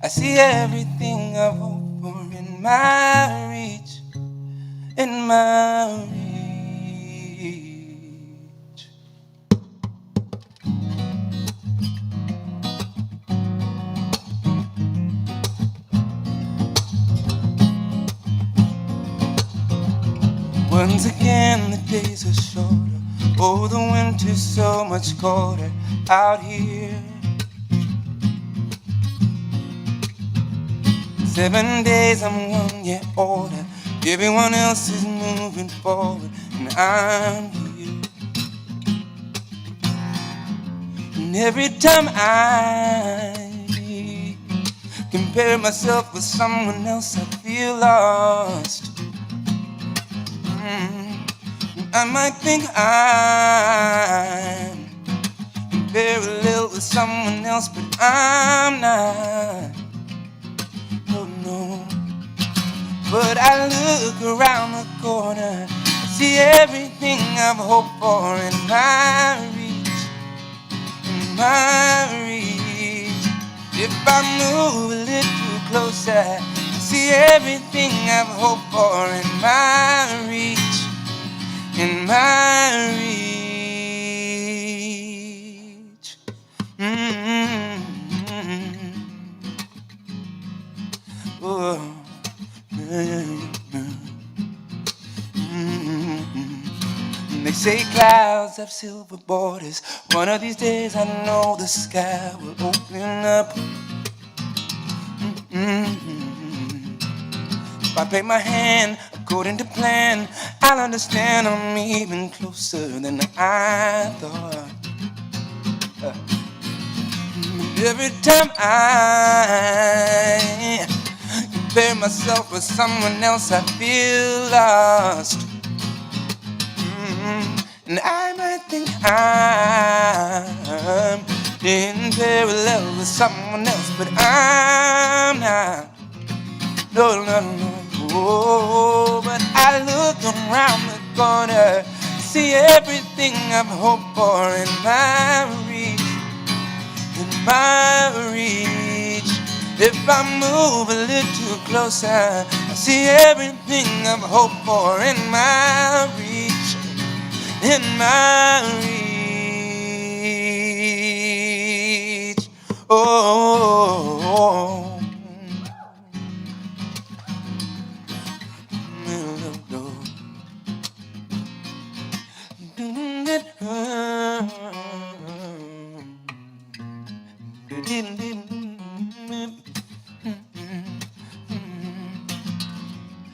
I see everything I've hoped for in my reach, in my reach. Once again the days are shorter, oh the winter's so much colder out here. 7 days I'm 1 year older, everyone else is moving forward and I'm here. And every time I compare myself with someone else I feel lost. I might think I'm parallel with someone else, but I'm not. Oh no. But I look around the corner, see everything I've hoped for in my reach, in my reach. If I move a little closer, see everything I've hoped for in my reach, in my reach. Oh. They say clouds have silver borders. One of these days I know the sky will open up. If I play my hand according to plan, I'll understand I'm even closer than I thought. Every time I compare myself with someone else, I feel lost. And I might think I'm in parallel with someone else, but I'm not. No, no, no. Oh, but I look around the corner, see everything I've hoped for in my reach, in my reach. If I move a little closer, I see everything I've hoped for in my reach, in my reach. Oh.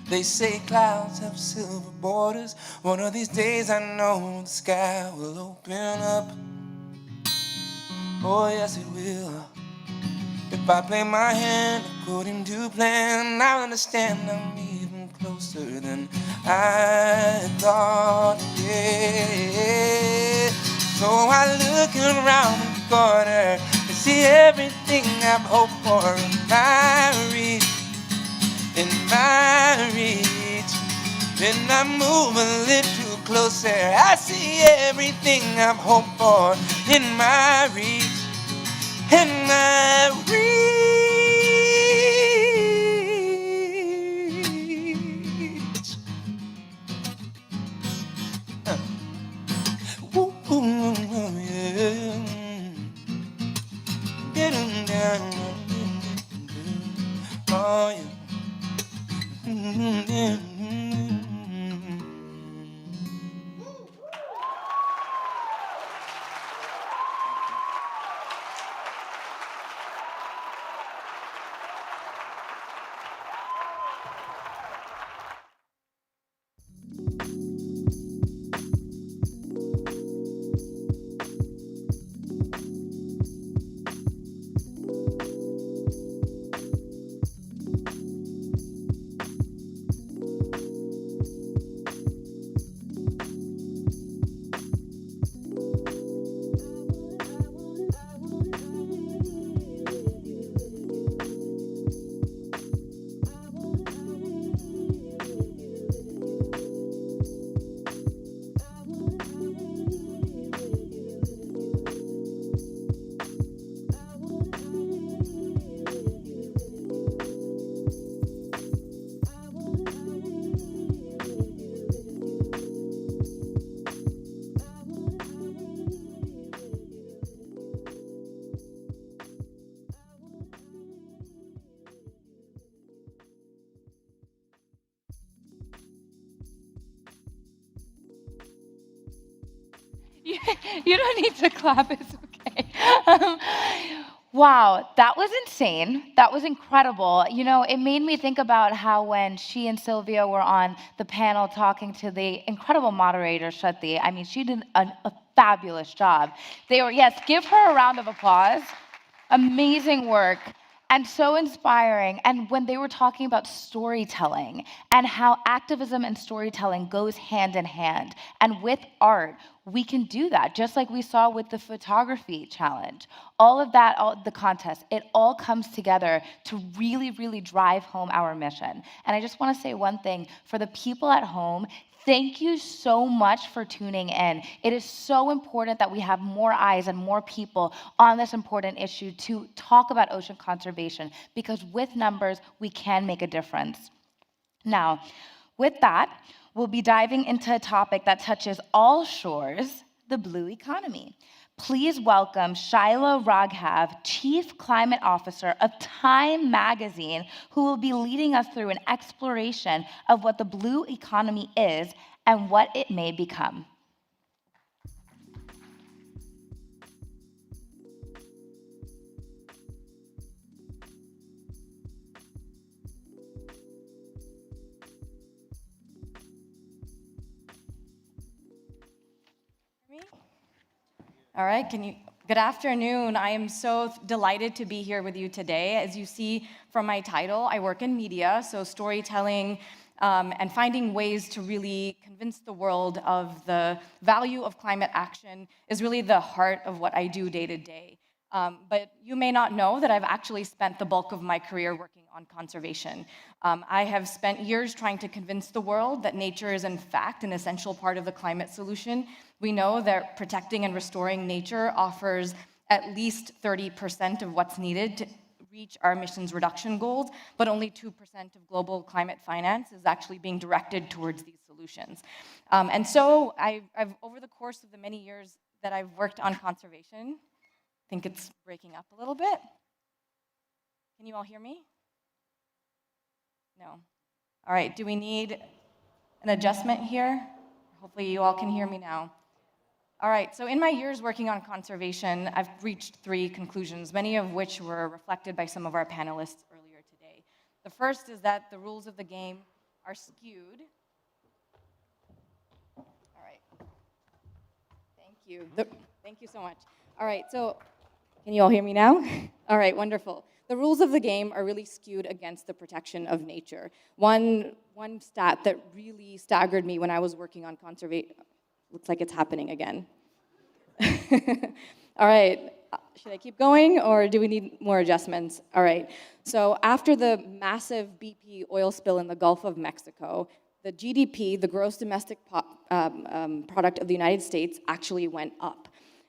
They say clouds have silver borders. One of these days I know the sky will open up. Oh yes it will. If I play my hand according to plan, I'll understand I'm even closer than I thought. Yeah. So I look around the corner and see everything I've hoped for in my reach, in my reach. Then I move a little closer, I see everything I've hoped for in my reach, in my reach. Ooh, yeah. Oh, yeah. You don't need to clap, it's okay. Wow, that was insane. That was incredible. You know, it made me think about how when she and Sylvia were on the panel talking to the incredible moderator, Shruti, I mean, she did a fabulous job. They were, yes, give her a round of applause. Amazing work and so inspiring. And when they were talking about storytelling and how activism and storytelling goes hand in hand, and with art, we can do that, just like we saw with the photography challenge. All of that, all the contest, it all comes together to really, really drive home our mission. And I just want to say one thing for the people at home. Thank you so much for tuning in. It is so important that we have more eyes and more people on this important issue to talk about ocean conservation, because with numbers, we can make a difference. Now, with that, we'll be diving into a topic that touches all shores, the blue economy. Please welcome Shaila Raghav, Chief Climate Officer of Time Magazine, who will be leading us through an exploration of what the blue economy is and what it may become. All right, good afternoon. I am so delighted to be here with you today. As you see from my title, I work in media, so storytelling and finding ways to really convince the world of the value of climate action is really the heart of what I do day to day. But you may not know that I've actually spent the bulk of my career working on conservation. I have spent years trying to convince the world that nature is in fact an essential part of the climate solution. We know that protecting and restoring nature offers at least 30% of what's needed to reach our emissions reduction goals, but only 2% of global climate finance is actually being directed towards these solutions. And so I've, over the course of the many years that I've worked on conservation, I think it's breaking up a little bit. Can you all hear me? No. All right, do we need an adjustment here? Hopefully you all can hear me now. All right, so in my years working on conservation, I've reached 3 conclusions, many of which were reflected by some of our panelists earlier today. The first is that the rules of the game are skewed. All right. Thank you. Thank you so much. All right, so can you all hear me now? All right, wonderful. The rules of the game are really skewed against the protection of nature. One stat that really staggered me when I was working on conservation, looks like it's happening again. All right, should I keep going or do we need more adjustments? All right, so after the massive BP oil spill in the Gulf of Mexico, the GDP, the gross domestic product of the United States, actually went up.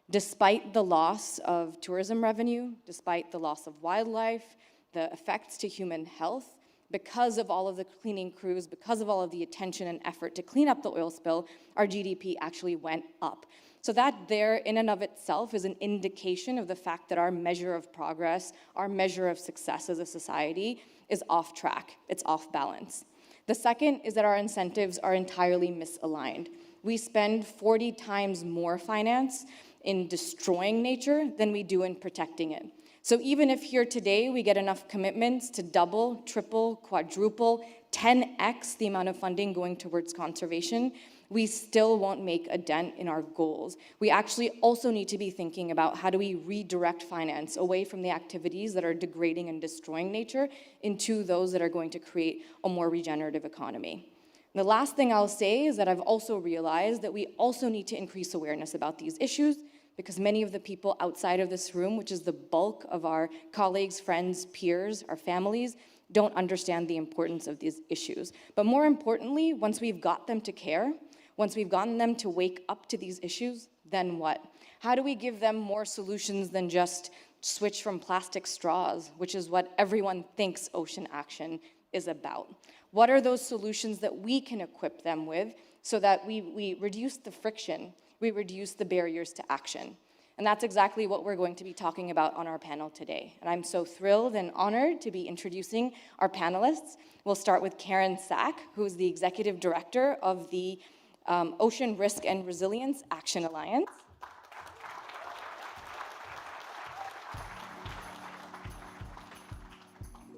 Despite the loss of tourism revenue, despite the loss of wildlife, the effects to human health, because of all of the cleaning crews, because of all of the attention and effort to clean up the oil spill, our GDP actually went up. So that there in and of itself is an indication of the fact that our measure of progress, our measure of success as a society is off track, it's off balance. The second is that our incentives are entirely misaligned. We spend 40 times more finance in destroying nature than we do in protecting it. So even if here today we get enough commitments to double, triple, quadruple, 10x the amount of funding going towards conservation, we still won't make a dent in our goals. We actually also need to be thinking about how do we redirect finance away from the activities that are degrading and destroying nature into those that are going to create a more regenerative economy. The last thing I'll say is that I've also realized that we also need to increase awareness about these issues, because many of the people outside of this room, which is the bulk of our colleagues, friends, peers, our families, don't understand the importance of these issues. But more importantly, once we've got them to care, once we've gotten them to wake up to these issues, then what? How do we give them more solutions than just switch from plastic straws, which is what everyone thinks ocean action is about? What are those solutions that we can equip them with so that we reduce the friction, we reduce the barriers to action? And that's exactly what we're going to be talking about on our panel today. And I'm so thrilled and honored to be introducing our panelists. We'll start with Karen Sack, who is the Executive Director of the Ocean Risk and Resilience Action Alliance.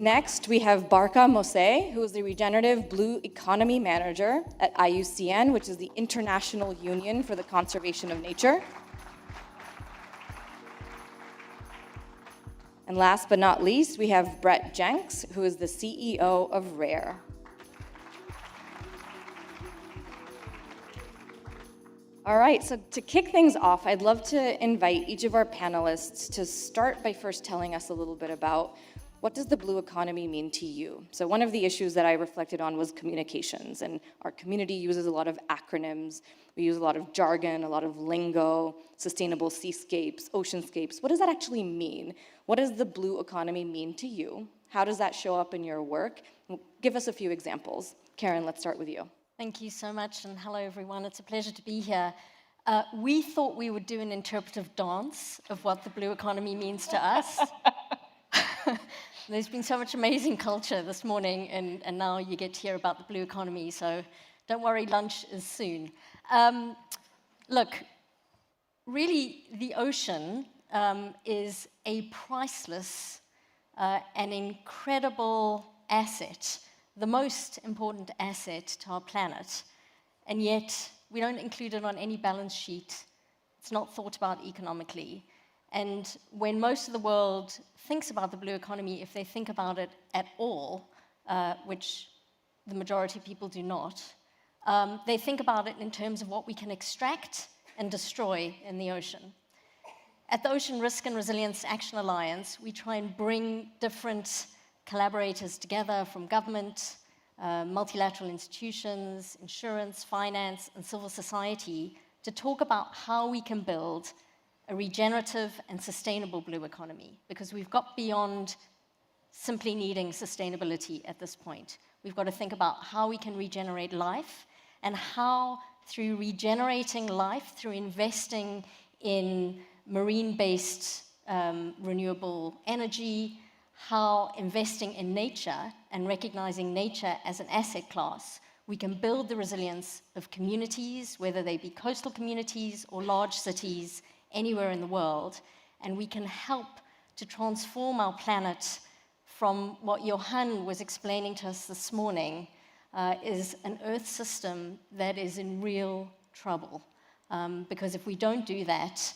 Next, we have Barka Mose, who is the Regenerative Blue Economy Manager at IUCN, which is the International Union for the Conservation of Nature. And last but not least, we have Brett Jenks, who is the CEO of RARE. All right, so to kick things off, I'd love to invite each of our panelists to start by first telling us a little bit about what does the blue economy mean to you? So one of the issues that I reflected on was communications, and our community uses a lot of acronyms. We use a lot of jargon, a lot of lingo, sustainable seascapes, oceanscapes. What does that actually mean? What does the blue economy mean to you? How does that show up in your work? Give us a few examples. Karen, let's start with you. Thank you so much, and hello everyone. It's a pleasure to be here. We thought we would do an interpretive dance of what the blue economy means to us. There's been so much amazing culture this morning, and now you get to hear about the blue economy, so don't worry, lunch is soon. Look, really, the ocean is a priceless and incredible asset, the most important asset to our planet, and yet we don't include it on any balance sheet. It's not thought about economically. And when most of the world thinks about the blue economy, if they think about it at all, which the majority of people do not, they think about it in terms of what we can extract and destroy in the ocean. At the Ocean Risk and Resilience Action Alliance, we try and bring different collaborators together from government, multilateral institutions, insurance, finance, and civil society to talk about how we can build a regenerative and sustainable blue economy, because we've got beyond simply needing sustainability at this point. We've got to think about how we can regenerate life, and how through regenerating life, through investing in marine-based renewable energy, how investing in nature and recognizing nature as an asset class, we can build the resilience of communities, whether they be coastal communities or large cities, anywhere in the world, and we can help to transform our planet from what Johan was explaining to us this morning, is an Earth system that is in real trouble. Because if we don't do that,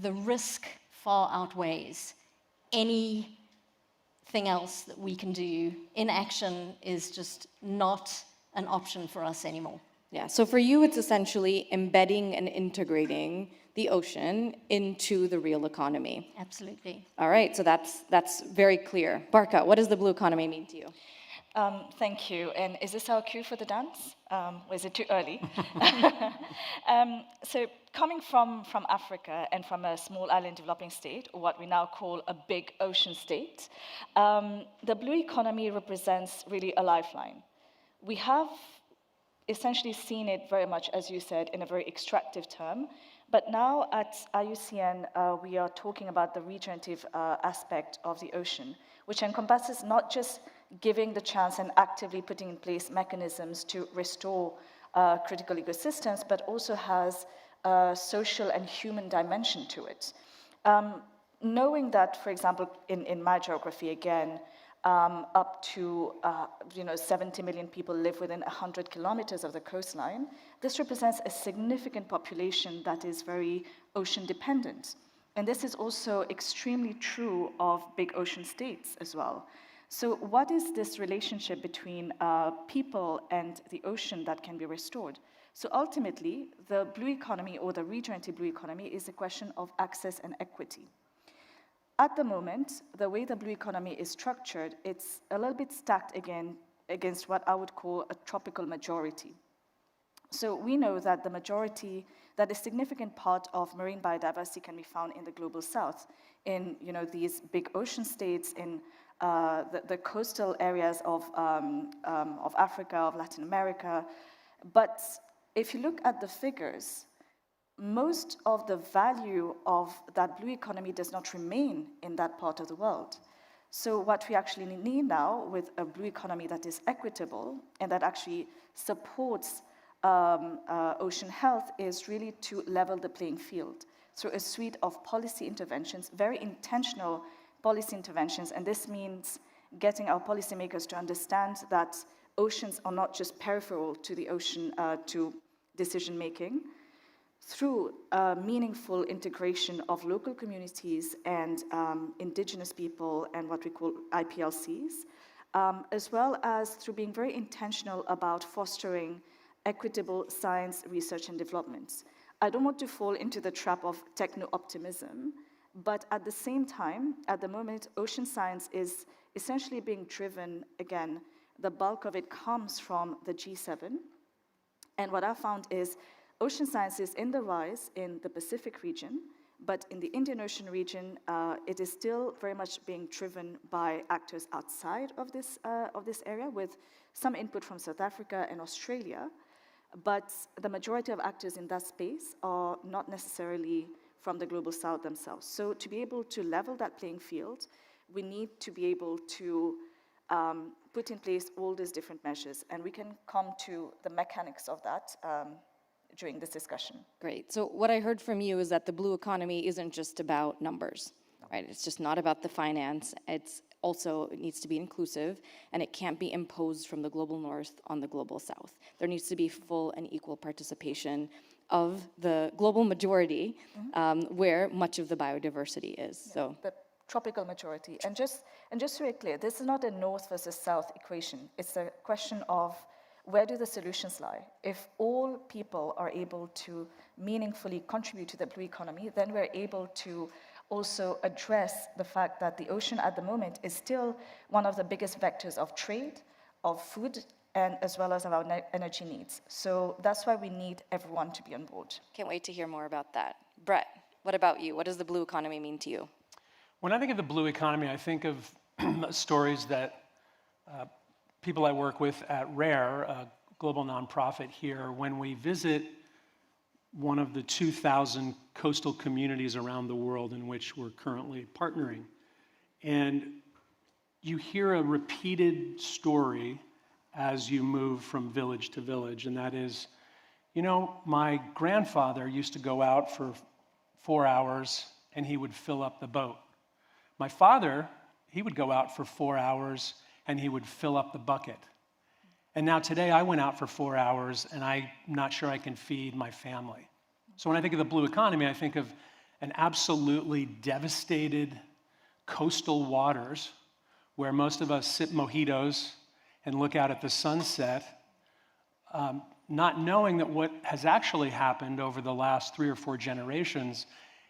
the risk far outweighs anything else that we can do. Inaction is just not an option for us anymore. Yeah, so for you, it's essentially embedding and integrating the ocean into the real economy. Absolutely. All right, so that's very clear. Barka, what does the blue economy mean to you? Thank you. And is this our cue for the dance? Or is it too early? So coming from Africa and from a small island developing state, or what we now call a big ocean state, the blue economy represents really a lifeline. We have essentially seen it very much, as you said, in a very extractive term. But now at IUCN, we are talking about the regenerative aspect of the ocean, which encompasses not just giving the chance and actively putting in place mechanisms to restore critical ecosystems, but also has a social and human dimension to it. Knowing that, for example, in my geography, again, up to 70 million people live within 100 kilometers of the coastline, this represents a significant population that is very ocean dependent. And this is also extremely true of big ocean states as well. So what is this relationship between people and the ocean that can be restored? So ultimately, the blue economy, or the regenerative blue economy, is a question of access and equity. At the moment, the way the blue economy is structured, it's a little bit stacked again against what I would call a tropical majority. So we know that that a significant part of marine biodiversity can be found in the global south, in these big ocean states, in the coastal areas of Africa, of Latin America. But if you look at the figures, most of the value of that blue economy does not remain in that part of the world. So what we actually need now, with a blue economy that is equitable and that actually supports ocean health, is really to level the playing field through a suite of policy interventions, very intentional policy interventions. And this means getting our policymakers to understand that oceans are not just peripheral to the ocean, to decision making, through meaningful integration of local communities and indigenous people and what we call IPLCs, as well as through being very intentional about fostering equitable science, research, and development. I don't want to fall into the trap of techno-optimism, but at the same time, at the moment, ocean science is essentially being driven, again, the bulk of it comes from the G7. And what I found is ocean science is in the rise in the Pacific region, but in the Indian Ocean region, it is still very much being driven by actors outside of this area, with some input from South Africa and Australia. But the majority of actors in that space are not necessarily from the global south themselves. So to be able to level that playing field, we need to be able to put in place all these different measures, and we can come to the mechanics of that during this discussion. Great. So what I heard from you is that the blue economy isn't just about numbers, right? It's just not about the finance. It's also, it needs to be inclusive, and it can't be imposed from the global north on the global south. There needs to be full and equal participation of the global majority, where much of the biodiversity is. Yeah, so the tropical majority. And just to be clear, this is not a north versus south equation. It's a question of where do the solutions lie? If all people are able to meaningfully contribute to the blue economy, then we're able to also address the fact that the ocean at the moment is still one of the biggest vectors of trade, of food, and as well as of our energy needs. So that's why we need everyone to be on board. Can't wait to hear more about that. Brett, what about you? What does the blue economy mean to you? When I think of the blue economy, I think of stories that people I work with at RARE, a global nonprofit here, when we visit one of the 2,000 coastal communities around the world in which we're currently partnering. And you hear a repeated story as you move from village to village, and that is, you know, my grandfather used to go out for 4 hours and he would fill up the boat. My father, he would go out for 4 hours and he would fill up the bucket. And now today I went out for 4 hours and I'm not sure I can feed my family. So when I think of the blue economy, I think of an absolutely devastated coastal waters where most of us sip mojitos and look out at the sunset, not knowing that what has actually happened over the last 3 or 4 generations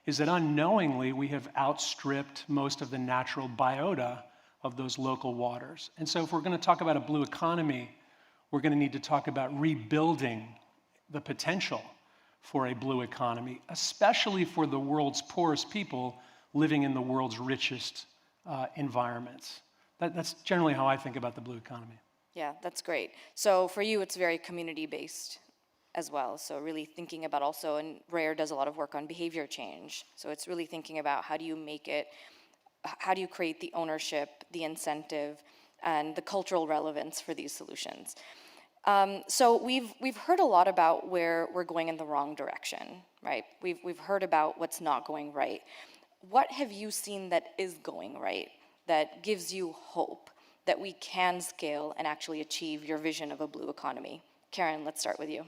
is that unknowingly we have outstripped most of the natural biota of those local waters. And so if we're going to talk about a blue economy, we're going to need to talk about rebuilding the potential for a blue economy, especially for the world's poorest people living in the world's richest environments. That's generally how I think about the blue economy. Yeah, that's great. So for you, it's very community-based as well. So really thinking about also, and RARE does a lot of work on behavior change. So it's really thinking about how do you make it, how do you create the ownership, the incentive, and the cultural relevance for these solutions. So we've heard a lot about where we're going in the wrong direction, right? We've heard about what's not going right. What have you seen that is going right, that gives you hope that we can scale and actually achieve your vision of a blue economy? Karen, let's start with you.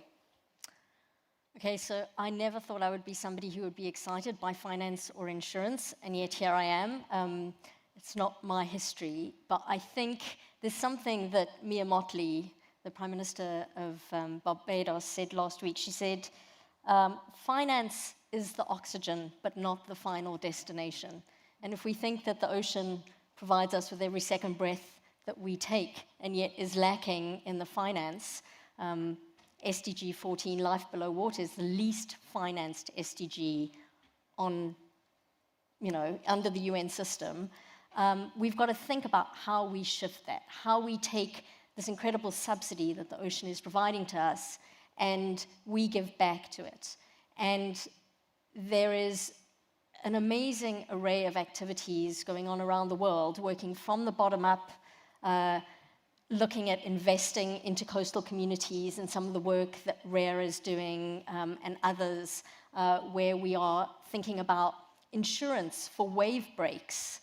Okay, so I never thought I would be somebody who would be excited by finance or insurance, and yet here I am. It's not my history, but I think there's something that Mia Mottley, the Prime Minister of Barbados, said last week. She said, finance is the oxygen, but not the final destination. And if we think that the ocean provides us with every second breath that we take, and yet is lacking in the finance, SDG 14, Life Below Water, is the least financed SDG on, under the UN system. We've got to think about how we shift that, how we take this incredible subsidy that the ocean is providing to us, and we give back to it. And there is an amazing array of activities going on around the world, working from the bottom up, looking at investing into coastal communities and some of the work that RARE is doing and others, where we are thinking about insurance for wave breaks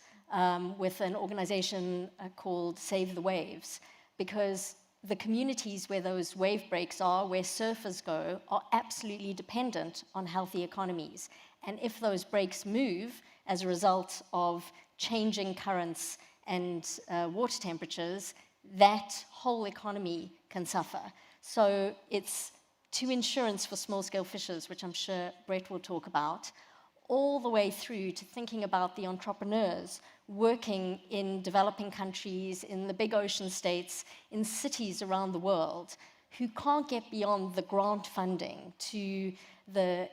with an organization called Save the Waves, because the communities where those wave breaks are, where surfers go, are absolutely dependent on healthy economies. And if those breaks move as a result of changing currents and water temperatures, that whole economy can suffer. So it's to insurance for small-scale fishers, which I'm sure Brett will talk about, all the way through to thinking about the entrepreneurs working in developing countries, in the big ocean states, in cities around the world, who can't get beyond the grant funding to the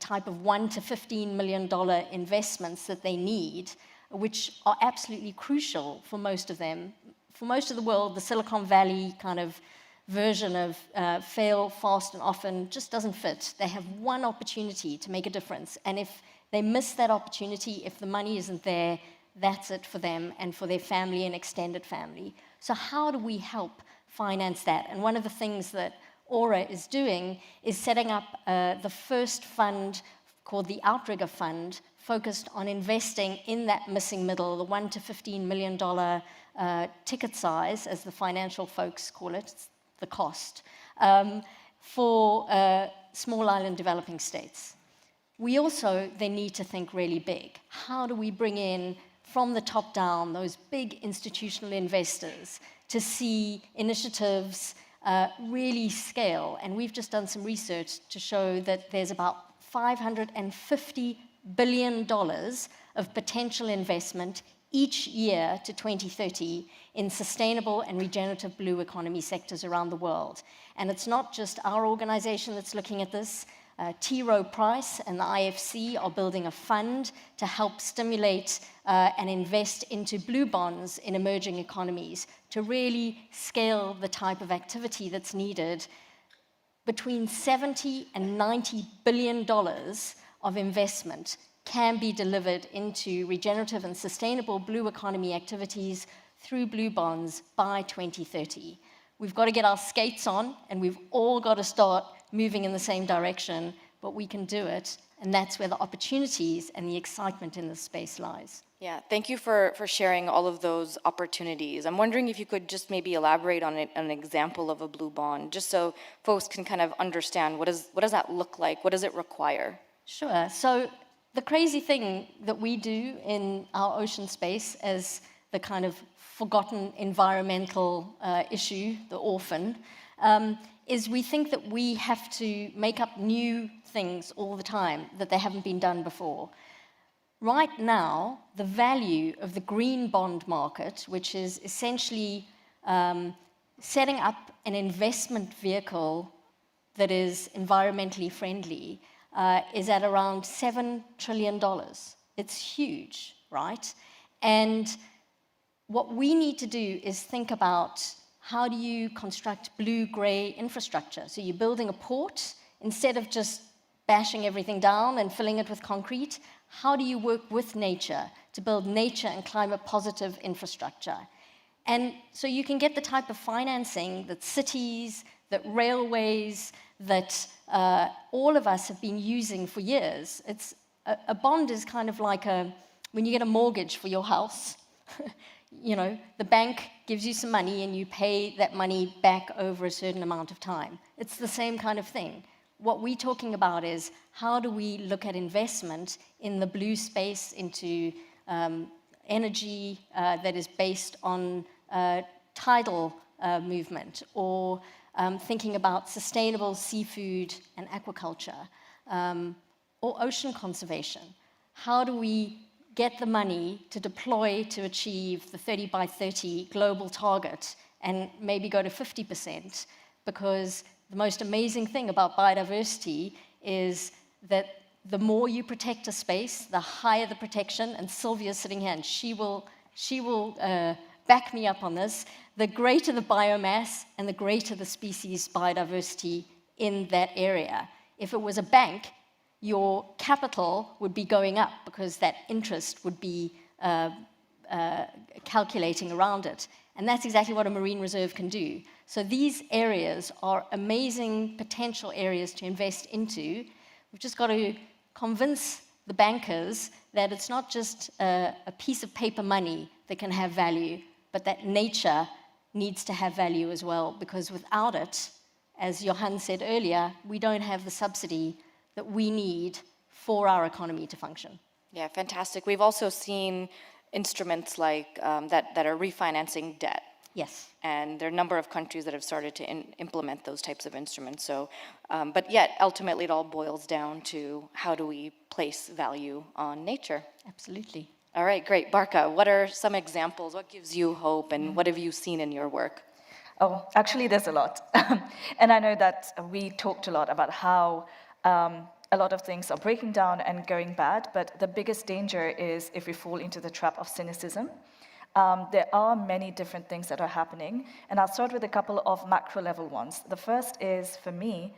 type of $1 to $15 million investments that they need, which are absolutely crucial for most of them. For most of the world, the Silicon Valley kind of version of fail fast and often just doesn't fit. They have one opportunity to make a difference, and if they miss that opportunity, if the money isn't there, that's it for them and for their family and extended family. So how do we help finance that? And one of the things that Aura is doing is setting up the first fund called the Outrigger Fund, focused on investing in that missing middle, the $1 to $15 million ticket size, as the financial folks call it, it's the cost, for small island developing states. We also then need to think really big. How do we bring in, from the top down, those big institutional investors to see initiatives really scale? And we've just done some research to show that there's about $550 billion of potential investment each year to 2030 in sustainable and regenerative blue economy sectors around the world. And it's not just our organization that's looking at this. T. Rowe Price and the IFC are building a fund to help stimulate and invest into blue bonds in emerging economies to really scale the type of activity that's needed. Between $70 and $90 billion of investment can be delivered into regenerative and sustainable blue economy activities through blue bonds by 2030. We've got to get our skates on, and we've all got to start moving in the same direction, but we can do it, and that's where the opportunities and the excitement in this space lies. Yeah, thank you for sharing all of those opportunities. I'm wondering if you could just maybe elaborate on an example of a blue bond, just so folks can kind of understand what does that look like, what does it require? Sure. So the crazy thing that we do in our ocean space as the kind of forgotten environmental issue, the orphan, is we think that we have to make up new things all the time that they haven't been done before. Right now, the value of the green bond market, which is essentially setting up an investment vehicle that is environmentally friendly, is at around $7 trillion. It's huge, right? And what we need to do is think about, how do you construct blue-gray infrastructure? So you're building a port, instead of just bashing everything down and filling it with concrete, how do you work with nature to build nature and climate-positive infrastructure? And so you can get the type of financing that cities, that railways, that all of us have been using for years. A bond is kind of like when you get a mortgage for your house, you know, the bank gives you some money and you pay that money back over a certain amount of time. It's the same kind of thing. What we're talking about is, how do we look at investment in the blue space into energy that is based on tidal movement, or thinking about sustainable seafood and aquaculture, or ocean conservation. How do we get the money to deploy to achieve the 30 by 30 global target and maybe go to 50%? Because the most amazing thing about biodiversity is that the more you protect a space, the higher the protection, and Sylvia's sitting here, and she will back me up on this, the greater the biomass and the greater the species biodiversity in that area. If it was a bank, your capital would be going up because that interest would be calculating around it. And that's exactly what a marine reserve can do. So these areas are amazing potential areas to invest into. We've just got to convince the bankers, that it's not just a piece of paper money that can have value, but that nature needs to have value as well, because without it, as Johan said earlier, we don't have the subsidy that we need for our economy to function. Yeah, fantastic. We've also seen instruments like that are refinancing debt. Yes. And there are a number of countries that have started to implement those types of instruments. So, but yet, ultimately, it all boils down to how do we place value on nature? Absolutely. All right, great. Barca, what are some examples? What gives you hope, and what have you seen in your work? Oh, actually, there's a lot. And I know that we talked a lot about how a lot of things are breaking down and going bad, but the biggest danger is if we fall into the trap of cynicism. There are many different things that are happening, and I'll start with a couple of macro level ones. The first is, for me,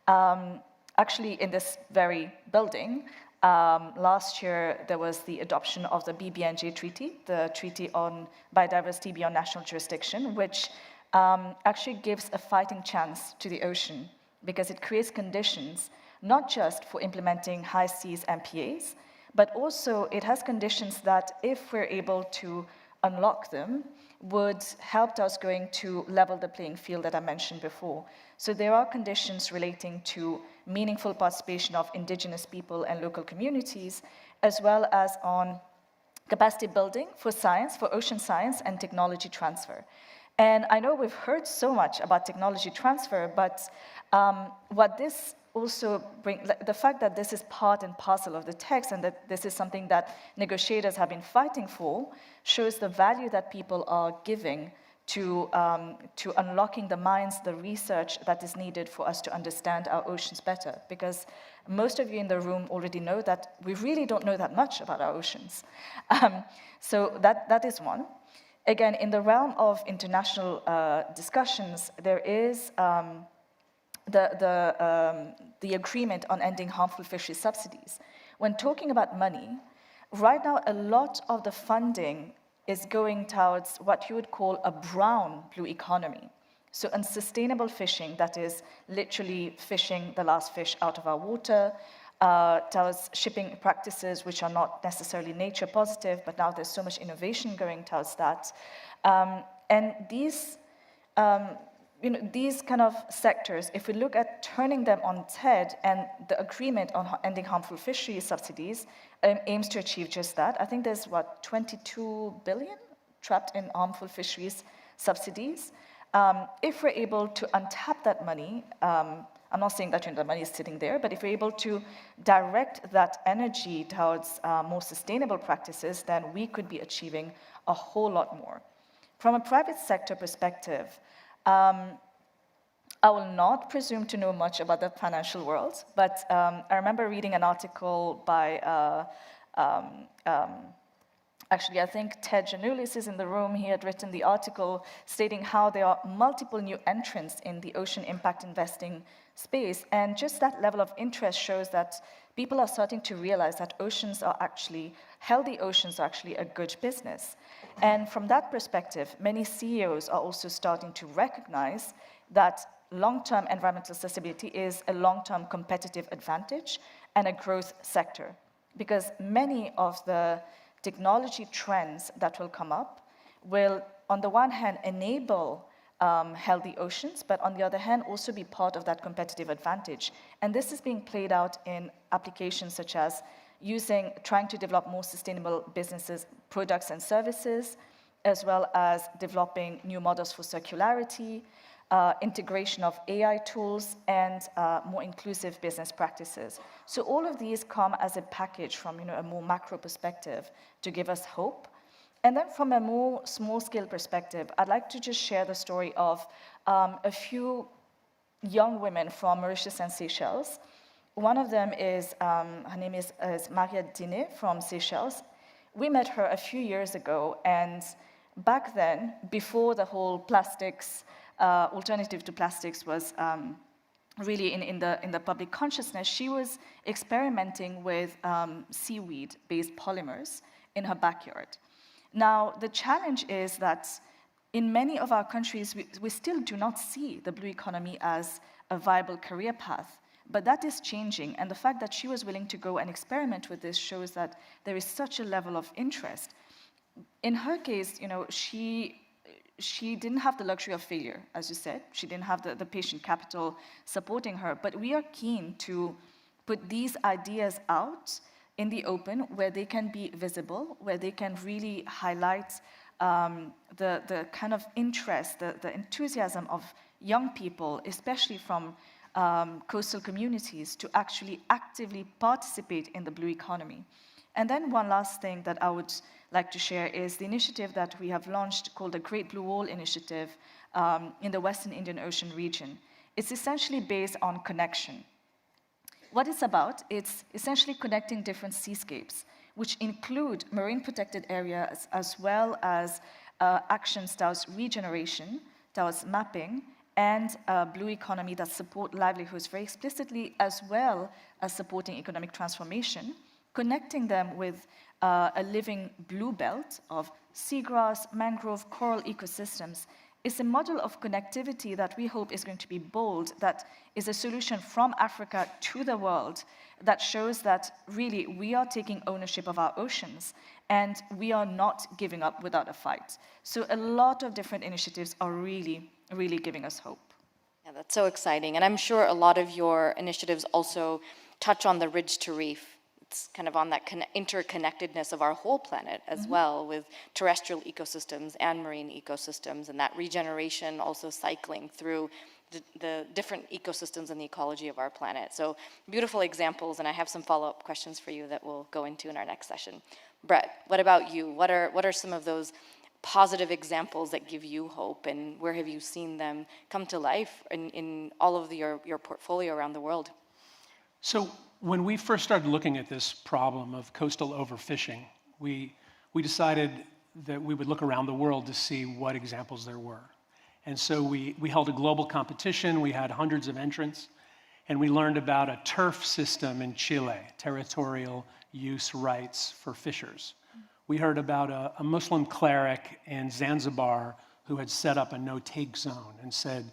actually in this very building, last year there was the adoption of the BBNJ Treaty, the Treaty on Biodiversity Beyond National Jurisdiction, which actually gives a fighting chance to the ocean because it creates conditions not just for implementing high seas MPAs, but also it has conditions that, if we're able to unlock them, would help us going to level the playing field that I mentioned before. So there are conditions relating to meaningful participation of indigenous people and local communities, as well as on capacity building for science, for ocean science and technology transfer. And I know we've heard so much about technology transfer, but what this also brings, the fact that this is part and parcel of the text and that this is something that negotiators have been fighting for, shows the value that people are giving to unlocking the minds, the research that is needed for us to understand our oceans better. Because most of you in the room already know that we really don't know that much about our oceans. So that is one. Again, in the realm of international discussions, there is the agreement on ending harmful fisheries subsidies. When talking about money, right now a lot of the funding is going towards what you would call a brown blue economy. So unsustainable fishing, that is literally fishing the last fish out of our water, towards shipping practices which are not necessarily nature positive, but now there's so much innovation going towards that. And these kind of sectors, if we look at turning them on its head, and the agreement on ending harmful fisheries subsidies aims to achieve just that. I think there's, 22 billion trapped in harmful fisheries subsidies. If we're able to untap that money, I'm not saying that the money is sitting there, but if we're able to direct that energy towards more sustainable practices, then we could be achieving a whole lot more. From a private sector perspective, I will not presume to know much about the financial world, but I remember reading an article by, actually I think Ted Janulis is in the room. He had written the article stating how there are multiple new entrants in the ocean impact investing space, and just that level of interest shows that people are starting to realize that healthy oceans are actually a good business. And from that perspective, many CEOs are also starting to recognize that long-term environmental sustainability is a long-term competitive advantage and a growth sector. Because many of the technology trends that will come up will, on the one hand, enable healthy oceans, but on the other hand, also be part of that competitive advantage. And this is being played out in applications such as trying to develop more sustainable businesses, products and services, as well as developing new models for circularity, integration of AI tools, and more inclusive business practices. So all of these come as a package from a more macro perspective to give us hope. And then from a more small-scale perspective, I'd like to just share the story of a few young women from Mauritius and Seychelles. One of them is, her name is Maria Dine from Seychelles. We met her a few years ago, and back then, before the whole plastics, alternative to plastics was really in the public consciousness, she was experimenting with seaweed-based polymers in her backyard. Now, the challenge is that in many of our countries, we still do not see the blue economy as a viable career path. But that is changing, and the fact that she was willing to go and experiment with this shows that there is such a level of interest. In her case, you know, she didn't have the luxury of failure, as you said. She didn't have the patient capital supporting her, but we are keen to put these ideas out in the open where they can be visible, where they can really highlight the kind of interest, the enthusiasm of young people, especially from coastal communities, to actually actively participate in the blue economy. And then one last thing that I would like to share is the initiative that we have launched called the Great Blue Wall Initiative in the Western Indian Ocean region. It's essentially based on connection. What it's about, it's essentially connecting different seascapes, which include marine protected areas as well as actions towards regeneration, towards mapping, and blue economy that support livelihoods very explicitly, as well as supporting economic transformation, connecting them with a living blue belt of seagrass, mangrove, coral ecosystems. Is a model of connectivity that we hope is going to be bold, that is a solution from Africa to the world, that shows that really we are taking ownership of our oceans and we are not giving up without a fight. So a lot of different initiatives are really, really giving us hope. Yeah, that's so exciting. And I'm sure a lot of your initiatives also touch on the ridge to reef. It's kind of on that interconnectedness of our whole planet as well, with terrestrial ecosystems and marine ecosystems, and that regeneration also cycling through the different ecosystems and the ecology of our planet. So beautiful examples, and I have some follow-up questions for you that we'll go into in our next session. Brett, what about you? What are some of those positive examples that give you hope, and where have you seen them come to life in all of your portfolio around the world? So when we first started looking at this problem of coastal overfishing, we decided that we would look around the world to see what examples there were. And so we held a global competition. We had hundreds of entrants, and we learned about a turf system in Chile, territorial use rights for fishers. We heard about a Muslim cleric in Zanzibar who had set up a no-take zone and said,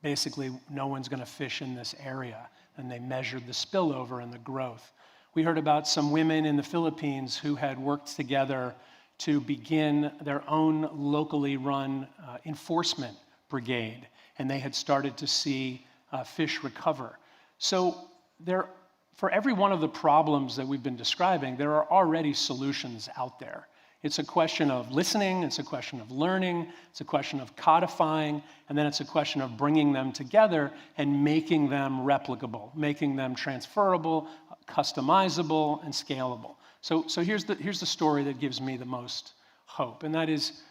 basically, no one's going to fish in this area. And they measured the spillover and the growth. We heard about some women in the Philippines who had worked together to begin their own locally run enforcement brigade, and they had started to see fish recover. So for every one of the problems that we've been describing, there are already solutions out there. It's a question of listening, it's a question of learning, it's a question of codifying, and then it's a question of bringing them together and making them replicable, making them transferable, customizable, and scalable. So here's the story that gives me the most hope, and that is,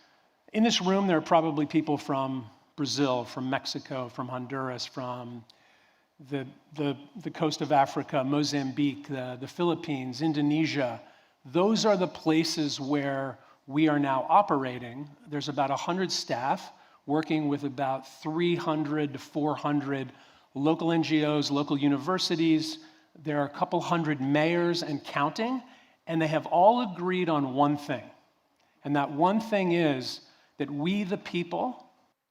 in this room there are probably people from Brazil, from Mexico, from Honduras, from the coast of Africa, Mozambique, the Philippines, Indonesia. Those are the places where we are now operating. There's about 100 staff working with about 300 to 400 local NGOs, local universities. There are a couple hundred mayors and counting, and they have all agreed on one thing. And that one thing is that we, the people,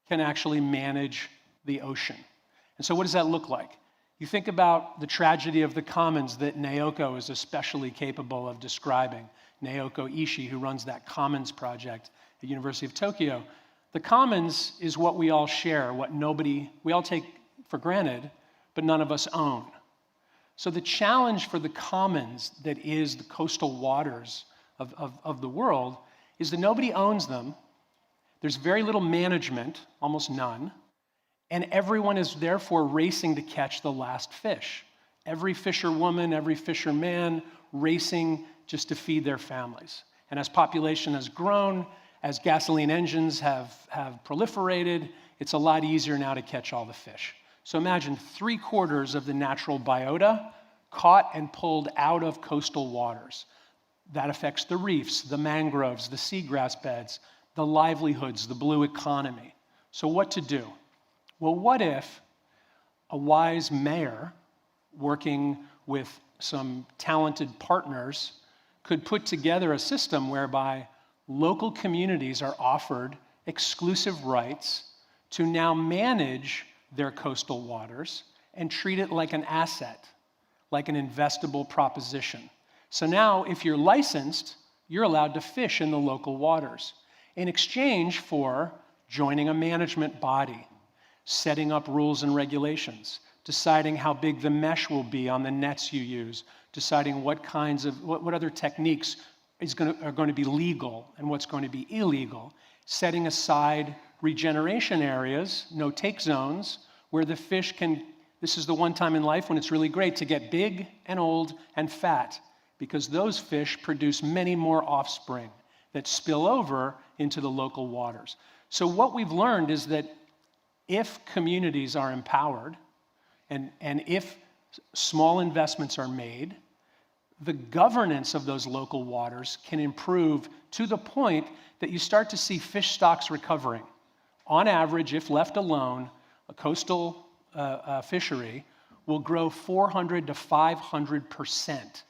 can actually manage the ocean. And so what does that look like? You think about the tragedy of the commons that Naoko is especially capable of describing. Naoko Ishii, who runs that commons project at the University of Tokyo. The commons is what we all share, we all take for granted, but none of us own. So the challenge for the commons that is the coastal waters of the world is that nobody owns them. There's very little management, almost none. And everyone is therefore racing to catch the last fish. Every fisherwoman, every fisherman racing just to feed their families. And as population has grown, as gasoline engines have proliferated, it's a lot easier now to catch all the fish. So imagine 3/4 of the natural biota caught and pulled out of coastal waters. That affects the reefs, the mangroves, the seagrass beds, the livelihoods, the blue economy. So what to do? Well, what if a wise mayor working with some talented partners could put together a system whereby local communities are offered exclusive rights to now manage their coastal waters and treat it like an asset, like an investable proposition. So now, if you're licensed, you're allowed to fish in the local waters in exchange for joining a management body, setting up rules and regulations, deciding how big the mesh will be on the nets you use, deciding what kinds of, what other techniques are going to be legal and what's going to be illegal, setting aside regeneration areas, no-take zones, where the fish can, this is the one time in life when it's really great to get big and old and fat, because those fish produce many more offspring that spill over into the local waters. So what we've learned is that if communities are empowered and if small investments are made, the governance of those local waters can improve to the point that you start to see fish stocks recovering. On average, if left alone, a coastal fishery will grow 400 to 500%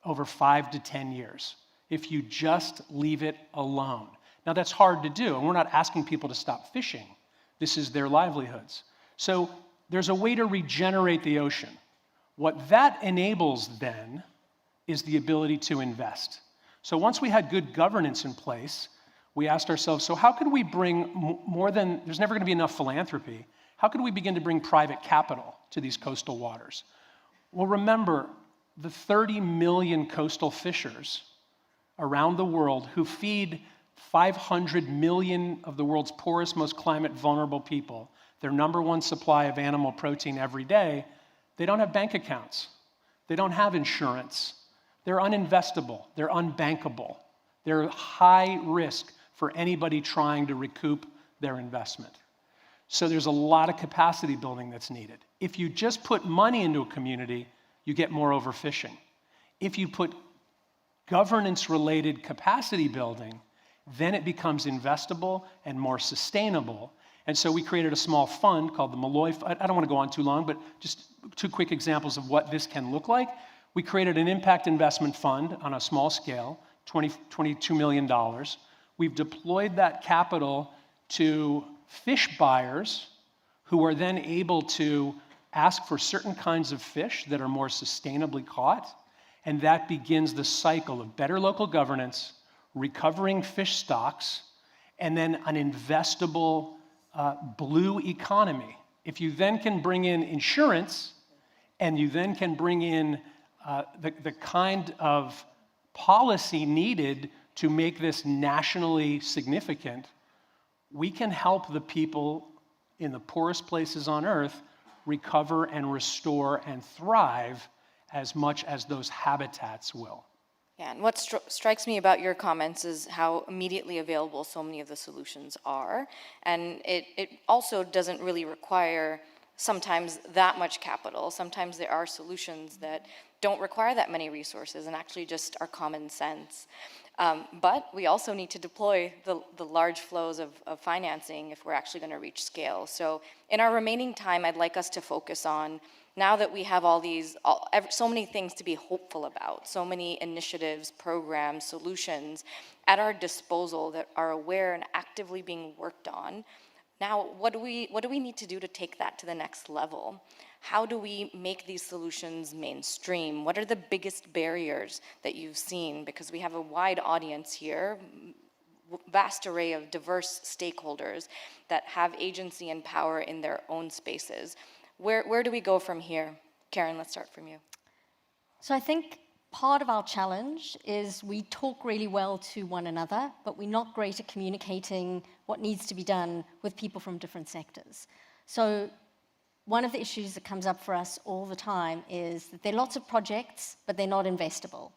over 5 to 10 years if you just leave it alone. Now that's hard to do, and we're not asking people to stop fishing. This is their livelihoods. So there's a way to regenerate the ocean. What that enables then is the ability to invest. So once we had good governance in place, we asked ourselves, so how could we bring more than, there's never going to be enough philanthropy, how could we begin to bring private capital to these coastal waters? Well, remember the 30 million coastal fishers around the world who feed 500 million of the world's poorest, most climate vulnerable people, their #1 supply of animal protein every day. They don't have bank accounts. They don't have insurance. They're uninvestable. They're unbankable. They're high risk for anybody trying to recoup their investment. So there's a lot of capacity building that's needed. If you just put money into a community, you get more overfishing. If you put governance-related capacity building, then it becomes investable and more sustainable. And so we created a small fund called the Malloy Fund. I don't want to go on too long, but just 2 quick examples of what this can look like. We created an impact investment fund on a small scale, $22 million. We've deployed that capital to fish buyers who are then able to ask for certain kinds of fish that are more sustainably caught, and that begins the cycle of better local governance, recovering fish stocks, and then an investable blue economy. If you then can bring in insurance, and you then can bring in the kind of policy needed to make this nationally significant, we can help the people in the poorest places on earth recover and restore and thrive as much as those habitats will. Yeah, and what strikes me about your comments is how immediately available so many of the solutions are. And it also doesn't really require sometimes that much capital. Sometimes there are solutions that don't require that many resources and actually just are common sense. But we also need to deploy the large flows of financing if we're actually going to reach scale. So in our remaining time, I'd like us to focus on, now that we have so many things to be hopeful about, so many initiatives, programs, solutions at our disposal that are aware and actively being worked on, now what do we need to do to take that to the next level? How do we make these solutions mainstream? What are the biggest barriers that you've seen? Because we have a wide audience here, vast array of diverse stakeholders that have agency and power in their own spaces. Where do we go from here? Karen, let's start from you. So I think part of our challenge is we talk really well to one another, but we're not great at communicating what needs to be done with people from different sectors. So one of the issues that comes up for us all the time is that there are lots of projects, but they're not investable.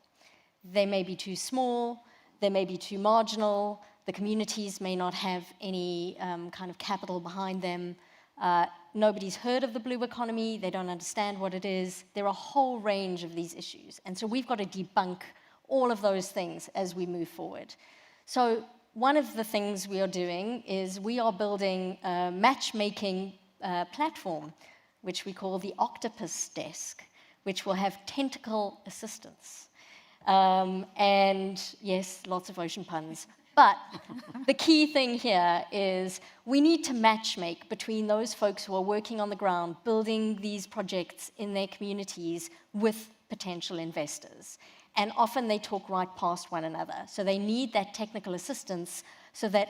They may be too small, they may be too marginal, the communities may not have any kind of capital behind them. Nobody's heard of the blue economy, they don't understand what it is. There are a whole range of these issues. And so we've got to debunk all of those things as we move forward. So one of the things we are doing is we are building a matchmaking platform, which we call the Octopus Desk, which will have tentacle assistance. And yes, lots of ocean puns. But the key thing here is we need to matchmake between those folks who are working on the ground, building these projects in their communities with potential investors. And often they talk right past one another. So they need that technical assistance so that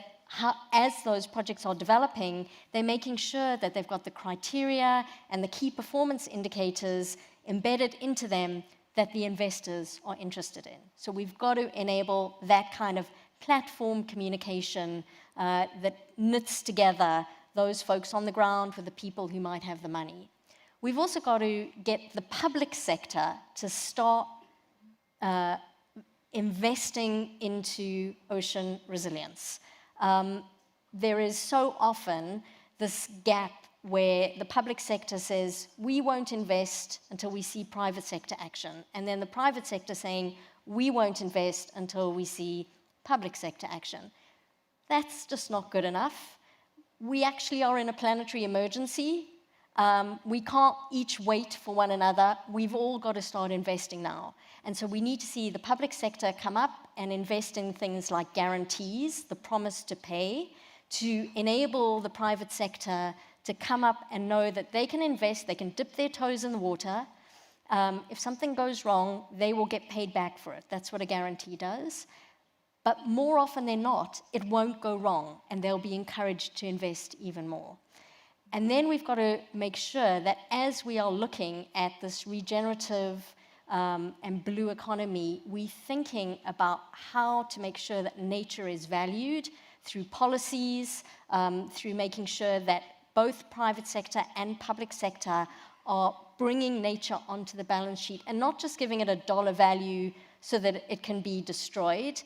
as those projects are developing, they're making sure that they've got the criteria and the key performance indicators embedded into them that the investors are interested in. So we've got to enable that kind of platform communication that knits together those folks on the ground with the people who might have the money. We've also got to get the public sector to start investing into ocean resilience. There is so often this gap where the public sector says, we won't invest until we see private sector action. And then the private sector saying, we won't invest until we see public sector action. That's just not good enough. We actually are in a planetary emergency. We can't each wait for one another. We've all got to start investing now. And so we need to see the public sector come up and invest in things like guarantees, the promise to pay, to enable the private sector to come up and know that they can invest, they can dip their toes in the water. If something goes wrong, they will get paid back for it. That's what a guarantee does. But more often than not, it won't go wrong, and they'll be encouraged to invest even more. And then we've got to make sure that as we are looking at this regenerative and blue economy, we're thinking about how to make sure that nature is valued through policies, through making sure that both private sector and public sector are bringing nature onto the balance sheet and not just giving it a dollar value so that it can be destroyed,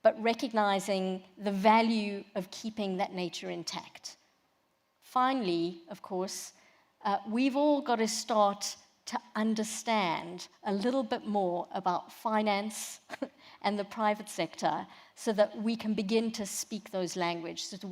but recognizing the value of keeping that nature intact. Finally, of course, we've all got to start to understand a little bit more about finance and the private sector so that we can begin to speak those languages, so that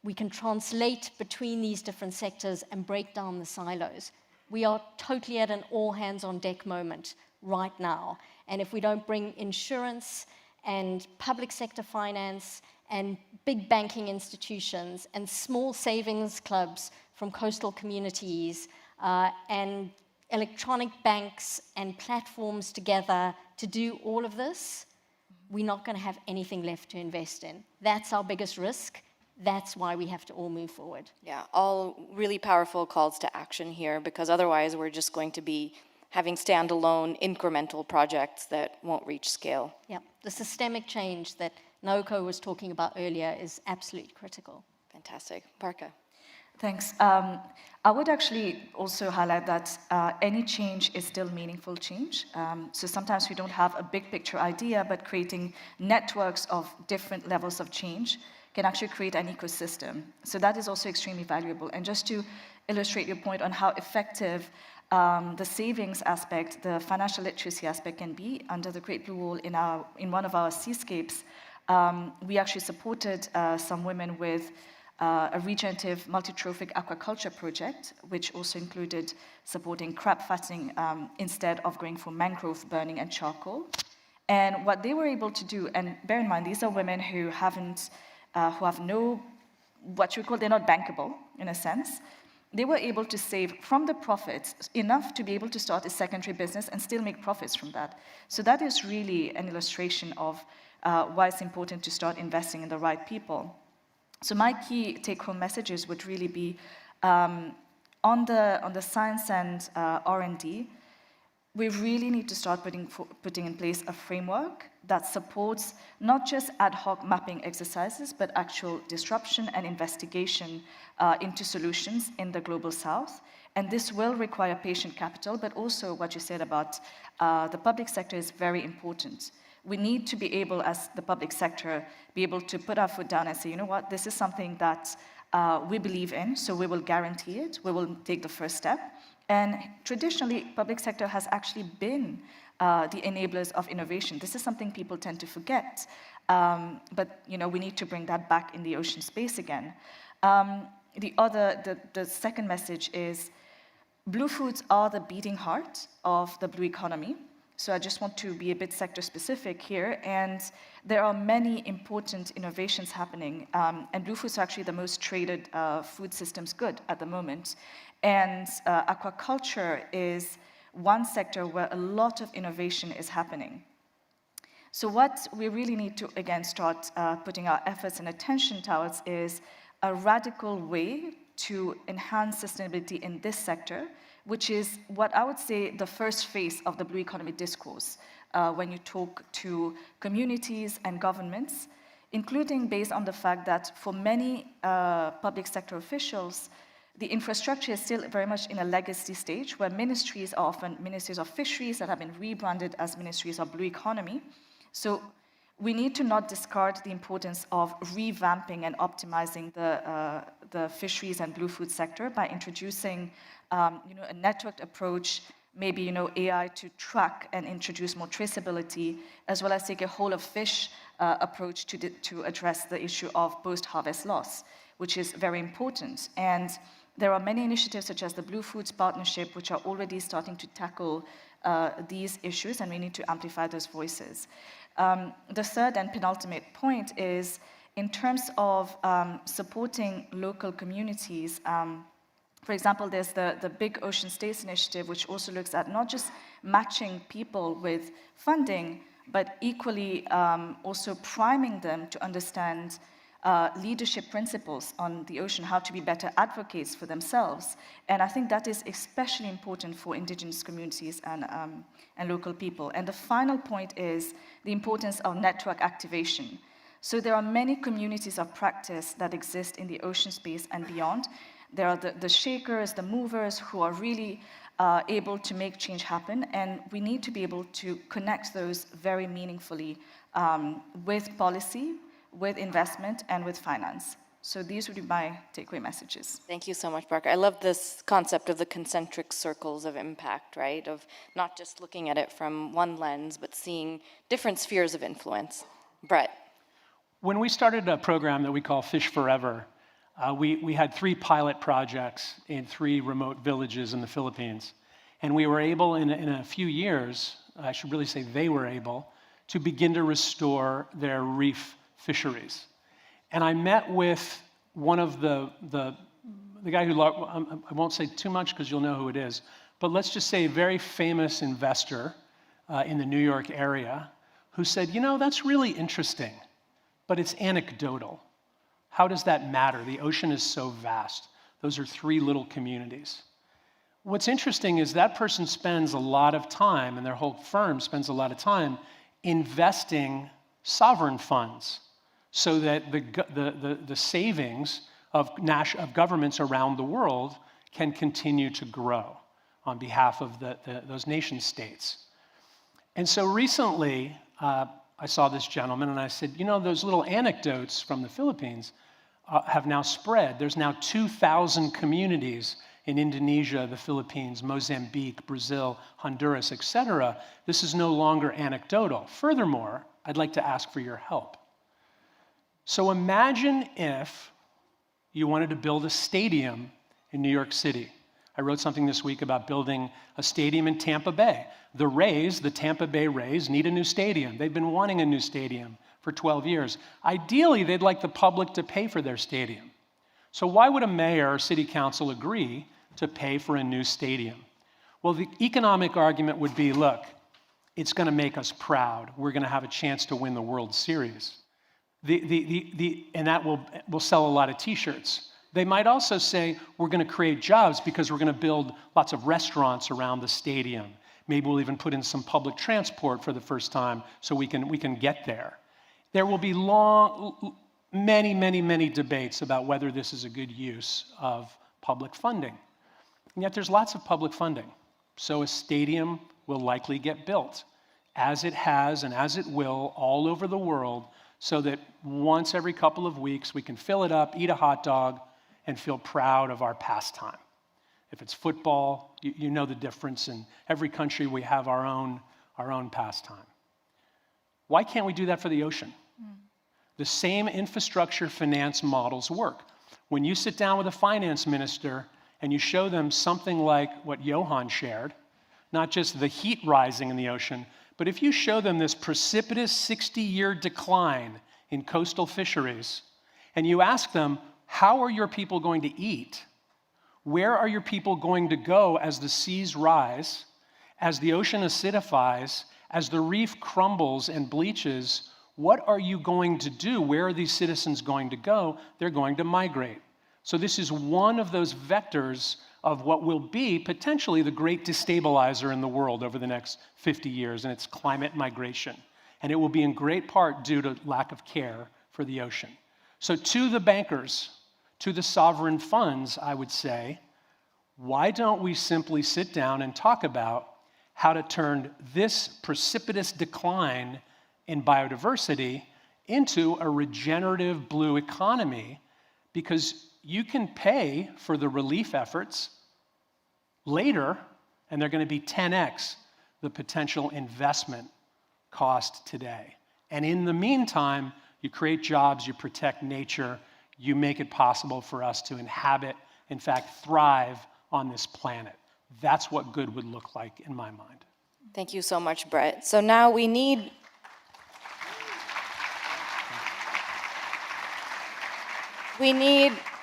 we can translate between these different sectors and break down the silos. We are totally at an all-hands-on-deck moment right now. And if we don't bring insurance and public sector finance and big banking institutions and small savings clubs from coastal communities and electronic banks and platforms together to do all of this, we're not going to have anything left to invest in. That's our biggest risk. That's why we have to all move forward. Yeah, all really powerful calls to action here, because otherwise we're just going to be having standalone incremental projects that won't reach scale. Yeah, the systemic change that Naoko was talking about earlier is absolutely critical. Fantastic. Parka. Thanks. I would actually also highlight that any change is still meaningful change. So sometimes we don't have a big picture idea, but creating networks of different levels of change can actually create an ecosystem. So that is also extremely valuable. And just to illustrate your point on how effective the savings aspect, the financial literacy aspect can be, under the Great Blue Wall in one of our seascapes, we actually supported some women with a regenerative multi-trophic aquaculture project, which also included supporting crab fattening instead of going for mangrove burning and charcoal. And what they were able to do, and bear in mind, these are women who have no, what you call, they're not bankable in a sense. They were able to save from the profits enough to be able to start a secondary business and still make profits from that. So that is really an illustration of why it's important to start investing in the right people. So my key take-home messages would really be on the science and R&D. We really need to start putting in place a framework that supports not just ad hoc mapping exercises, but actual disruption and investigation into solutions in the global south. And this will require patient capital, but also what you said about the public sector is very important. We need to be able, as the public sector, be able to put our foot down and say, you know what, this is something that we believe in, so we will guarantee it, we will take the first step. And traditionally, public sector has actually been the enablers of innovation. This is something people tend to forget, but we need to bring that back in the ocean space again. The second message is blue foods are the beating heart of the blue economy. So I just want to be a bit sector specific here. And there are many important innovations happening. And blue foods are actually the most traded food systems good at the moment. And aquaculture is one sector where a lot of innovation is happening. So what we really need to, again, start putting our efforts and attention towards is a radical way to enhance sustainability in this sector, which is what I would say the first phase of the blue economy discourse when you talk to communities and governments, including based on the fact that for many public sector officials, the infrastructure is still very much in a legacy stage where ministries are often ministries of fisheries that have been rebranded as ministries of blue economy. So we need to not discard the importance of revamping and optimizing the fisheries and blue food sector by introducing a networked approach, maybe AI to track and introduce more traceability, as well as take a whole of fish approach to address the issue of post-harvest loss, which is very important. And there are many initiatives such as the Blue Foods Partnership, which are already starting to tackle these issues, and we need to amplify those voices. The third and penultimate point is in terms of supporting local communities. For example, there's the Big Ocean States Initiative, which also looks at not just matching people with funding, but equally also priming them to understand leadership principles on the ocean, how to be better advocates for themselves. And I think that is especially important for indigenous communities and local people. And the final point is the importance of network activation. So there are many communities of practice that exist in the ocean space and beyond. There are the shakers, the movers who are really able to make change happen, and we need to be able to connect those very meaningfully with policy, with investment, and with finance. So these would be my takeaway messages. Thank you so much, Parker. I love this concept of the concentric circles of impact, right? Of not just looking at it from one lens, but seeing different spheres of influence. Brett. When we started a program that we call Fish Forever, we had 3 pilot projects in 3 remote villages in the Philippines. And we were able, in a few years, I should really say they were able, to begin to restore their reef fisheries. And I met with one of the guy who, I won't say too much because you'll know who it is, but let's just say a very famous investor in the New York area who said, that's really interesting, but it's anecdotal. How does that matter? The ocean is so vast. Those are 3 little communities. What's interesting is that person spends a lot of time, and their whole firm spends a lot of time, investing sovereign funds so that the savings of governments around the world can continue to grow on behalf of those nation states. And so recently, I saw this gentleman and I said, those little anecdotes from the Philippines have now spread. There's now 2,000 communities in Indonesia, the Philippines, Mozambique, Brazil, Honduras, etc. This is no longer anecdotal. Furthermore, I'd like to ask for your help. So imagine if you wanted to build a stadium in New York City. I wrote something this week about building a stadium in Tampa Bay. The Tampa Bay Rays, need a new stadium. They've been wanting a new stadium for 12 years. Ideally, they'd like the public to pay for their stadium. So why would a mayor or city council agree to pay for a new stadium? Well, the economic argument would be, look, it's going to make us proud. We're going to have a chance to win the World Series. And that will sell a lot of T-shirts. They might also say, we're going to create jobs because we're going to build lots of restaurants around the stadium. Maybe we'll even put in some public transport for the first time so we can get there. There will be many debates about whether this is a good use of public funding. And yet there's lots of public funding. So a stadium will likely get built, as it has and as it will all over the world, so that once every couple of weeks we can fill it up, eat a hot dog, and feel proud of our pastime. If it's football, you know the difference. In every country we have our own pastime. Why can't we do that for the ocean? The same infrastructure finance models work. When you sit down with a finance minister and you show them something like what Johan shared, not just the heat rising in the ocean, but if you show them this precipitous 60-year decline in coastal fisheries, and you ask them, how are your people going to eat? Where are your people going to go as the seas rise, as the ocean acidifies, as the reef crumbles and bleaches? What are you going to do? Where are these citizens going to go? They're going to migrate. So this is one of those vectors of what will be potentially the great destabilizer in the world over the next 50 years, and it's climate migration. And it will be in great part due to lack of care for the ocean. So to the bankers, to the sovereign funds, I would say, why don't we simply sit down and talk about how to turn this precipitous decline in biodiversity into a regenerative blue economy, because you can pay for the relief efforts later, and they're going to be 10x the potential investment cost today. And in the meantime, you create jobs, you protect nature, you make it possible for us to inhabit, in fact, thrive on this planet. That's what good would look like in my mind. Thank you so much, Brett. So now we need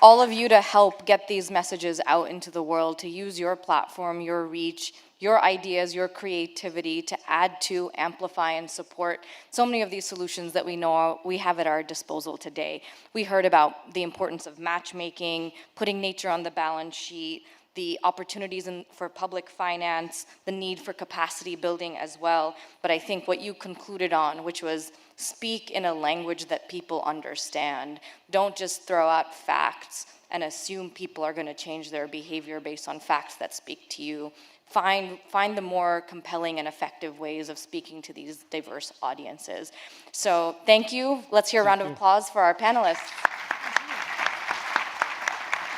all of you to help get these messages out into the world, to use your platform, your reach, your ideas, your creativity to add to, amplify, and support so many of these solutions that we know we have at our disposal today. We heard about the importance of matchmaking, putting nature on the balance sheet, the opportunities for public finance, the need for capacity building as well. But I think what you concluded on, which was speak in a language that people understand. Don't just throw out facts and assume people are going to change their behavior based on facts that speak to you. Find the more compelling and effective ways of speaking to these diverse audiences. So thank you. Let's hear a round of applause for our panelists.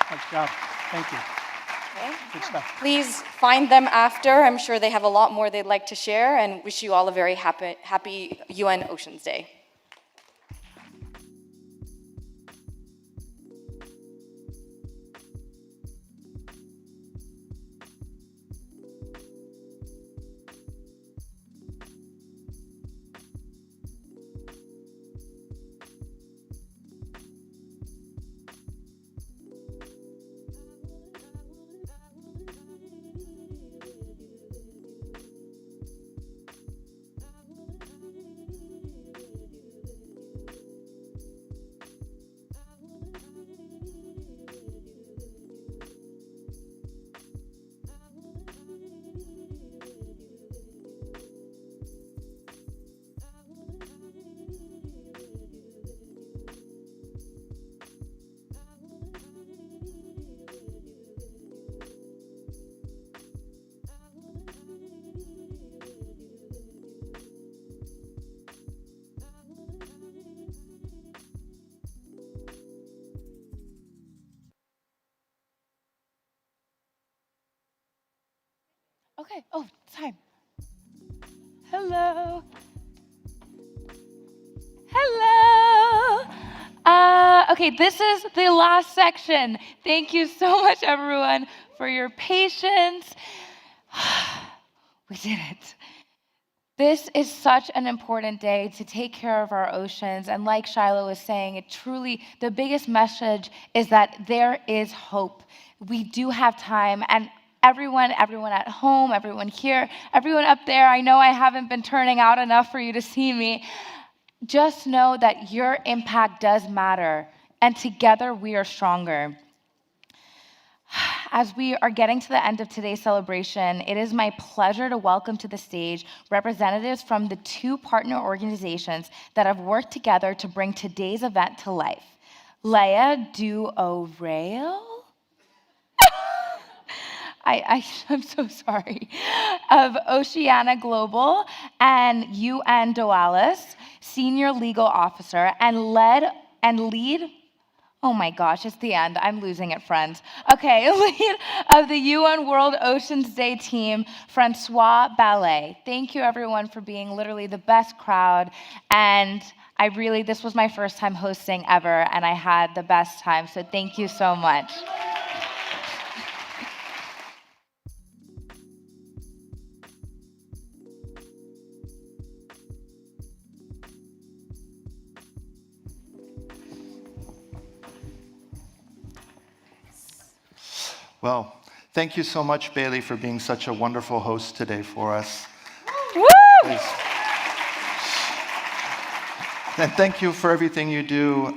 Good job. Thank you. Okay. Good stuff. Please find them after. I'm sure they have a lot more they'd like to share, and wish you all a very happy UN Oceans Day. Okay, oh, time. Hello. Hello. Okay, this is the last section. Thank you so much, everyone, for your patience. We did it. This is such an important day to take care of our oceans. And like Shiloh was saying, it truly, the biggest message is that there is hope. We do have time. And everyone at home, everyone here, everyone up there, I know I haven't been turning out enough for you to see me. Just know that your impact does matter. And together we are stronger. As we are getting to the end of today's celebration, it is my pleasure to welcome to the stage representatives from the two partner organizations that have worked together to bring today's event to life. Leia Du'Orail? I'm so sorry, of Oceana Global, and UN Dualis, Senior Legal Officer, and lead, oh my gosh, it's the end. I'm losing it, friends. Okay, lead of the UN World Oceans Day team, Francois Ballet. Thank you, everyone, for being literally the best crowd. And this was my first time hosting ever, and I had the best time. So thank you so much. Well, thank you so much, Bailey, for being such a wonderful host today for us. Woo! Please. And thank you for everything you do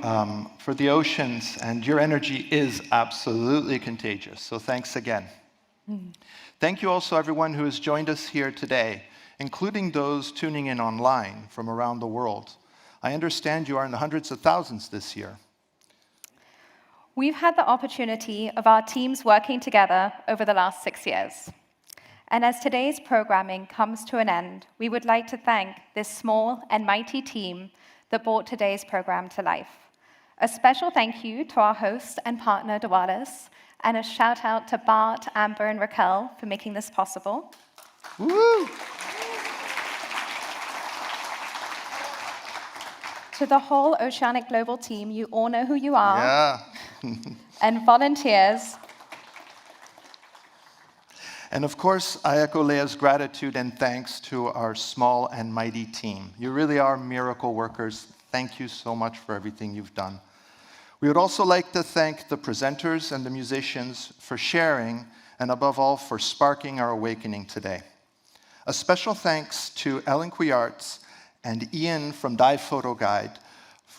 for the oceans, and your energy is absolutely contagious, so thanks again. Thank you also everyone who has joined us here today, including those tuning in online from around the world. I understand you are in the hundreds of thousands this year. We've had the opportunity of our teams working together over the last 6 years. And as today's programming comes to an end, we would like to thank this small and mighty team that brought today's program to life. A special thank you to our host and partner, Dualis, and a shout out to Bart, Amber, and Raquel for making this possible. Woo! To the whole Oceanic Global team, you all know who you are. Yeah. And volunteers. And of course, I echo Leah's gratitude and thanks to our small and mighty team. You really are miracle workers. Thank you so much for everything you've done. We would also like to thank the presenters and the musicians for sharing, and above all, for sparking our awakening today. A special thanks to Ellen Kuyarts and Ian from Dive Photo Guide,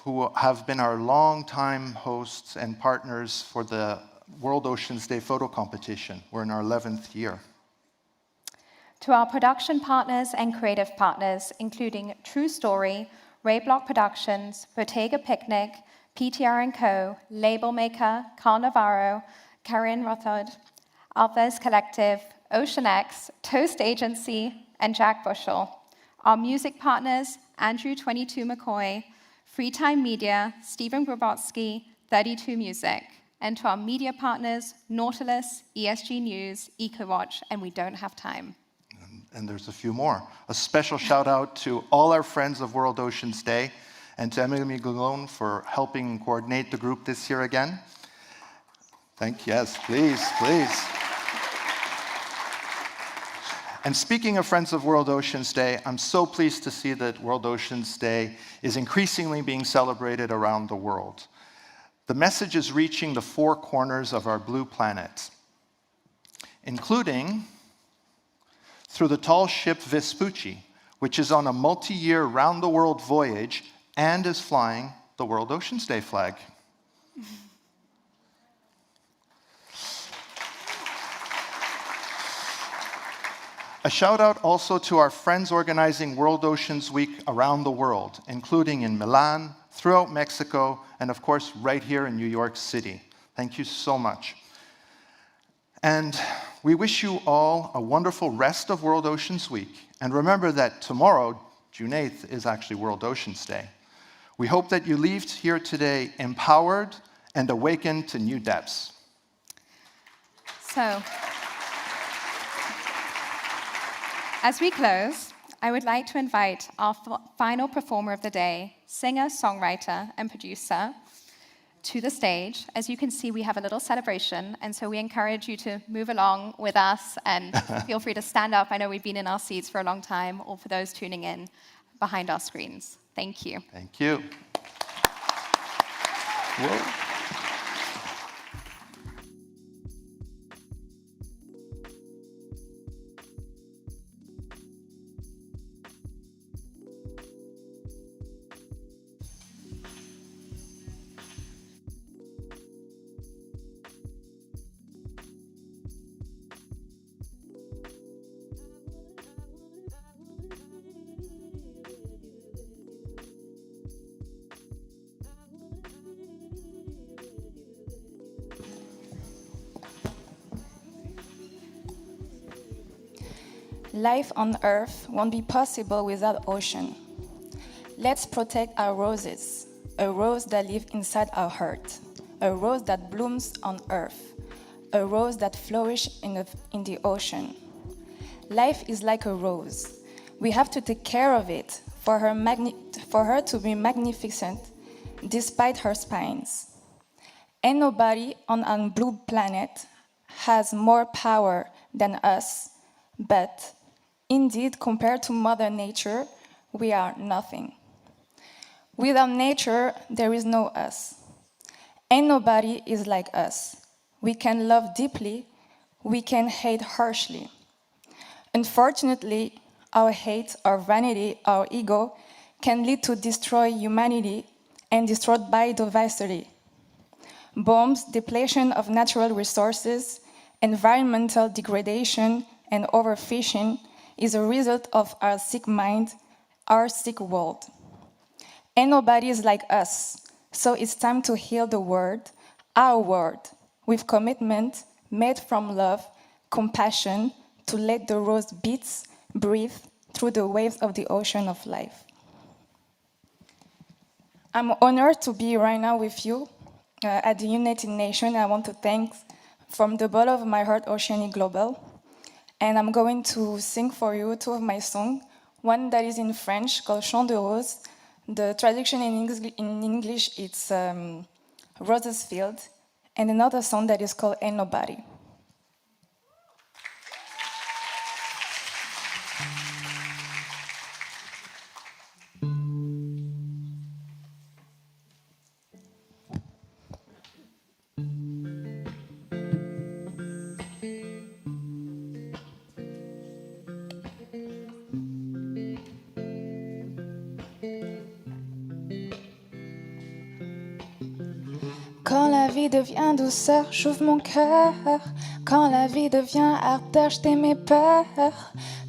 who have been our longtime hosts and partners for the World Oceans Day photo competition. We're in our 11th year. To our production partners and creative partners, including True Story, Ray Block Productions, Bottega Picnic, PTR & Co., Label Maker, Carl Navarro, Karen Rothod, Alves Collective, Ocean X, Toast Agency, and Jack Bushell. Our music partners, Andrew 22 McCoy, Freetime Media, Stephen Grobotsky, 32 Music. And to our media partners, Nautilus, ESG News, EcoWatch, and We Don't Have Time. And there's a few more. A special shout out to all our friends of World Oceans Day, and to Emily Gallone for helping coordinate the group this year again. Yes, please, please. And speaking of Friends of World Oceans Day, I'm so pleased to see that World Oceans Day is increasingly being celebrated around the world. The message is reaching the four corners of our blue planet, including through the tall ship Vespucci, which is on a multi-year round-the-world voyage and is flying the World Oceans Day flag. A shout out also to our friends organizing World Oceans Week around the world, including in Milan, throughout Mexico, and of course right here in New York City. Thank you so much. And we wish you all a wonderful rest of World Oceans Week. And remember that tomorrow, June 8th, is actually World Oceans Day. We hope that you leave here today empowered and awakened to new depths. So, as we close, I would like to invite our final performer of the day, singer, songwriter, and producer, to the stage. As you can see, we have a little celebration, and so we encourage you to move along with us and feel free to stand up. I know we've been in our seats for a long time, or for those tuning in behind our screens. Thank you. Thank you. Whoa. Life on Earth won't be possible without ocean. Let's protect our roses, a rose that lives inside our heart, a rose that blooms on Earth, a rose that flourishes in the ocean. Life is like a rose. We have to take care of it for her to be magnificent despite her spines. Ain't nobody on a blue planet has more power than us, but indeed, compared to Mother Nature, we are nothing. Without nature, there is no us. Ain't nobody is like us. We can love deeply, we can hate harshly. Unfortunately, our hate, our vanity, our ego can lead to destroy humanity and destroy biodiversity. Bombs, depletion of natural resources, environmental degradation, and overfishing is a result of our sick mind, our sick world. And nobody is like us, so it's time to heal the world, our world, with commitment made from love, compassion, to let the rose beats, breathe through the waves of the ocean of life. I'm honored to be right now with you at the United Nations. I want to thank from the bottom of my heart Oceanic Global. And I'm going to sing for you two of my songs. One that is in French called Chant de Rose. The traduction in English it's Roses Field. And another song that is called Ain't Nobody. Quand la vie devient douceur, j'ouvre mon cœur. Quand la vie devient ardeur, je tais mes peurs.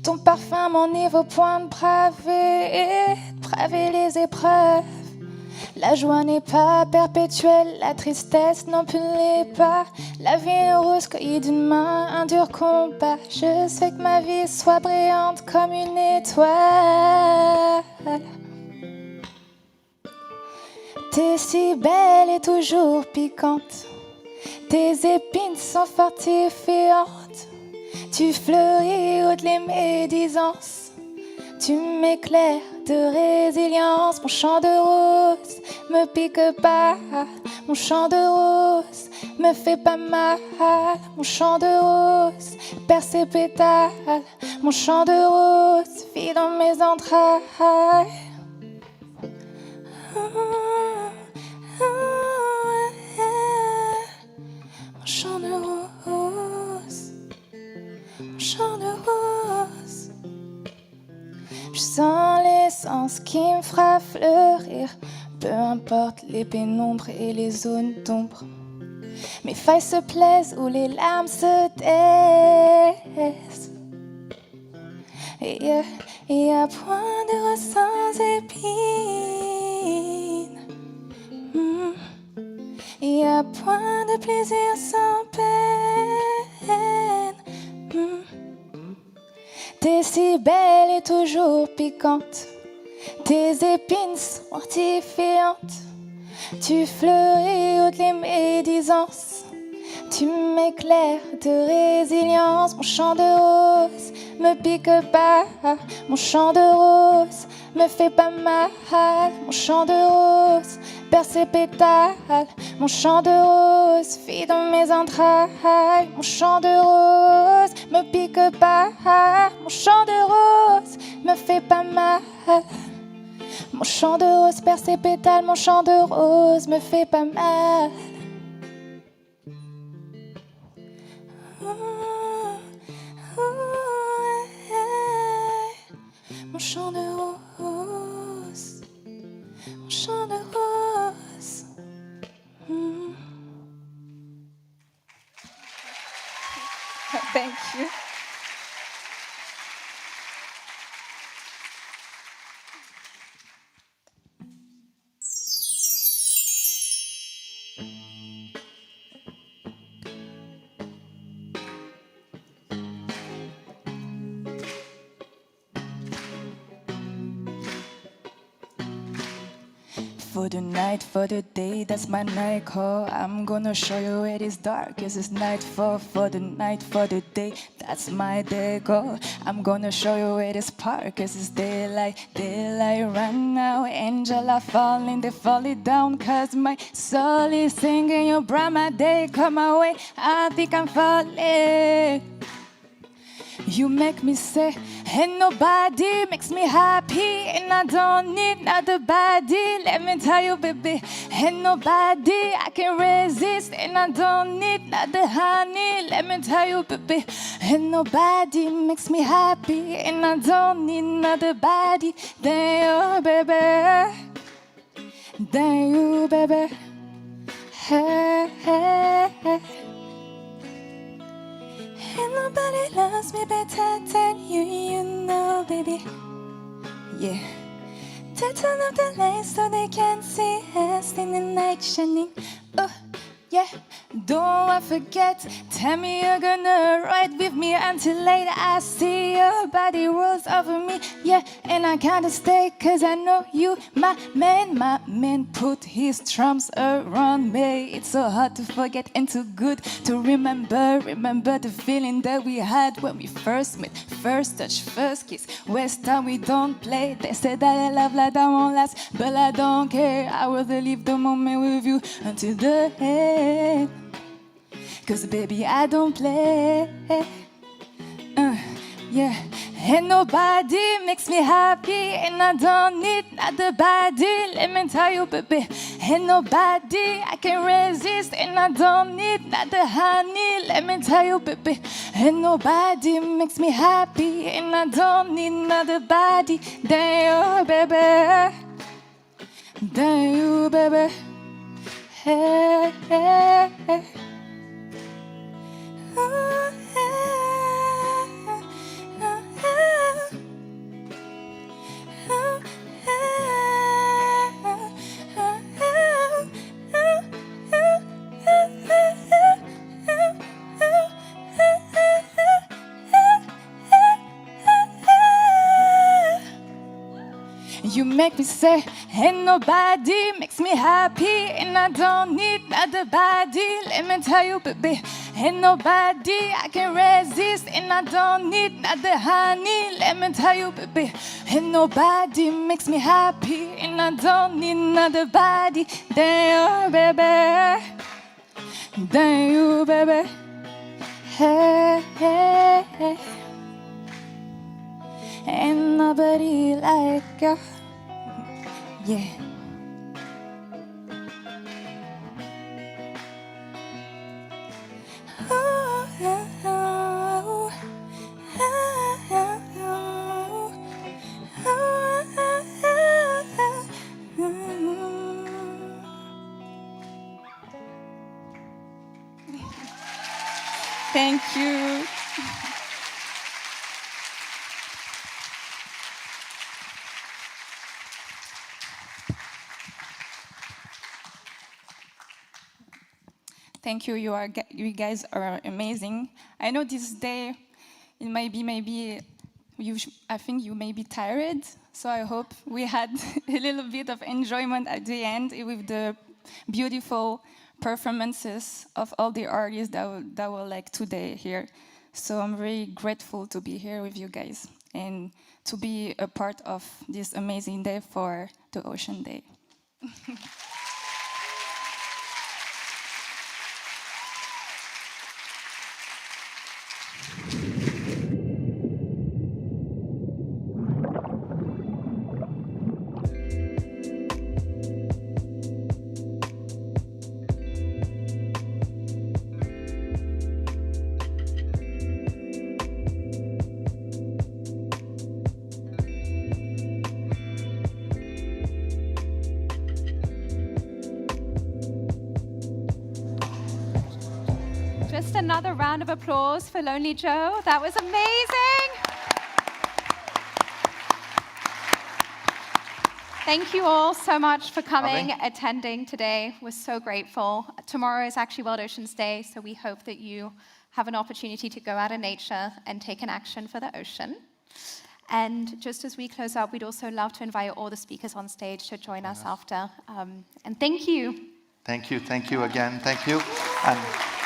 Ton parfum m'enivre au point de braver les épreuves. La joie n'est pas perpétuelle, la tristesse non plus l'est pas. La vie est rose cueillie d'une main, un dur combat. Je sais que ma vie soit brillante comme une étoile. T'es si belle et toujours piquante. Tes épines sont fortifiantes. Tu fleuris haute les médisances. Tu m'éclaires de résilience. Mon chant de rose me pique pas. Mon chant de rose me fait pas mal. Mon chant de rose perce ses pétales. Mon chant de rose vit dans mes entrailles. Mon chant de rose, mon chant de rose. Je sens l'essence qui me fera fleurir, peu importe les pénombres et les zones d'ombre. Mes failles se plaisent ou les larmes se taisent. Et à point de rose sans épines. Et à point de plaisir sans peine. T'es si belle et toujours piquante. Tes épines sont mortifiantes. Tu fleuris haute les médisances. Tu m'éclaires de résilience. Mon chant de rose me pique pas. Mon chant de rose me fait pas mal. Mon chant de rose perce ses pétales. Mon chant de rose vit dans mes entrailles. Mon chant de rose me pique pas. Mon chant de rose me fait pas mal. Mon chant de rose perce ses pétales. Mon chant de rose me fait pas mal. Mon chant de rose, mon chant de rose. Thank you. For the night, for the day, that's my night call. I'm gonna show you it is dark, cause it's nightfall. For the night, for the day, that's my day call. I'm gonna show you it is park, cause it's daylight. Daylight right now, angel are falling, they falling down. Cause my soul is singing, you brought my day, come my way, I think I'm falling. You make me say, And nobody makes me happy, and I don't need another body. Let me tell you, baby, and nobody I can resist, and I don't need another honey. Let me tell you, baby, and nobody makes me happy, and I don't need another body than you, baby. Than you, baby. Hey, hey, hey. And nobody loves me better than you, you know, baby. Yeah. To turn up the lights so they can see us in the night shining. Oh, yeah. Don't I forget. Tell me you're gonna ride with me until later. I see your body rolls over me. Yeah, and I gotta stay cause I know you, my man. My man put his drums around me. It's so hard to forget and too good to remember. Remember the feeling that we had when we first met. First touch, first kiss. West time we don't play. They say that I love like that won't last, but I don't care. I will live the moment with you until the end. Cause baby, I don't play. Yeah. And nobody makes me happy, and I don't need another body. Let me tell you, baby, and nobody I can resist, and I don't need another honey. Let me tell you, baby, and nobody makes me happy, and I don't need another body than you, baby. Than you, baby. Hey, hey, hey. You make me say, and nobody makes me happy, and I don't need another body. Let me tell you, baby, and nobody I can resist, and I don't need another honey. Let me tell you, baby, and nobody makes me happy, and I don't need another body than you, baby. Than you, baby. Hey, hey, hey. Ain't nobody like you. Yeah. Thank you. Thank you. You guys are amazing. I know this day, it might be I think you may be tired. So I hope we had a little bit of enjoyment at the end with the beautiful performances of all the artists that were like today here. So I'm very grateful to be here with you guys and to be a part of this amazing day for the Ocean Day. Just another round of applause for Lonely Joe. That was amazing. Thank you all so much for coming, attending today. We're so grateful. Tomorrow is actually World Oceans Day, so we hope that you have an opportunity to go out in nature and take an action for the ocean. And just as we close up, we'd also love to invite all the speakers on stage to join us after. And thank you. Thank you again, thank you. And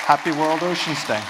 happy World Oceans Day.